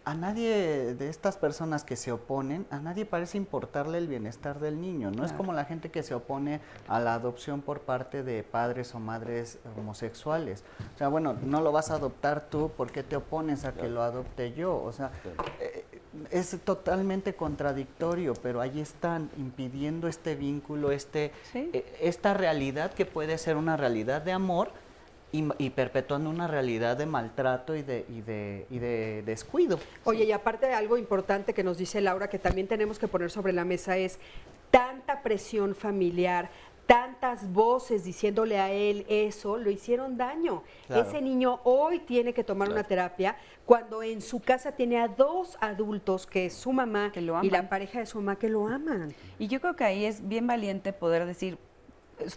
a nadie de estas personas que se oponen, a nadie parece importarle el bienestar del niño. No es como la gente que se opone a la adopción por parte de padres o madres homosexuales. O sea, bueno, no lo vas a adoptar tú, ¿por qué te opones a que lo adopte yo? O sea, es totalmente contradictorio, pero ahí están impidiendo este vínculo, esta realidad que puede ser una realidad de amor y perpetuando una realidad de maltrato y de descuido. Oye, y aparte de algo importante que nos dice Laura, que también tenemos que poner sobre la mesa, es tanta presión familiar, tantas voces diciéndole a él eso, lo hicieron daño. Claro. Ese niño hoy tiene que tomar una terapia cuando en su casa tiene a dos adultos, que es su mamá y la pareja de su mamá, que lo aman. Y yo creo que ahí es bien valiente poder decir,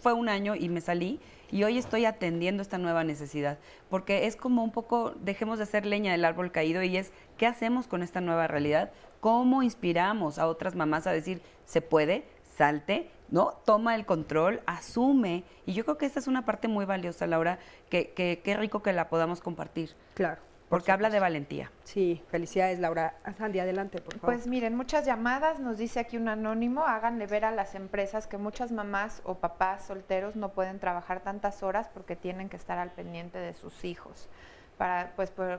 fue un año y me salí, y hoy estoy atendiendo esta nueva necesidad, porque es como un poco, dejemos de hacer leña del árbol caído, y es, ¿qué hacemos con esta nueva realidad? ¿Cómo inspiramos a otras mamás a decir, se puede, salte, ¿no? Toma el control, asume, y yo creo que esta es una parte muy valiosa, Laura, que qué rico que la podamos compartir. Claro. Porque habla de valentía. Sí, felicidades, Laura. Sandy, adelante, por favor. Pues miren, muchas llamadas, nos dice aquí un anónimo, háganle ver a las empresas que muchas mamás o papás solteros no pueden trabajar tantas horas porque tienen que estar al pendiente de sus hijos,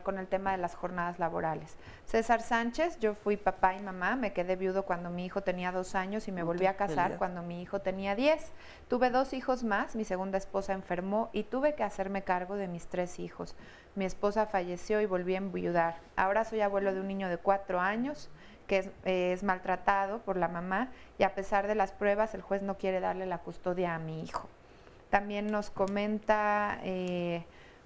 con el tema de las jornadas laborales. César Sánchez, yo fui papá y mamá, me quedé viudo cuando mi hijo tenía 2 años y me volví a casar cuando mi hijo tenía 10. Tuve 2 hijos más, mi segunda esposa enfermó y tuve que hacerme cargo de mis 3 hijos. Mi esposa falleció y volví a enviudar. Ahora soy abuelo de un niño de 4 años que es maltratado por la mamá y a pesar de las pruebas el juez no quiere darle la custodia a mi hijo. También nos comenta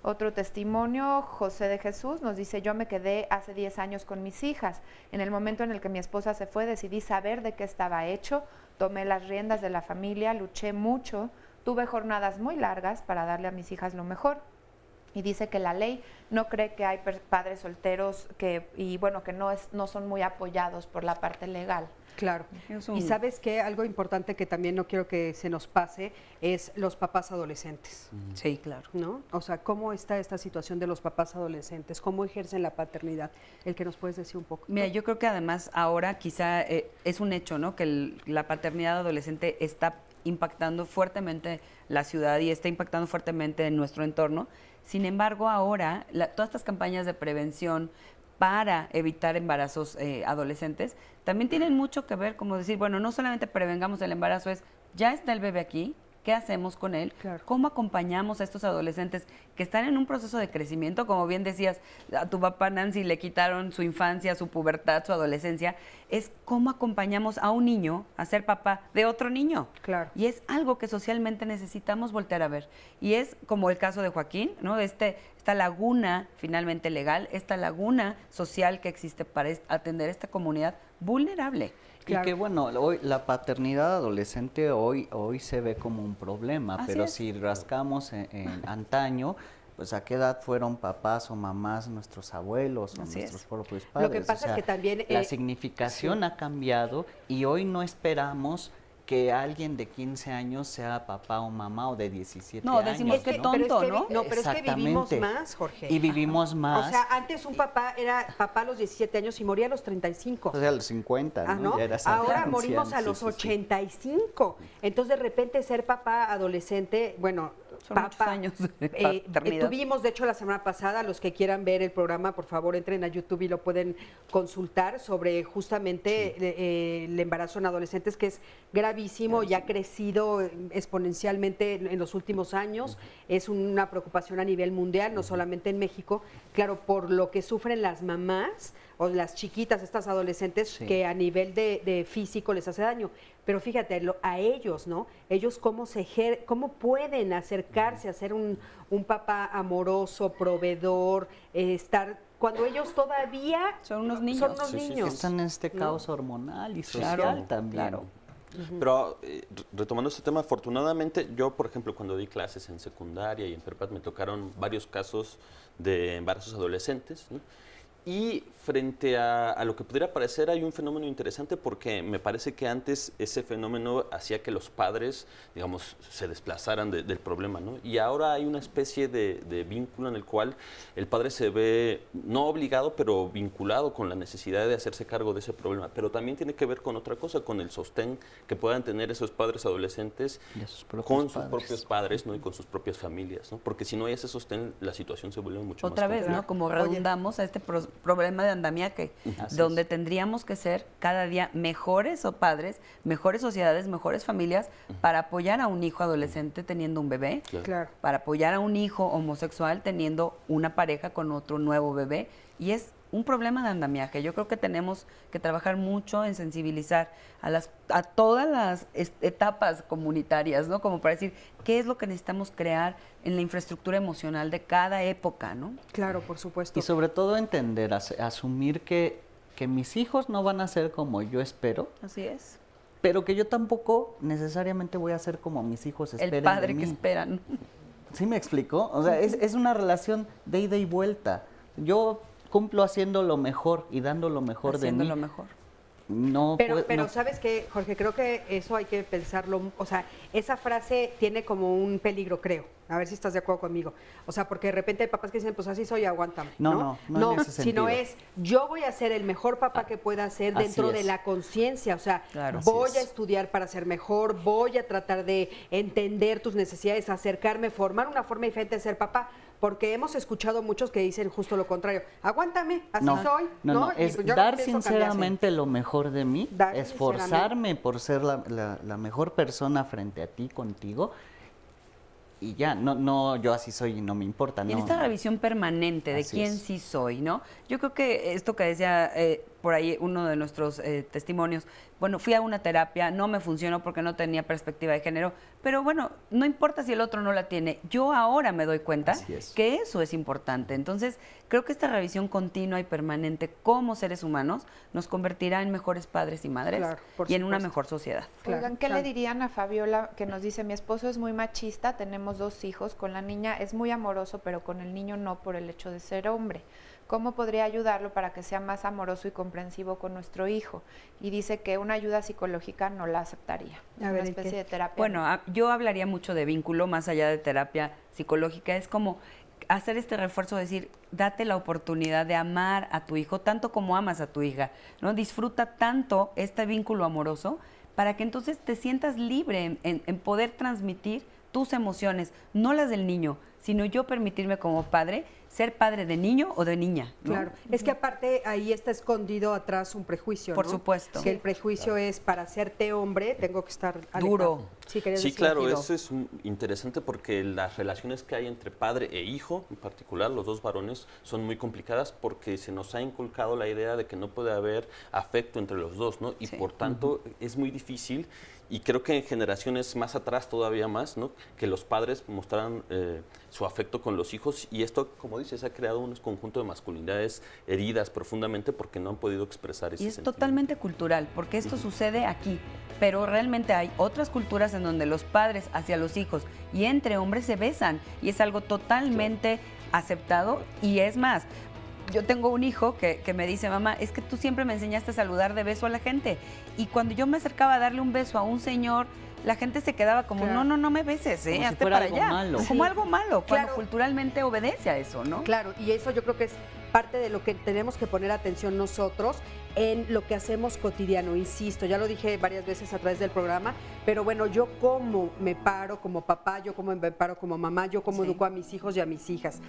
otro testimonio, José de Jesús, nos dice, yo me quedé hace 10 años con mis hijas. En el momento en el que mi esposa se fue, decidí saber de qué estaba hecho, tomé las riendas de la familia, luché mucho, tuve jornadas muy largas para darle a mis hijas lo mejor. Y dice que la ley no cree que hay padres solteros que no son muy apoyados por la parte legal. Claro. Y sabes que algo importante que también no quiero que se nos pase es los papás adolescentes. Sí, claro. ¿No? O sea, ¿cómo está esta situación de los papás adolescentes? ¿Cómo ejercen la paternidad? El que nos puedes decir un poco. Mira, yo creo que además ahora quizá es un hecho, ¿no? Que la paternidad adolescente está impactando fuertemente la ciudad y está impactando fuertemente en nuestro entorno. Sin embargo, ahora todas estas campañas de prevención para evitar embarazos adolescentes también tienen mucho que ver, como decir, bueno, no solamente prevengamos el embarazo, ya está el bebé aquí, ¿qué hacemos con él? Claro. ¿Cómo acompañamos a estos adolescentes que están en un proceso de crecimiento? Como bien decías, a tu papá Nancy le quitaron su infancia, su pubertad, su adolescencia. Es cómo acompañamos a un niño a ser papá de otro niño. Claro. Y es algo que socialmente necesitamos voltear a ver. Y es como el caso de Joaquín, ¿no? Esta laguna finalmente legal, esta laguna social que existe para atender esta comunidad vulnerable. Claro. Y que bueno, hoy la paternidad adolescente hoy se ve como un problema, Así pero es. si rascamos en antaño, pues a qué edad fueron papás o mamás nuestros abuelos o Así nuestros es. propios padres. Lo que pasa es que también la significación ha cambiado y hoy no esperamos que alguien de 15 años sea papá o mamá o de 17 años. No, decimos que tonto, ¿no? No, pero es que vivimos más, Jorge. Y vivimos más. O sea, antes un papá era papá a los 17 años y moría a los 35. O sea, a los 50, ¿no? ¿no? Ya era Ahora anciano. morimos a los Sí, sí, sí. 85. Entonces, de repente, ser papá adolescente, bueno, son muchos años de paternidad. Tuvimos, de hecho, la semana pasada, los que quieran ver el programa, por favor, entren a YouTube y lo pueden consultar sobre justamente el embarazo en adolescentes, que es gravísimo y ha crecido exponencialmente en los últimos años. Es una preocupación a nivel mundial, no solamente en México. Claro, por lo que sufren las mamás o las chiquitas, estas adolescentes, que a nivel de físico les hace daño. Pero fíjate, a ellos, ¿no? Ellos cómo pueden acercarse a ser un papá amoroso, proveedor, cuando ellos todavía son unos niños. Están en este caos hormonal y social también. Claro. Pero retomando este tema, afortunadamente yo, por ejemplo, cuando di clases en secundaria y en prepa, me tocaron varios casos de embarazos adolescentes, ¿no? Y frente a lo que pudiera parecer, hay un fenómeno interesante porque me parece que antes ese fenómeno hacía que los padres, digamos, se desplazaran del problema, ¿no? Y ahora hay una especie de vínculo en el cual el padre se ve, no obligado, pero vinculado con la necesidad de hacerse cargo de ese problema. Pero también tiene que ver con otra cosa, con el sostén que puedan tener esos padres adolescentes con sus propios padres, ¿no? Y con sus propias familias, ¿no? Porque si no hay ese sostén, la situación se vuelve mucho Otra más vez, compleja. ¿no? Como redundamos a este problema de andamiaje, donde tendríamos que ser cada día mejores padres, mejores sociedades, mejores familias para apoyar a un hijo adolescente teniendo un bebé, Claro. para apoyar a un hijo homosexual teniendo una pareja con otro nuevo bebé. Y es un problema de andamiaje. Yo creo que tenemos que trabajar mucho en sensibilizar a todas las etapas comunitarias, ¿no? Como para decir, ¿qué es lo que necesitamos crear en la infraestructura emocional de cada época, ¿no? Claro, por supuesto. Y sobre todo entender, asumir que mis hijos no van a ser como yo espero. Así es. Pero que yo tampoco necesariamente voy a ser como mis hijos esperen El padre de mí. que esperan. ¿Sí me explico? O sea, es una relación de ida y vuelta. Yo cumplo haciendo lo mejor y dando lo mejor de mí. Lo mejor. no pero no. ¿sabes qué, Jorge? Creo que eso hay que pensarlo, o sea, esa frase tiene como un peligro, creo. A ver si estás de acuerdo conmigo. O sea, porque de repente hay papás que dicen, pues así soy, aguántame. No en ese sino sentido. es, yo voy a ser el mejor papá que pueda ser dentro de la conciencia. O sea, voy a estudiar para ser mejor, voy a tratar de entender tus necesidades, acercarme, formar una forma diferente de ser papá. Porque hemos escuchado muchos que dicen justo lo contrario. Aguántame, así soy. No, Y es pues yo dar pienso sinceramente lo mejor de mí, Dar esforzarme por ser la mejor persona frente a ti, contigo. Y ya, no, yo así soy y no me importa. Y en esta revisión permanente de quién sí soy, ¿no? Yo creo que esto que decía por ahí uno de nuestros testimonios, bueno, fui a una terapia, no me funcionó porque no tenía perspectiva de género, pero bueno, no importa si el otro no la tiene, yo ahora me doy cuenta que eso es importante. Entonces, creo que esta revisión continua y permanente como seres humanos nos convertirá en mejores padres y madres y en una mejor sociedad. Oigan, ¿qué le dirían a Fabiola que nos dice, mi esposo es muy machista, tenemos 2 hijos, con la niña es muy amoroso, pero con el niño no por el hecho de ser hombre? ¿Cómo podría ayudarlo para que sea más amoroso y comprensivo con nuestro hijo? Y dice que una ayuda psicológica no la aceptaría, una especie de terapia. Bueno, yo hablaría mucho de vínculo, más allá de terapia psicológica, es como hacer este refuerzo, decir, date la oportunidad de amar a tu hijo tanto como amas a tu hija, ¿no? Disfruta tanto este vínculo amoroso para que entonces te sientas libre en poder transmitir tus emociones, no las del niño, sino yo permitirme como padre ser padre de niño o de niña, ¿no? Claro, es que aparte ahí está escondido atrás un prejuicio, Por ¿no? supuesto. Que el prejuicio es, para hacerte hombre, tengo que estar alejado. Duro. Sí, claro, eso es interesante porque las relaciones que hay entre padre e hijo, en particular los dos varones, son muy complicadas porque se nos ha inculcado la idea de que no puede haber afecto entre los dos, ¿no? Y por tanto es muy difícil. Y creo que en generaciones más atrás todavía más, ¿no? Que los padres mostraran su afecto con los hijos y esto, como dices, ha creado un conjunto de masculinidades heridas profundamente porque no han podido expresar ese sentimiento. Y es totalmente cultural, porque esto sucede aquí, pero realmente hay otras culturas en donde los padres hacia los hijos y entre hombres se besan y es algo totalmente aceptado y es más. Yo tengo un hijo que me dice, mamá, es que tú siempre me enseñaste a saludar de beso a la gente. Y cuando yo me acercaba a darle un beso a un señor, la gente se quedaba como, no me beses, como hazte si fuera para algo allá. malo. Como algo malo, cuando culturalmente obedece a eso, ¿no? Claro, y eso yo creo que es parte de lo que tenemos que poner atención nosotros en lo que hacemos cotidiano, insisto, ya lo dije varias veces a través del programa, pero bueno, yo cómo me paro como papá, yo cómo me paro como mamá, yo cómo educo a mis hijos y a mis hijas.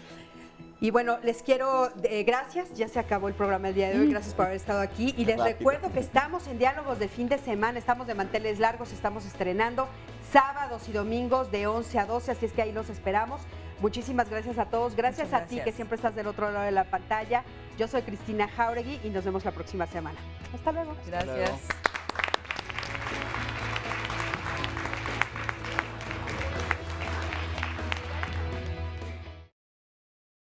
Y bueno, les quiero, gracias, ya se acabó el programa el día de hoy, gracias por haber estado aquí y les recuerdo que estamos en Diálogos de Fin de Semana, estamos de manteles largos, estamos estrenando sábados y domingos de 11 a 12, así es que ahí los esperamos. Muchísimas gracias a todos, gracias a ti que siempre estás del otro lado de la pantalla. Yo soy Cristina Jáuregui y nos vemos la próxima semana. Hasta luego. Gracias.